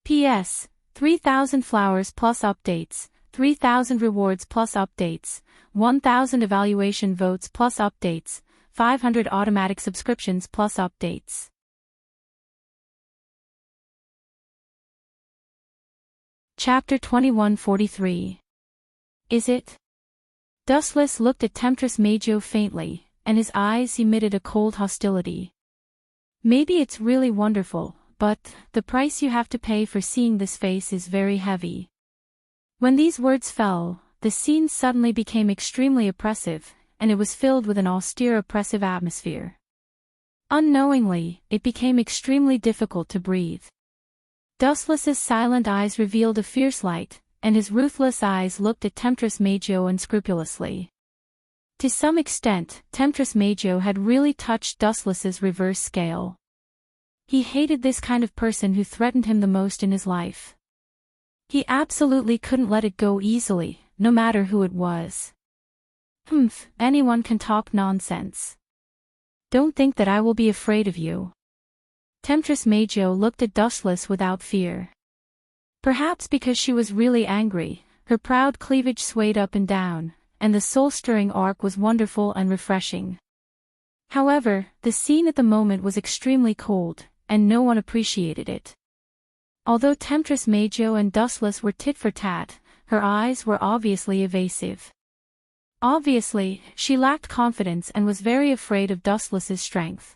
[SPEAKER 1] P.S. 3,000 flowers plus updates, 3,000 rewards plus updates, 1,000 evaluation votes plus updates, 500 automatic subscriptions plus updates. Chapter 2143. Is it? Dustless looked at Temptress Meijio faintly, and his eyes emitted a cold hostility. Maybe it's really wonderful, but the price you have to pay for seeing this face is very heavy. When these words fell, the scene suddenly became extremely oppressive, and it was filled with an austere oppressive atmosphere. Unknowingly, it became extremely difficult to breathe. Dustless's silent eyes revealed a fierce light, and his ruthless eyes looked at Temptress Meijio unscrupulously. To some extent, Temptress Meijio had really touched Dustless's reverse scale. He hated this kind of person who threatened him the most in his life. He absolutely couldn't let it go easily, no matter who it was. Anyone can talk nonsense. Don't think that I will be afraid of you. Temptress Meijio looked at Dustless without fear. Perhaps because she was really angry, her proud cleavage swayed up and down, and the soul-stirring arc was wonderful and refreshing. However, the scene at the moment was extremely cold, and no one appreciated it. Although Temptress Meijio and Dustless were tit for tat, her eyes were obviously evasive. Obviously, she lacked confidence and was very afraid of Dustless's strength.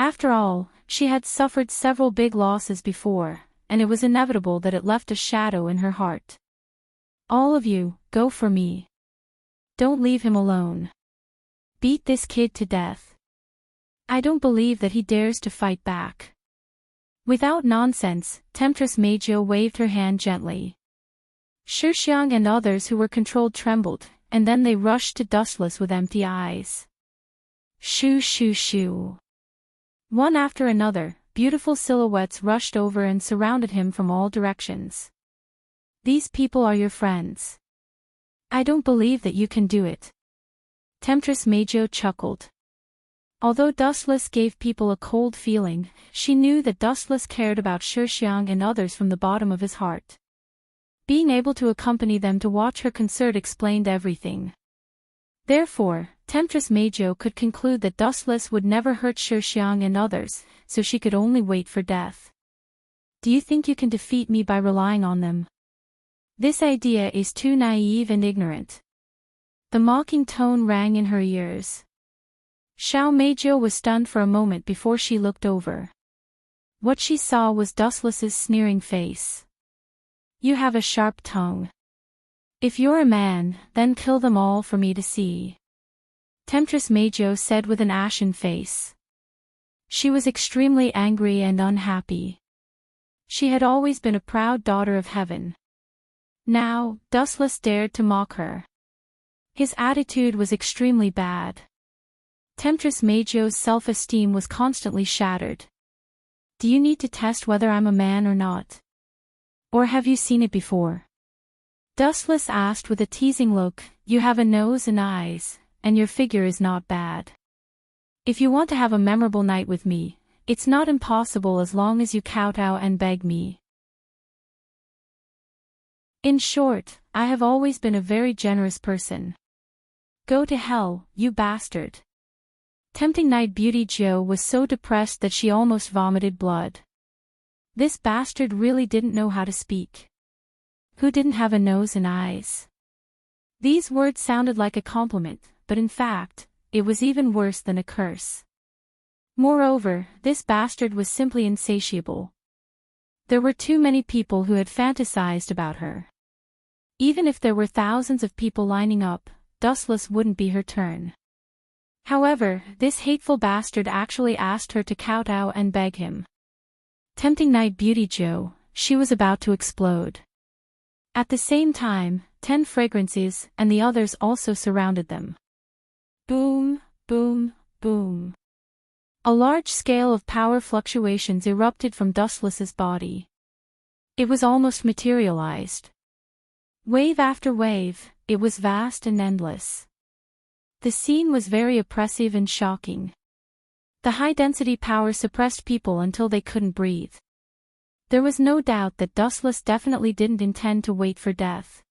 [SPEAKER 1] After all, she had suffered several big losses before, and it was inevitable that it left a shadow in her heart. All of you, go for me. Don't leave him alone. Beat this kid to death. I don't believe that he dares to fight back. Without nonsense, Temptress Meijio waved her hand gently. Shixiang and others who were controlled trembled, and then they rushed to Dustless with empty eyes. Shoo shoo shoo. One after another, beautiful silhouettes rushed over and surrounded him from all directions. These people are your friends. I don't believe that you can do it. Temptress Meijio chuckled. Although Dustless gave people a cold feeling, she knew that Dustless cared about Shixiang and others from the bottom of his heart. Being able to accompany them to watch her concert explained everything. Therefore, Temptress Meijio could conclude that Dustless would never hurt Shixiang and others, so she could only wait for death. Do you think you can defeat me by relying on them? This idea is too naive and ignorant. The mocking tone rang in her ears. Xiao Meijio was stunned for a moment before she looked over. What she saw was Dustless's sneering face. You have a sharp tongue. If you're a man, then kill them all for me to see. Temptress Meijio said with an ashen face. She was extremely angry and unhappy. She had always been a proud daughter of heaven. Now, Dustless dared to mock her. His attitude was extremely bad. Temptress Meijio's self-esteem was constantly shattered. Do you need to test whether I'm a man or not? Or have you seen it before? Dustless asked with a teasing look. You have a nose and eyes, and your figure is not bad. If you want to have a memorable night with me, it's not impossible as long as you kowtow and beg me. In short, I have always been a very generous person. Go to hell, you bastard. Tempting Night Beauty Jo was so depressed that she almost vomited blood. This bastard really didn't know how to speak. Who didn't have a nose and eyes? These words sounded like a compliment, but in fact, it was even worse than a curse. Moreover, this bastard was simply insatiable. There were too many people who had fantasized about her. Even if there were thousands of people lining up, Dustless wouldn't be her turn. However, this hateful bastard actually asked her to kowtow and beg him. Tempting Night Beauty Jo, she was about to explode. At the same time, 10 fragrances and the others also surrounded them. Boom, boom, boom. A large scale of power fluctuations erupted from Dustless's body. It was almost materialized. Wave after wave, it was vast and endless. The scene was very oppressive and shocking. The high-density power suppressed people until they couldn't breathe. There was no doubt that Dustless definitely didn't intend to wait for death.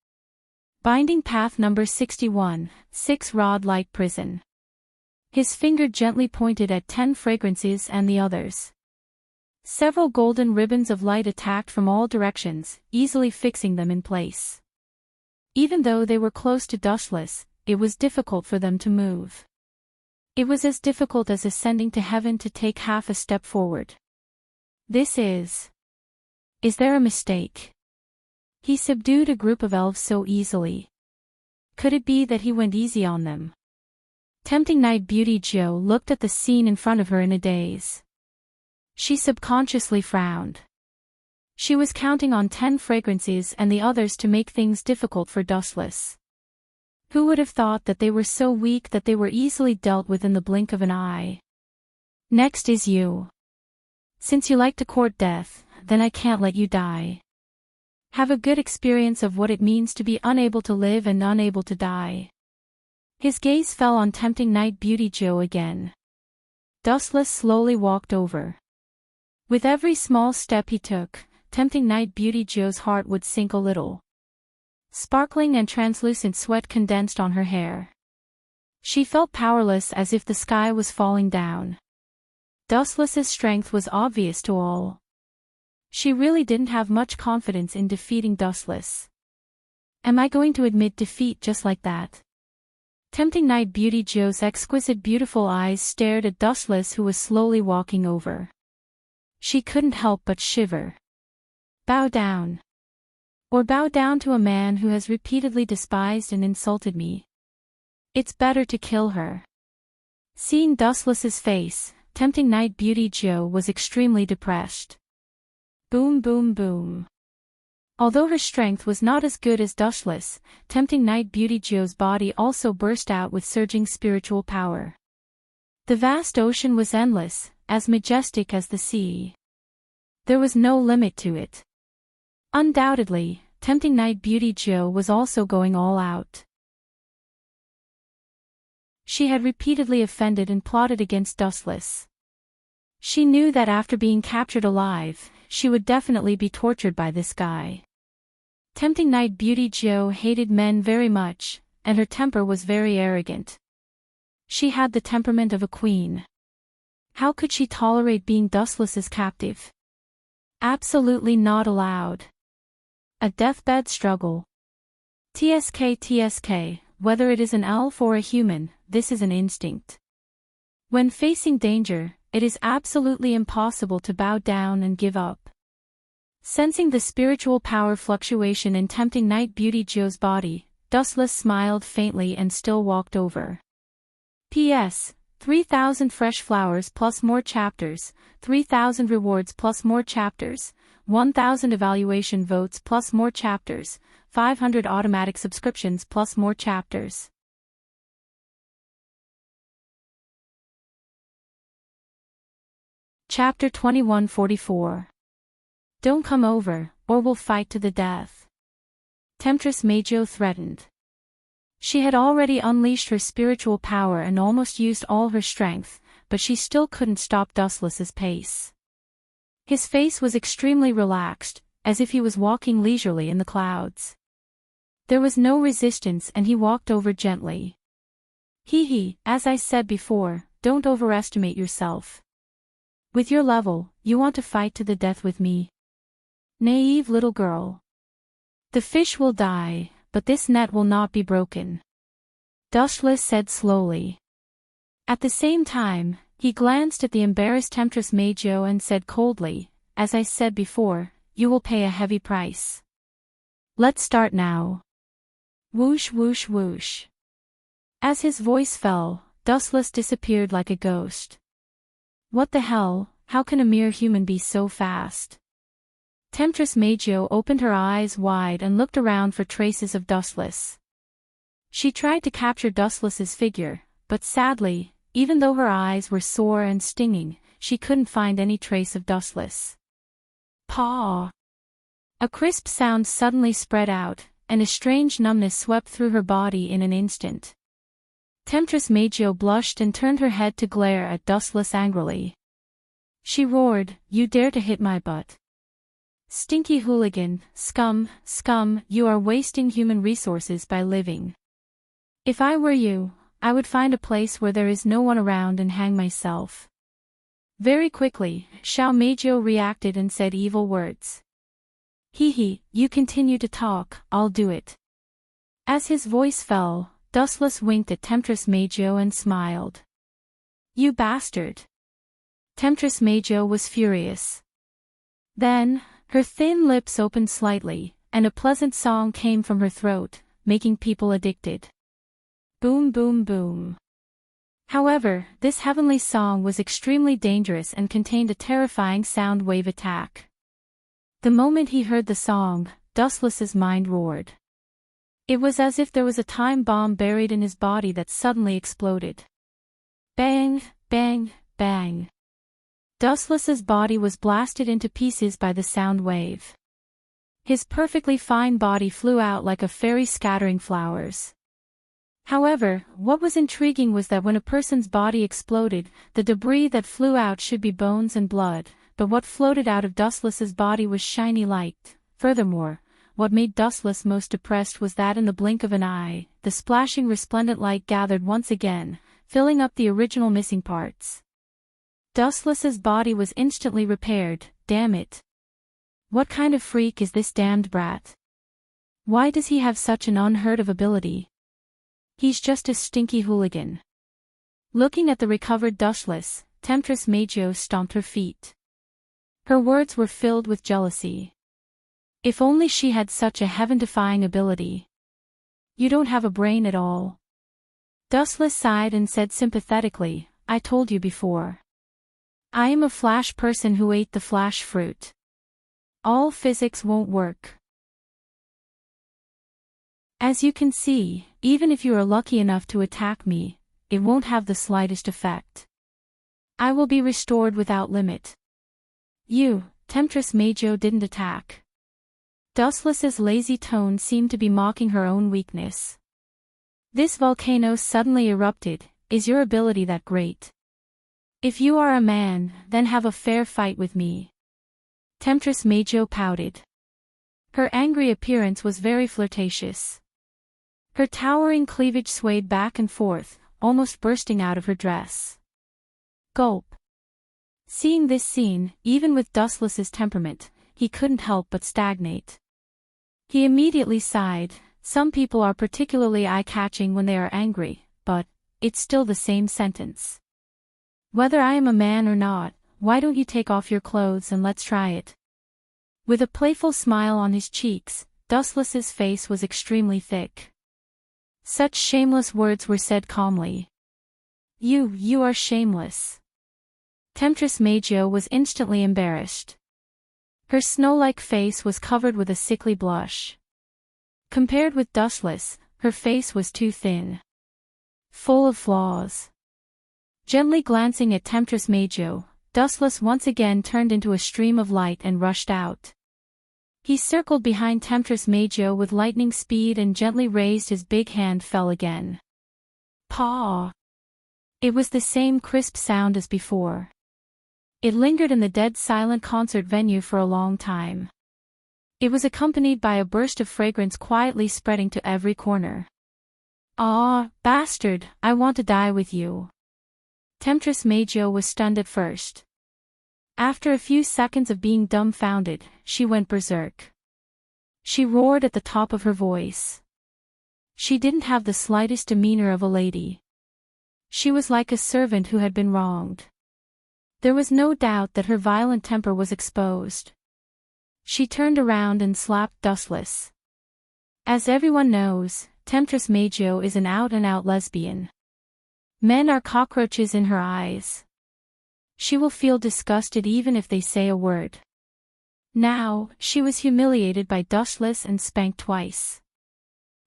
[SPEAKER 1] Binding path number 61, 6-rod light prison. His finger gently pointed at 10 fragrances and the others. Several golden ribbons of light attacked from all directions, easily fixing them in place. Even though they were close to Dustless, it was difficult for them to move. It was as difficult as ascending to heaven to take half a step forward. Is there a mistake? He subdued a group of elves so easily. Could it be that he went easy on them? Tempting Night Beauty Jo looked at the scene in front of her in a daze. She subconsciously frowned. She was counting on 10 fragrances and the others to make things difficult for Dustless. Who would have thought that they were so weak that they were easily dealt with in the blink of an eye? Next is you. Since you like to court death, then I can't let you die. Have a good experience of what it means to be unable to live and unable to die. His gaze fell on Tempting Night Beauty Jo again. Dustless slowly walked over. With every small step he took, Tempting Night Beauty Jo's heart would sink a little. Sparkling and translucent sweat condensed on her hair. She felt powerless as if the sky was falling down. Dustless's strength was obvious to all. She really didn't have much confidence in defeating Dustless. Am I going to admit defeat just like that? Tempting Night Beauty Joe's exquisite beautiful eyes stared at Dustless, who was slowly walking over. She couldn't help but shiver. Bow down. Or bow down to a man who has repeatedly despised and insulted me. It's better to kill her. Seeing Dustless's face, Tempting Night Beauty Joe was extremely depressed. Boom boom boom. Although her strength was not as good as Dustless, Tempting Night Beauty Joe's body also burst out with surging spiritual power. The vast ocean was endless, as majestic as the sea. There was no limit to it. Undoubtedly, Tempting Night Beauty Joe was also going all out. She had repeatedly offended and plotted against Dustless. She knew that after being captured alive, she would definitely be tortured by this guy. Tempting Night Beauty Joe hated men very much, and her temper was very arrogant. She had the temperament of a queen. How could she tolerate being Dustless's captive? Absolutely not allowed. A deathbed struggle. TSK, whether it is an elf or a human, this is an instinct. When facing danger, it is absolutely impossible to bow down and give up. Sensing the spiritual power fluctuation in Tempting Night Beauty Joe's body, Dustless smiled faintly and still walked over. P.S. 3,000 fresh flowers plus more chapters, 3,000 rewards plus more chapters, 1,000 evaluation votes plus more chapters, 500 automatic subscriptions plus more chapters. Chapter 2144. Don't come over, or we'll fight to the death. Temptress Majo threatened. She had already unleashed her spiritual power and almost used all her strength, but she still couldn't stop Dustless's pace. His face was extremely relaxed, as if he was walking leisurely in the clouds. There was no resistance and he walked over gently. As I said before, don't overestimate yourself. With your level, you want to fight to the death with me? Naive little girl. The fish will die, but this net will not be broken. Dustless said slowly. At the same time, he glanced at the embarrassed Temptress Majo and said coldly, as I said before, you will pay a heavy price. Let's start now. Whoosh whoosh whoosh. As his voice fell, Dustless disappeared like a ghost. What the hell, how can a mere human be so fast? Temptress Majo opened her eyes wide and looked around for traces of Dustless. She tried to capture Dustless's figure, but sadly, even though her eyes were sore and stinging, she couldn't find any trace of Dustless. Paw! A crisp sound suddenly spread out, and a strange numbness swept through her body in an instant. Temptress Majo blushed and turned her head to glare at Dustless angrily. She roared, "You dare to hit my butt? Stinky hooligan, scum, you are wasting human resources by living. If I were you, I would find a place where there is no one around and hang myself." Very quickly, Xiao Majo reacted and said evil words. You continue to talk, I'll do it. As his voice fell, Dustless winked at Temptress Majo and smiled. You bastard. Temptress Majo was furious. Then, her thin lips opened slightly, and a pleasant song came from her throat, making people addicted. Boom boom boom. However, this heavenly song was extremely dangerous and contained a terrifying sound wave attack. The moment he heard the song, Dustless's mind roared. It was as if there was a time bomb buried in his body that suddenly exploded. Bang, bang, bang. Dustless's body was blasted into pieces by the sound wave. His perfectly fine body flew out like a fairy scattering flowers. However, what was intriguing was that when a person's body exploded, the debris that flew out should be bones and blood, but what floated out of Dustless's body was shiny light. Furthermore, what made Dustless most depressed was that in the blink of an eye, the splashing resplendent light gathered once again, filling up the original missing parts. Dustless's body was instantly repaired. Damn it. What kind of freak is this damned brat? Why does he have such an unheard of ability? He's just a stinky hooligan. Looking at the recovered Dustless, Temptress Majo stomped her feet. Her words were filled with jealousy. If only she had such a heaven-defying ability. You don't have a brain at all. Dustless sighed and said sympathetically, I told you before. I am a flash person who ate the flash fruit. All physics won't work. As you can see, even if you are lucky enough to attack me, it won't have the slightest effect. I will be restored without limit. You, Temptress Majo, didn't attack. Dustless's lazy tone seemed to be mocking her own weakness. This volcano suddenly erupted. Is your ability that great? If you are a man, then have a fair fight with me. Temptress Majo pouted. Her angry appearance was very flirtatious. Her towering cleavage swayed back and forth, almost bursting out of her dress. Gulp. Seeing this scene, even with Dustless's temperament, he couldn't help but stagnate. He immediately sighed. Some people are particularly eye-catching when they are angry, but it's still the same sentence. Whether I am a man or not, why don't you take off your clothes and let's try it? With a playful smile on his cheeks, Dustless's face was extremely thick. Such shameless words were said calmly. You are shameless. Temptress Majo was instantly embarrassed. Her snow-like face was covered with a sickly blush. Compared with Dustless, her face was too thin. Full of flaws. Gently glancing at Temptress Majo, Dustless once again turned into a stream of light and rushed out. He circled behind Temptress Majo with lightning speed and gently raised his big hand fell again. Paw! It was the same crisp sound as before. It lingered in the dead silent concert venue for a long time. It was accompanied by a burst of fragrance quietly spreading to every corner. Ah, bastard, I want to die with you. Temptress Majo was stunned at first. After a few seconds of being dumbfounded, she went berserk. She roared at the top of her voice. She didn't have the slightest demeanor of a lady. She was like a servant who had been wronged. There was no doubt that her violent temper was exposed. She turned around and slapped Dustless. As everyone knows, Temptress Majo is an out-and-out lesbian. Men are cockroaches in her eyes. She will feel disgusted even if they say a word. Now, she was humiliated by Dustless and spanked twice.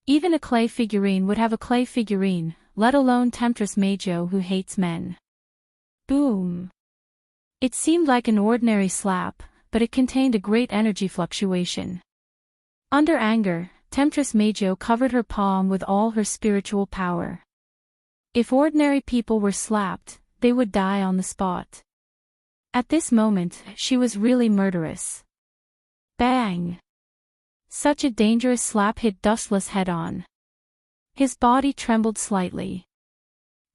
[SPEAKER 1] Even a clay figurine would have a clay figurine, let alone Temptress Majo who hates men. Boom! It seemed like an ordinary slap, but it contained a great energy fluctuation. Under anger, Temptress Majo covered her palm with all her spiritual power. If ordinary people were slapped, they would die on the spot. At this moment, she was really murderous. Bang! Such a dangerous slap hit Dustless head-on. His body trembled slightly.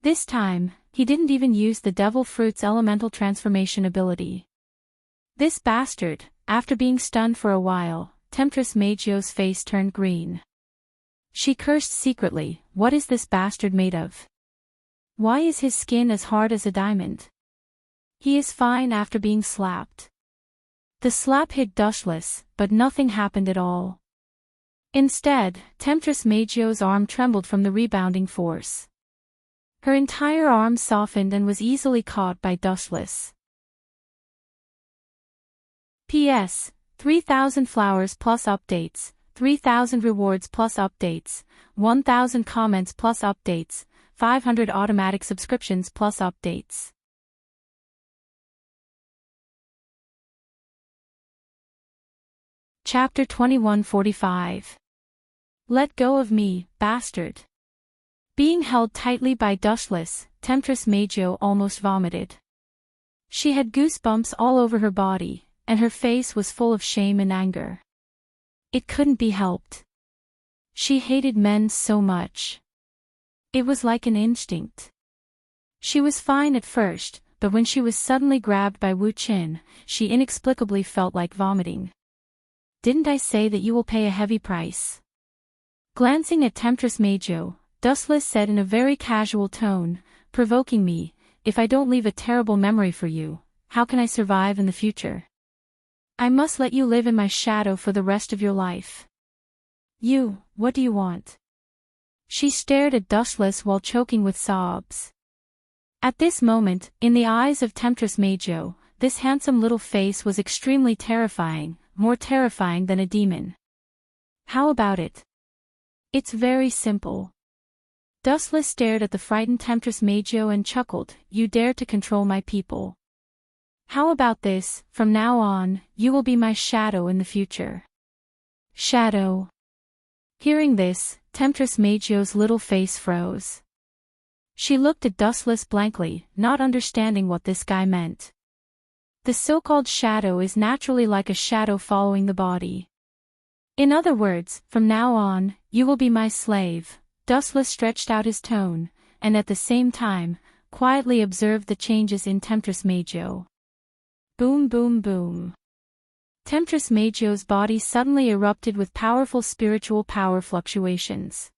[SPEAKER 1] This time, he didn't even use the Devil Fruit's elemental transformation ability. This bastard, after being stunned for a while, Temptress Majo's face turned green. She cursed secretly, what is this bastard made of? Why is his skin as hard as a diamond? He is fine after being slapped. The slap hit Dustless, but nothing happened at all. Instead, Temptress Majo's arm trembled from the rebounding force. Her entire arm softened and was easily caught by Dustless. P.S. 3,000 flowers plus updates, 3,000 rewards plus updates, 1,000 comments plus updates, 500 automatic subscriptions plus updates. Chapter 2145. Let go of me, bastard. Being held tightly by Dustless, Temptress Majo almost vomited. She had goosebumps all over her body, and her face was full of shame and anger. It couldn't be helped. She hated men so much. It was like an instinct. She was fine at first, but when she was suddenly grabbed by Wu Qin, she inexplicably felt like vomiting. Didn't I say that you will pay a heavy price? Glancing at Temptress Majo, Dustless said in a very casual tone, provoking me. If I don't leave a terrible memory for you, how can I survive in the future? I must let you live in my shadow for the rest of your life. What do you want? She stared at Dustless while choking with sobs. At this moment, in the eyes of Temptress Majo, this handsome little face was extremely terrifying, more terrifying than a demon. How about it? It's very simple. Dustless stared at the frightened Temptress Majo and chuckled. You dare to control my people. How about this, from now on, you will be my shadow in the future. Shadow. Hearing this, Temptress Majo's little face froze. She looked at Dustless blankly, not understanding what this guy meant. The so-called shadow is naturally like a shadow following the body. In other words, from now on, you will be my slave. Dustless stretched out his tone, and at the same time, quietly observed the changes in Temptress Majo. Boom boom boom. Temptress Majo's body suddenly erupted with powerful spiritual power fluctuations.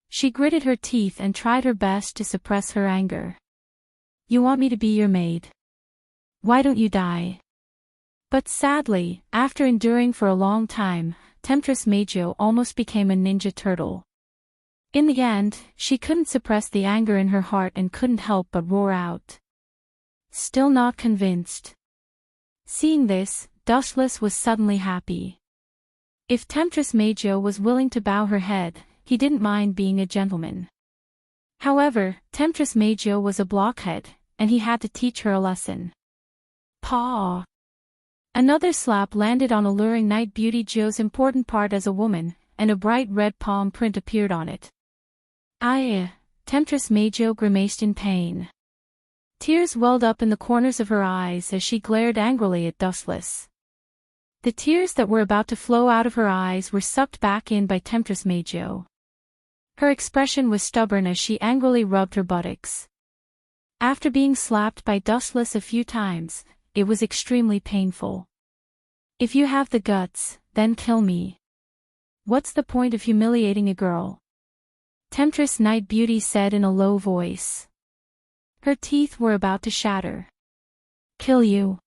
[SPEAKER 1] She gritted her teeth and tried her best to suppress her anger. You want me to be your maid? Why don't you die? But sadly, after enduring for a long time, Temptress Majo almost became a ninja turtle. In the end, she couldn't suppress the anger in her heart and couldn't help but roar out. Still not convinced. Seeing this, Dustless was suddenly happy. If Temptress Majo was willing to bow her head, he didn't mind being a gentleman. However, Temptress Majo was a blockhead, and he had to teach her a lesson. Paw! Another slap landed on alluring Night Beauty Joe's important part as a woman, and a bright red palm print appeared on it. Temptress Majo grimaced in pain. Tears welled up in the corners of her eyes as she glared angrily at Dustless. The tears that were about to flow out of her eyes were sucked back in by Temptress Majo. Her expression was stubborn as she angrily rubbed her buttocks. After being slapped by Dustless a few times, it was extremely painful. If you have the guts, then kill me. What's the point of humiliating a girl? Temptress Night Beauty said in a low voice. Her teeth were about to shatter. Kill you?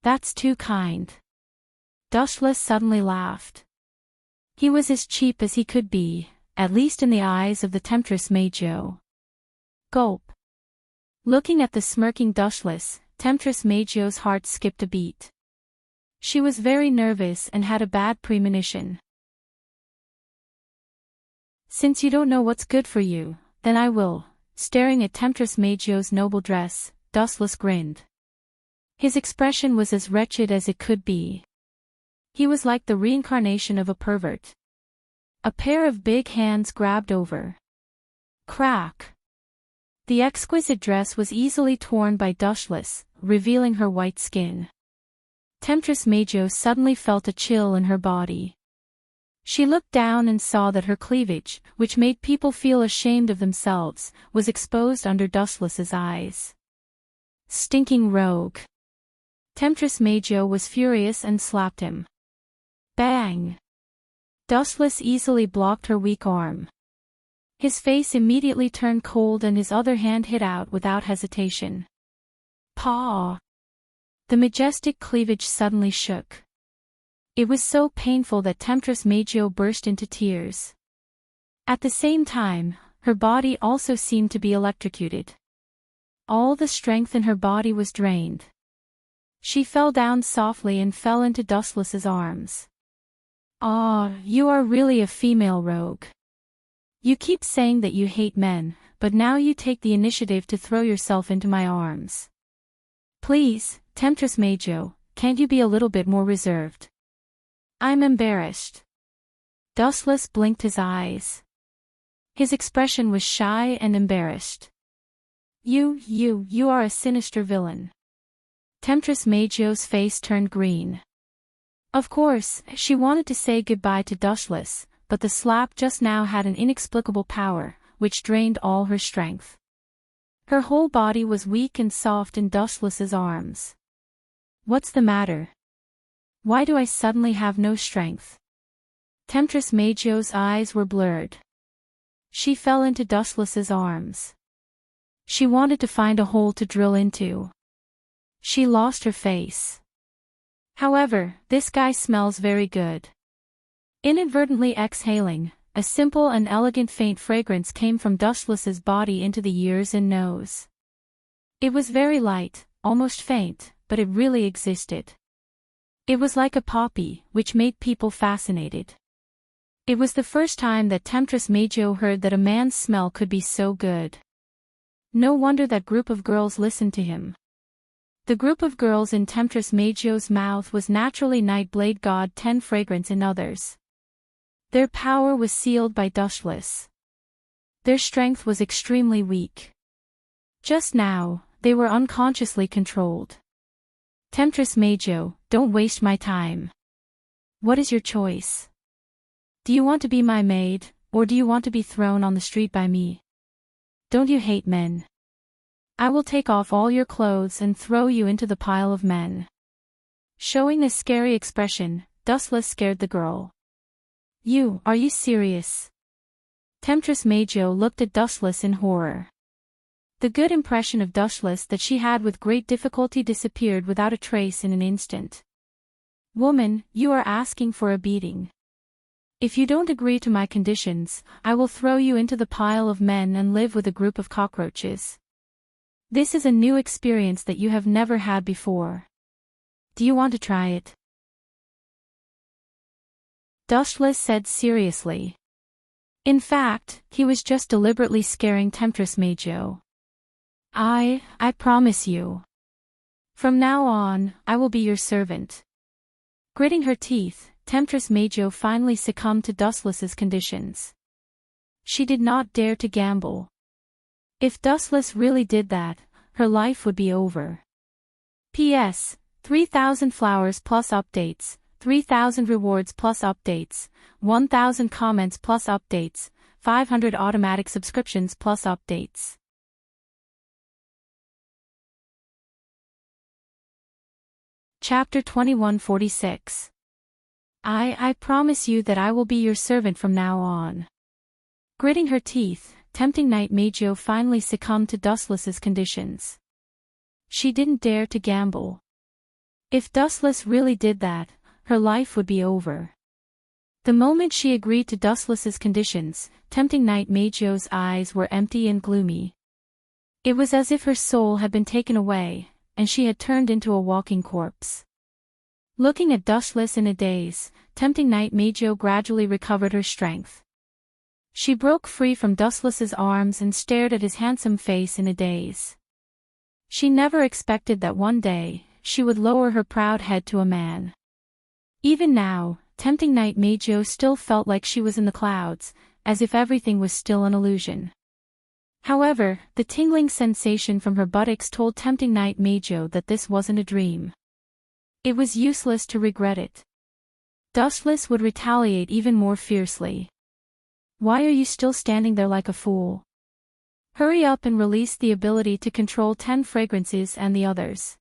[SPEAKER 1] That's too kind. Dustless suddenly laughed. He was as cheap as he could be, at least in the eyes of the Temptress Majo. Gulp. Looking at the smirking Dustless, Temptress Majo's heart skipped a beat. She was very nervous and had a bad premonition. Since you don't know what's good for you, then I will. Staring at Temptress Majo's noble dress, Dustless grinned. His expression was as wretched as it could be. He was like the reincarnation of a pervert. A pair of big hands grabbed over. Crack! The exquisite dress was easily torn by Dustless, revealing her white skin. Temptress Majo suddenly felt a chill in her body. She looked down and saw that her cleavage, which made people feel ashamed of themselves, was exposed under Dustless's eyes. Stinking rogue! Temptress Majo was furious and slapped him. Bang! Dustless easily blocked her weak arm. His face immediately turned cold and his other hand hit out without hesitation. Paw! The majestic cleavage suddenly shook. It was so painful that Temptress Majo burst into tears. At the same time, her body also seemed to be electrocuted. All the strength in her body was drained. She fell down softly and fell into Dustless's arms. You are really a female rogue. You keep saying that you hate men, but now you take the initiative to throw yourself into my arms. Please, Temptress Majo, can't you be a little bit more reserved? I'm embarrassed. Dustless blinked his eyes. His expression was shy and embarrassed. You are a sinister villain. Temptress Majo's face turned green. Of course, she wanted to say goodbye to Dustless, but the slap just now had an inexplicable power, which drained all her strength. Her whole body was weak and soft in Dustless's arms. What's the matter? Why do I suddenly have no strength? Temptress Majo's eyes were blurred. She fell into Dustless's arms. She wanted to find a hole to drill into. She lost her face. However, this guy smells very good. Inadvertently exhaling, a simple and elegant faint fragrance came from Dustless's body into the ears and nose. It was very light, almost faint, but it really existed. It was like a poppy, which made people fascinated. It was the first time that Temptress Majo heard that a man's smell could be so good. No wonder that group of girls listened to him. The group of girls in Temptress Majo's mouth was naturally Nightblade God 10 fragrance in others. Their power was sealed by Dustless. Their strength was extremely weak. Just now, they were unconsciously controlled. Temptress Majo, don't waste my time. What is your choice? Do you want to be my maid, or do you want to be thrown on the street by me? Don't you hate men? I will take off all your clothes and throw you into the pile of men. Showing a scary expression, Dustless scared the girl. Are you serious? Temptress Majo looked at Dustless in horror. The good impression of Dustless that she had with great difficulty disappeared without a trace in an instant. Woman, you are asking for a beating. If you don't agree to my conditions, I will throw you into the pile of men and live with a group of cockroaches. This is a new experience that you have never had before. Do you want to try it? Dustless said seriously. In fact, he was just deliberately scaring Temptress Majo. I promise you. From now on, I will be your servant. Gritting her teeth, Temptress Majo finally succumbed to Dustless's conditions. She did not dare to gamble. If Dustless really did that, her life would be over. P.S. 3,000 flowers plus updates, 3,000 rewards plus updates, 1,000 comments plus updates, 500 automatic subscriptions plus updates. Chapter 2146. I promise you that I will be your servant from now on. Gritting her teeth, tempting Night Majo finally succumbed to Dustless's conditions. She didn't dare to gamble. If Dustless really did that, her life would be over. The moment she agreed to Dustless's conditions, tempting Night Majo's eyes were empty and gloomy. It was as if her soul had been taken away, and she had turned into a walking corpse. Looking at Dustless in a daze, tempting Night Majo gradually recovered her strength. She broke free from Dustless's arms and stared at his handsome face in a daze. She never expected that one day, she would lower her proud head to a man. Even now, tempting Night Majo still felt like she was in the clouds, as if everything was still an illusion. However, the tingling sensation from her buttocks told tempting Night Majo that this wasn't a dream. It was useless to regret it. Dustless would retaliate even more fiercely. Why are you still standing there like a fool? Hurry up and release the ability to control 10 fragrances and the others.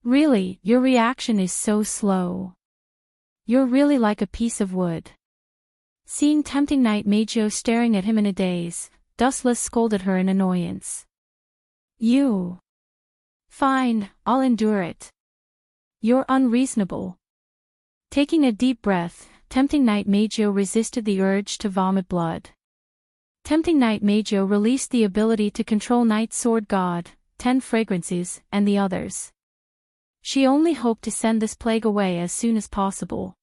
[SPEAKER 1] Really, your reaction is so slow. You're really like a piece of wood. Seeing tempting Night Majo staring at him in a daze, Dustless scolded her in annoyance. You. Fine, I'll endure it. You're unreasonable. Taking a deep breath, tempting Night Majo resisted the urge to vomit blood. Tempting Night Majo released the ability to control Night Sword God, 10 fragrances, and the others. She only hoped to send this plague away as soon as possible.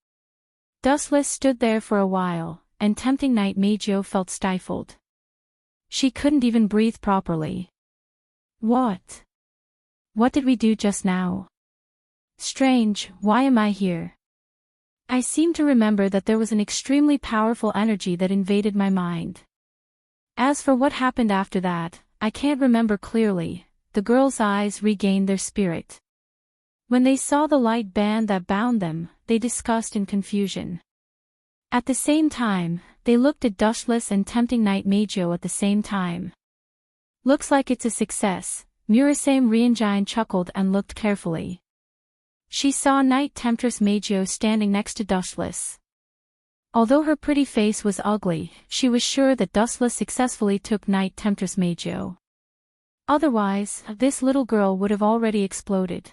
[SPEAKER 1] Dustless stood there for a while, and tempting Night Majo felt stifled. She couldn't even breathe properly. What? What did we do just now? Strange, why am I here? I seem to remember that there was an extremely powerful energy that invaded my mind. As for what happened after that, I can't remember clearly. The girls' eyes regained their spirit. When they saw the light band that bound them, they discussed in confusion. At the same time, they looked at Dustless and tempting Night Majo at the same time. Looks like it's a success, Murasame Ryunjin chuckled and looked carefully. She saw Night Temptress Majo standing next to Dustless. Although her pretty face was ugly, she was sure that Dustless successfully took Night Temptress Majo. Otherwise, this little girl would have already exploded.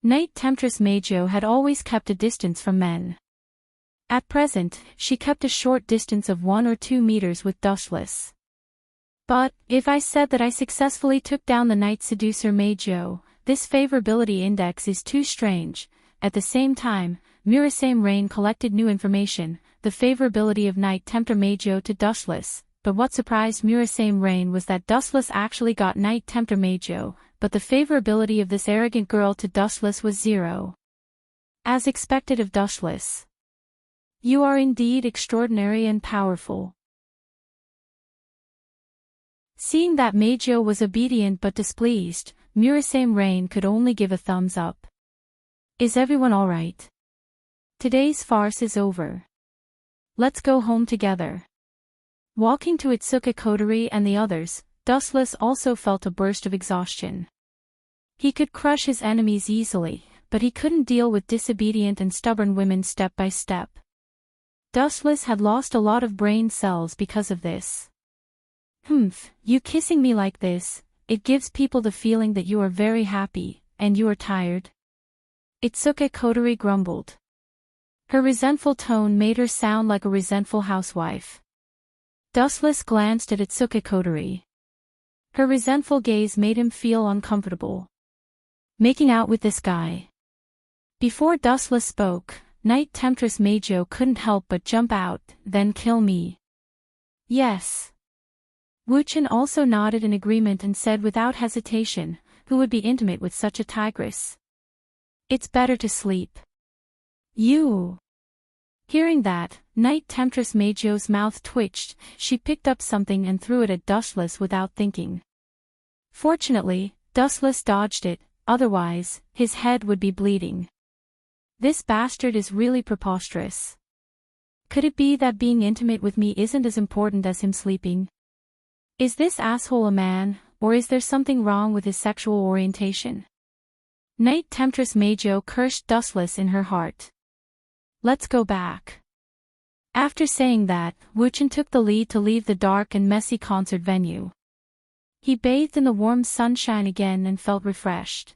[SPEAKER 1] Night Temptress Majo had always kept a distance from men. At present, she kept a short distance of 1 or 2 meters with Dustless. But, if I said that I successfully took down the Night Seducer Majo, this favorability index is too strange. At the same time, Murasame Rain collected new information, the favorability of Night Tempter Majo to Dustless, but what surprised Murasame Rain was that Dustless actually got Night Tempter Majo, but the favorability of this arrogant girl to Dustless was 0. As expected of Dustless. You are indeed extraordinary and powerful. Seeing that Majo was obedient but displeased, Murasame Rain could only give a thumbs up. Is everyone alright? Today's farce is over. Let's go home together. Walking to Itsuka Kotori and the others, Dustless also felt a burst of exhaustion. He could crush his enemies easily, but he couldn't deal with disobedient and stubborn women step by step. Dustless had lost a lot of brain cells because of this. You kissing me like this, it gives people the feeling that you are very happy, and you are tired. Itsuka Kotori grumbled. Her resentful tone made her sound like a resentful housewife. Dustless glanced at Itsuka Kotori. Her resentful gaze made him feel uncomfortable. Making out with this guy. Before Dustless spoke, Night Temptress Majo couldn't help but jump out, then kill me. Yes. Wuchen also nodded in agreement and said without hesitation, who would be intimate with such a tigress? It's better to sleep. You. Hearing that, Night Temptress Majo's mouth twitched, she picked up something and threw it at Dustless without thinking. Fortunately, Dustless dodged it, otherwise, his head would be bleeding. This bastard is really preposterous. Could it be that being intimate with me isn't as important as him sleeping? Is this asshole a man, or is there something wrong with his sexual orientation? Night Temptress Majo cursed Dustless in her heart. Let's go back. After saying that, Wuchen took the lead to leave the dark and messy concert venue. He bathed in the warm sunshine again and felt refreshed.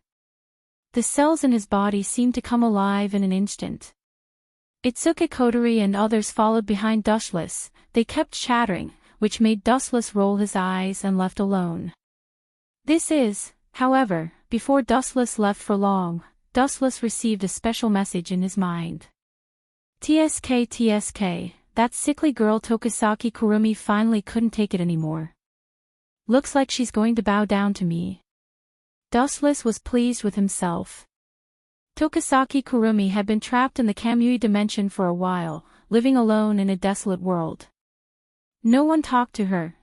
[SPEAKER 1] The cells in his body seemed to come alive in an instant. Itsuka Kotori and others followed behind Dustless. They kept chattering, which made Dustless roll his eyes and left alone. This is, however, before Dustless left for long, Dustless received a special message in his mind. TSK, that sickly girl Tokisaki Kurumi finally couldn't take it anymore. Looks like she's going to bow down to me. Dustless was pleased with himself. Tokisaki Kurumi had been trapped in the Kamui dimension for a while, living alone in a desolate world. No one talked to her,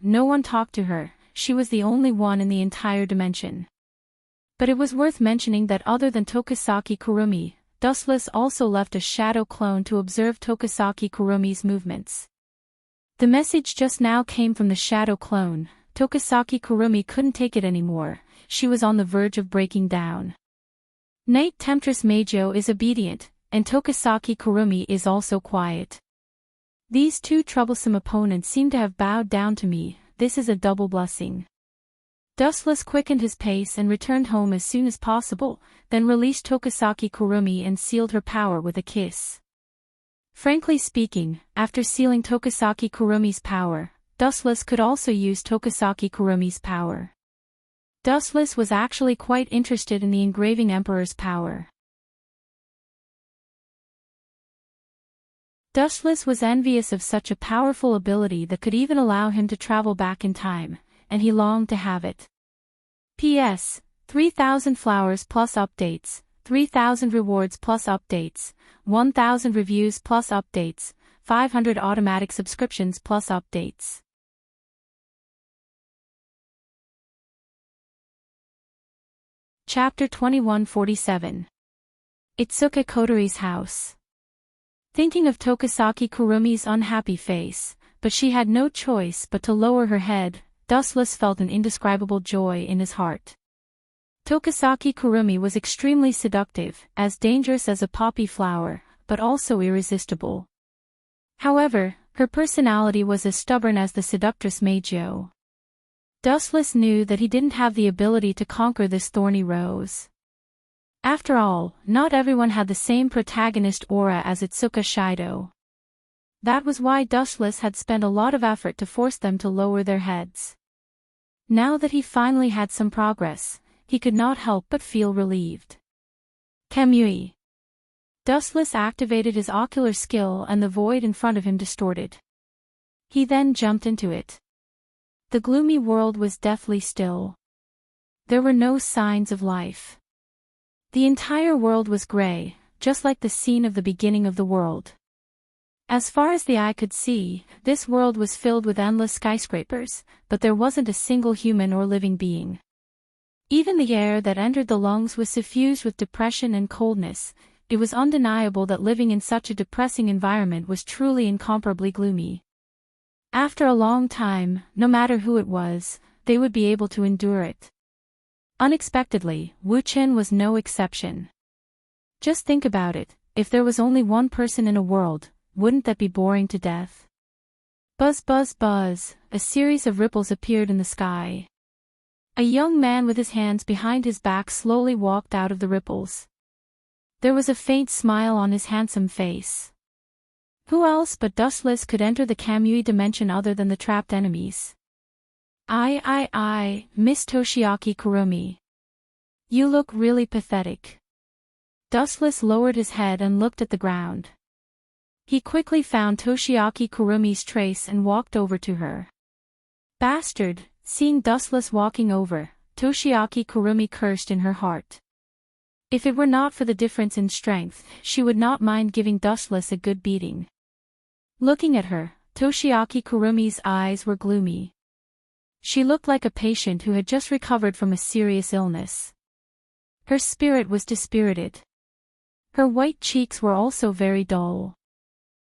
[SPEAKER 1] she was the only one in the entire dimension. But it was worth mentioning that other than Tokisaki Kurumi, Dustless also left a shadow clone to observe Tokisaki Kurumi's movements. The message just now came from the shadow clone. Tokisaki Kurumi couldn't take it anymore, she was on the verge of breaking down. Night Temptress Majo is obedient, and Tokisaki Kurumi is also quiet. These two troublesome opponents seem to have bowed down to me, this is a double blessing. Dustless quickened his pace and returned home as soon as possible, then released Tokisaki Kurumi and sealed her power with a kiss. Frankly speaking, after sealing Tokisaki Kurumi's power, Dustless could also use Tokisaki Kurumi's power. Dustless was actually quite interested in the engraving Emperor's power. Dustless was envious of such a powerful ability that could even allow him to travel back in time, and he longed to have it. P.S. 3,000 flowers plus updates, 3,000 rewards plus updates, 1,000 reviews plus updates, 500 automatic subscriptions plus updates. Chapter 2147. Itsuka Kotori's house. Thinking of Tokisaki Kurumi's unhappy face, but she had no choice but to lower her head, Dustless felt an indescribable joy in his heart. Tokisaki Kurumi was extremely seductive, as dangerous as a poppy flower, but also irresistible. However, her personality was as stubborn as the seductress Meijo. Dustless knew that he didn't have the ability to conquer this thorny rose. After all, not everyone had the same protagonist aura as Itsuka Shido. That was why Dustless had spent a lot of effort to force them to lower their heads. Now that he finally had some progress, he could not help but feel relieved. Kamui. Dustless activated his ocular skill and the void in front of him distorted. He then jumped into it. The gloomy world was deathly still. There were no signs of life. The entire world was gray, just like the scene of the beginning of the world. As far as the eye could see, this world was filled with endless skyscrapers, but there wasn't a single human or living being. Even the air that entered the lungs was suffused with depression and coldness. It was undeniable that living in such a depressing environment was truly incomparably gloomy. After a long time, no matter who it was, they would be able to endure it. Unexpectedly, Wu Chen was no exception. Just think about it, if there was only one person in a world, wouldn't that be boring to death? Buzz buzz buzz, a series of ripples appeared in the sky. A young man with his hands behind his back slowly walked out of the ripples. There was a faint smile on his handsome face. Who else but Dustless could enter the Kamui dimension other than the trapped enemies? Miss Toshiaki Kurumi. You look really pathetic. Dustless lowered his head and looked at the ground. He quickly found Toshiaki Kurumi's trace and walked over to her. Bastard, seeing Dustless walking over, Toshiaki Kurumi cursed in her heart. If it were not for the difference in strength, she would not mind giving Dustless a good beating. Looking at her, Toshiaki Kurumi's eyes were gloomy. She looked like a patient who had just recovered from a serious illness. Her spirit was dispirited. Her white cheeks were also very dull.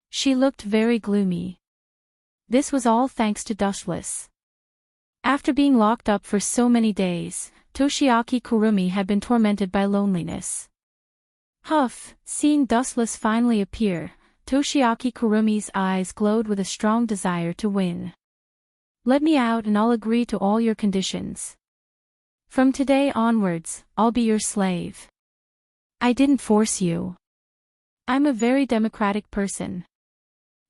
[SPEAKER 1] She looked very gloomy. This was all thanks to Dustless. After being locked up for so many days, Toshiaki Kurumi had been tormented by loneliness. Huff, seeing Dustless finally appear, Toshiaki Kurumi's eyes glowed with a strong desire to win. Let me out and I'll agree to all your conditions. From today onwards, I'll be your slave. I didn't force you. I'm a very democratic person.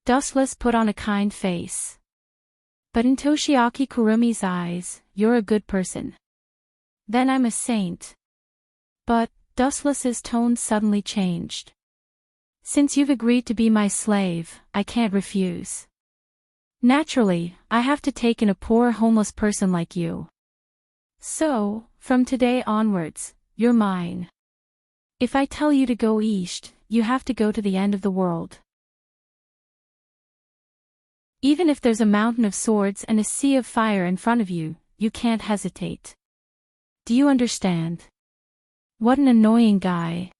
[SPEAKER 1] Dustless put on a kind face. But in Toshiaki Kurumi's eyes, you're a good person. Then I'm a saint. But, Dustless's tone suddenly changed. Since you've agreed to be my slave, I can't refuse. Naturally, I have to take in a poor homeless person like you. So, from today onwards, you're mine. If I tell you to go east, you have to go to the end of the world. Even if there's a mountain of swords and a sea of fire in front of you, you can't hesitate. Do you understand? What an annoying guy.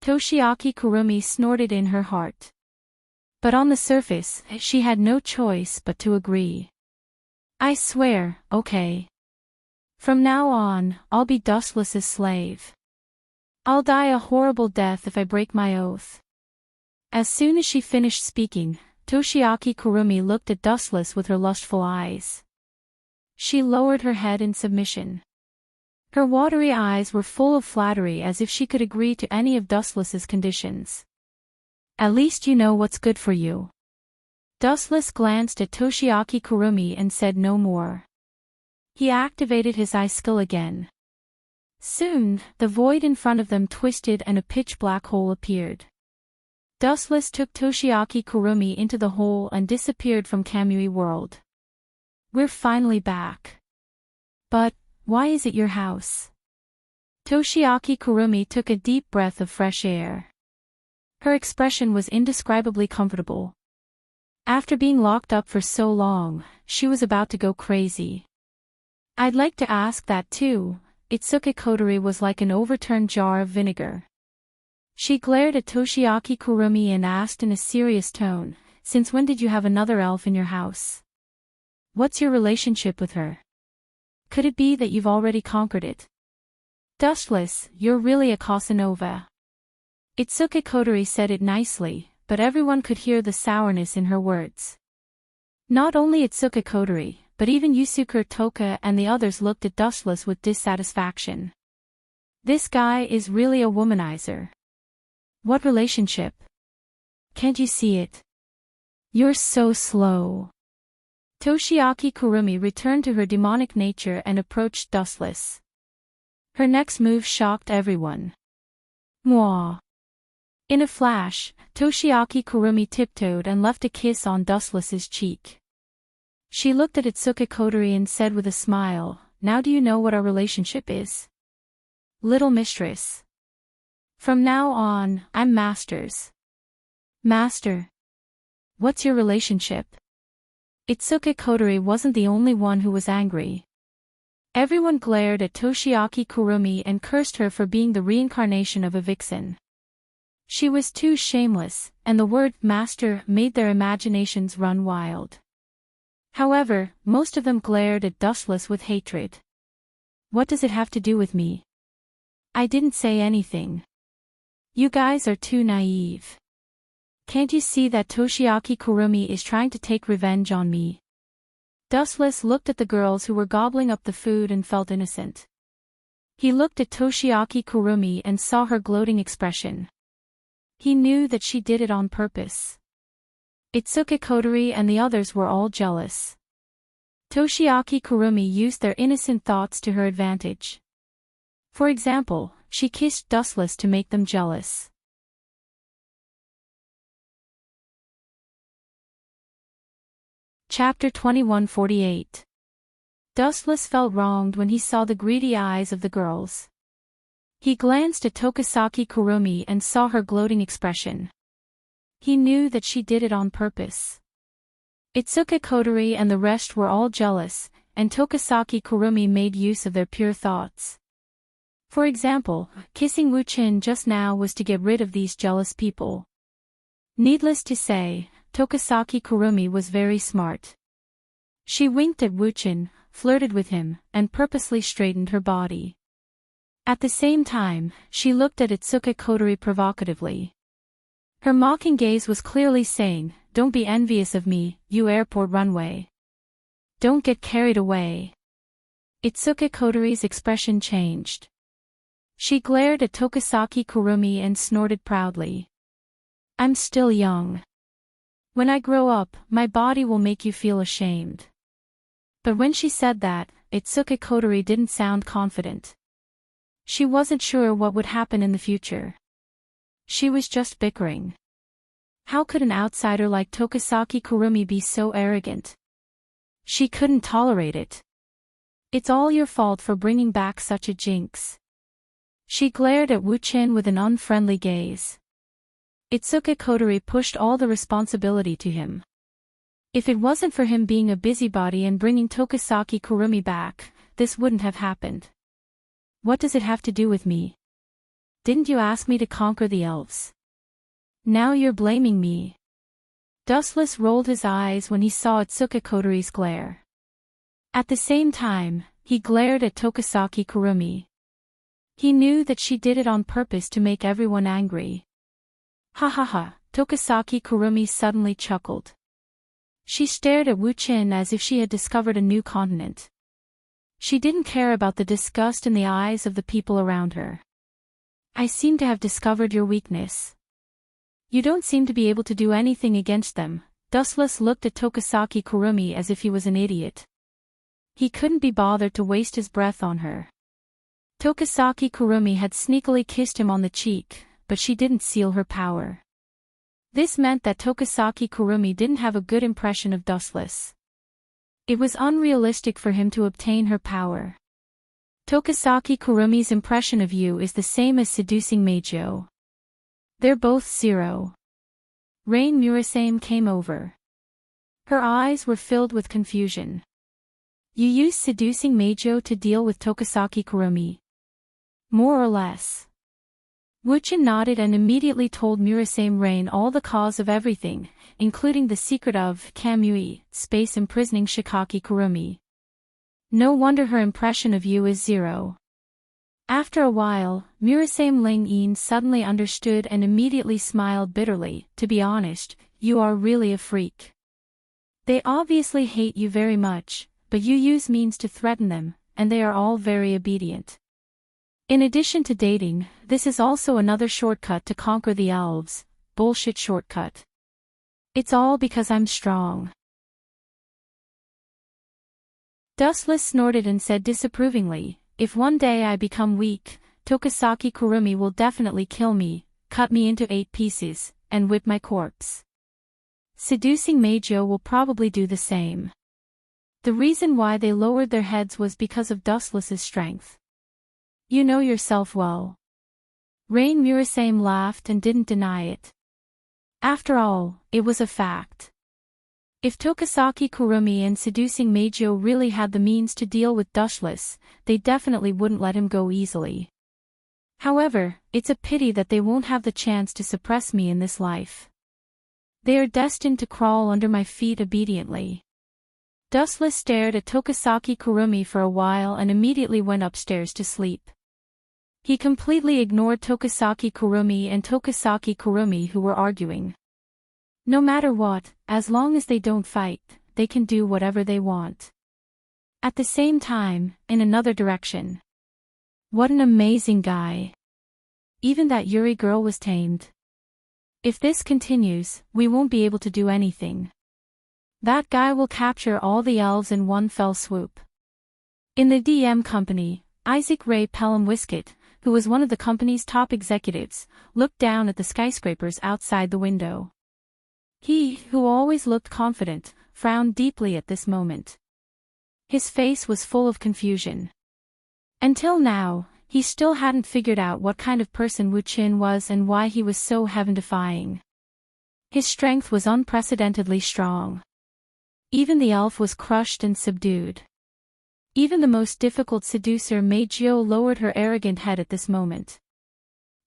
[SPEAKER 1] Toshiaki Kurumi snorted in her heart. But on the surface, she had no choice but to agree. I swear, okay. From now on, I'll be Dustless's slave. I'll die a horrible death if I break my oath. As soon as she finished speaking, Toshiaki Kurumi looked at Dustless with her lustful eyes. She lowered her head in submission. Her watery eyes were full of flattery as if she could agree to any of Dustless's conditions. At least you know what's good for you. Dustless glanced at Toshiaki Kurumi and said no more. He activated his eye skill again. Soon, the void in front of them twisted and a pitch black hole appeared. Dustless took Toshiaki Kurumi into the hole and disappeared from Kamui World. We're finally back. But, why is it your house? Toshiaki Kurumi took a deep breath of fresh air. Her expression was indescribably comfortable. After being locked up for so long, she was about to go crazy. I'd like to ask that too. Itsuka Kotori was like an overturned jar of vinegar. She glared at Toshiaki Kurumi and asked in a serious tone, since when did you have another elf in your house? What's your relationship with her? Could it be that you've already conquered it? Dustless, you're really a Casanova. Itsuka Kotori said it nicely, but everyone could hear the sourness in her words. Not only Itsuka Kodori, but even Yusuke Toka and the others looked at Dustless with dissatisfaction. This guy is really a womanizer. What relationship? Can't you see it? You're so slow. Toshiaki Kurumi returned to her demonic nature and approached Dustless. Her next move shocked everyone. Mwah. In a flash, Toshiaki Kurumi tiptoed and left a kiss on Dustless's cheek. She looked at Itsuka Kodori and said with a smile, "Now do you know what our relationship is? Little mistress. From now on, I'm Masters." Master. What's your relationship? Itsuka Kodori wasn't the only one who was angry. Everyone glared at Toshiaki Kurumi and cursed her for being the reincarnation of a vixen. She was too shameless, and the word master made their imaginations run wild. However, most of them glared at Dustless with hatred. What does it have to do with me? I didn't say anything. You guys are too naive. Can't you see that Toshiaki Kurumi is trying to take revenge on me? Dustless looked at the girls who were gobbling up the food and felt innocent. He looked at Toshiaki Kurumi and saw her gloating expression. He knew that she did it on purpose. Itsuka Kodori and the others were all jealous. Toshiaki Kurumi used their innocent thoughts to her advantage. For example, she kissed Dustless to make them jealous. Chapter 2148. Dustless felt wronged when he saw the greedy eyes of the girls. He glanced at Tokasaki Kurumi and saw her gloating expression. He knew that she did it on purpose. Itsuka Kodori and the rest were all jealous, and Tokasaki Kurumi made use of their pure thoughts. For example, kissing Wuchin just now was to get rid of these jealous people. Needless to say, Tokasaki Kurumi was very smart. She winked at Wuchin, flirted with him, and purposely straightened her body. At the same time, she looked at Itsuka Kodori provocatively. Her mocking gaze was clearly saying, "Don't be envious of me, you airport runway. Don't get carried away." Itsuka Kodori's expression changed. She glared at Tokasaki Kurumi and snorted proudly. "I'm still young. When I grow up, my body will make you feel ashamed." But when she said that, Itsuka Kodori didn't sound confident. She wasn't sure what would happen in the future. She was just bickering. How could an outsider like Tokasaki Kurumi be so arrogant? She couldn't tolerate it. "It's all your fault for bringing back such a jinx." She glared at Wuchin with an unfriendly gaze. Itsuka Kodori pushed all the responsibility to him. If it wasn't for him being a busybody and bringing Tokasaki Kurumi back, this wouldn't have happened. What does it have to do with me? Didn't you ask me to conquer the elves? Now you're blaming me. Dustless rolled his eyes when he saw Itsuka Kodori's glare. At the same time, he glared at Tokasaki Kurumi. He knew that she did it on purpose to make everyone angry. Ha ha ha, Tokasaki Kurumi suddenly chuckled. She stared at Wuchin as if she had discovered a new continent. She didn't care about the disgust in the eyes of the people around her. "I seem to have discovered your weakness. You don't seem to be able to do anything against them." Dustless looked at Tokasaki Kurumi as if he was an idiot. He couldn't be bothered to waste his breath on her. Tokasaki Kurumi had sneakily kissed him on the cheek, but she didn't seal her power. This meant that Tokasaki Kurumi didn't have a good impression of Dustless. It was unrealistic for him to obtain her power. Tokasaki Kurumi's impression of you is the same as seducing Meijo. They're both 0. Rain Murasame came over. Her eyes were filled with confusion. You used seducing Meijo to deal with Tokasaki Kurumi? More or less. Wuchin nodded and immediately told Murasame Rain all the cause of everything, including the secret of Kamui, space imprisoning Shikaki Kurumi. No wonder her impression of you is 0. After a while, Murasame Ling Yin suddenly understood and immediately smiled bitterly. To be honest, you are really a freak. They obviously hate you very much, but you use means to threaten them, and they are all very obedient. In addition to dating, this is also another shortcut to conquer the elves. Bullshit shortcut. It's all because I'm strong. Dustless snorted and said disapprovingly, if one day I become weak, Tokasaki Kurumi will definitely kill me, cut me into 8 pieces, and whip my corpse. Seducing Meijio will probably do the same. The reason why they lowered their heads was because of Dustless's strength. You know yourself well. Rain Murasame laughed and didn't deny it. After all, it was a fact. If Tokasaki Kurumi and seducing Meijio really had the means to deal with Dustless, they definitely wouldn't let him go easily. However, it's a pity that they won't have the chance to suppress me in this life. They are destined to crawl under my feet obediently. Dustless stared at Tokasaki Kurumi for a while and immediately went upstairs to sleep. He completely ignored Tokasaki Kurumi and Tokasaki Kurumi who were arguing. No matter what, as long as they don't fight, they can do whatever they want. At the same time, in another direction. What an amazing guy. Even that Yuri girl was tamed. If this continues, we won't be able to do anything. That guy will capture all the elves in one fell swoop. In the DM company, Isaac Ray Pelham Wiskett, who was one of the company's top executives, looked down at the skyscrapers outside the window. He, who always looked confident, frowned deeply at this moment. His face was full of confusion. Until now, he still hadn't figured out what kind of person Wu Qin was and why he was so heaven-defying. His strength was unprecedentedly strong. Even the elf was crushed and subdued. Even the most difficult seducer Meijio lowered her arrogant head at this moment.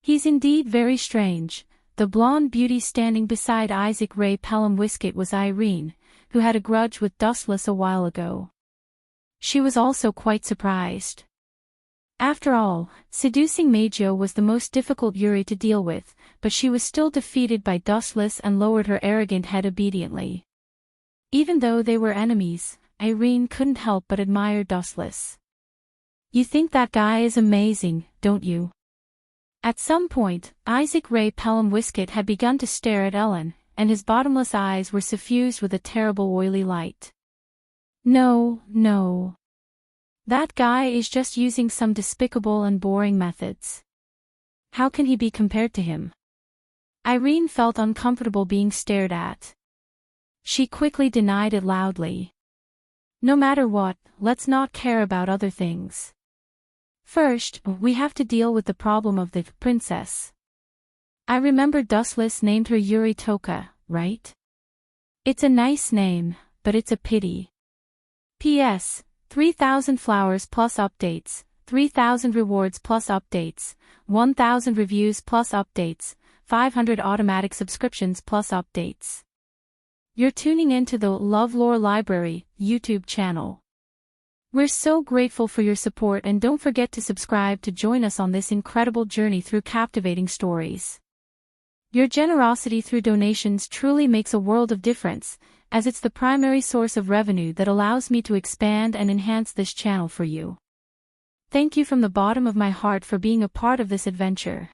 [SPEAKER 1] He's indeed very strange. The blonde beauty standing beside Isaac Ray Pelham Wiskett was Irene, who had a grudge with Dustless a while ago. She was also quite surprised. After all, seducing Meijio was the most difficult Yuri to deal with, but she was still defeated by Dustless and lowered her arrogant head obediently. Even though they were enemies, Irene couldn't help but admire Dustless. You think that guy is amazing, don't you? At some point, Isaac Ray Pelham Wiskett had begun to stare at Ellen, and his bottomless eyes were suffused with a terrible oily light. No. That guy is just using some despicable and boring methods. How can he be compared to him? Irene felt uncomfortable being stared at. She quickly denied it loudly. No matter what, let's not care about other things. First, we have to deal with the problem of the princess. I remember Dustless named her Yuri Toka, right? It's a nice name, but it's a pity. P.S. 3,000 flowers plus updates, 3,000 rewards plus updates, 1,000 reviews plus updates, 500 automatic subscriptions plus updates. You're tuning into the LoveLore Library YouTube channel. We're so grateful for your support and don't forget to subscribe to join us on this incredible journey through captivating stories. Your generosity through donations truly makes a world of difference, as it's the primary source of revenue that allows me to expand and enhance this channel for you. Thank you from the bottom of my heart for being a part of this adventure.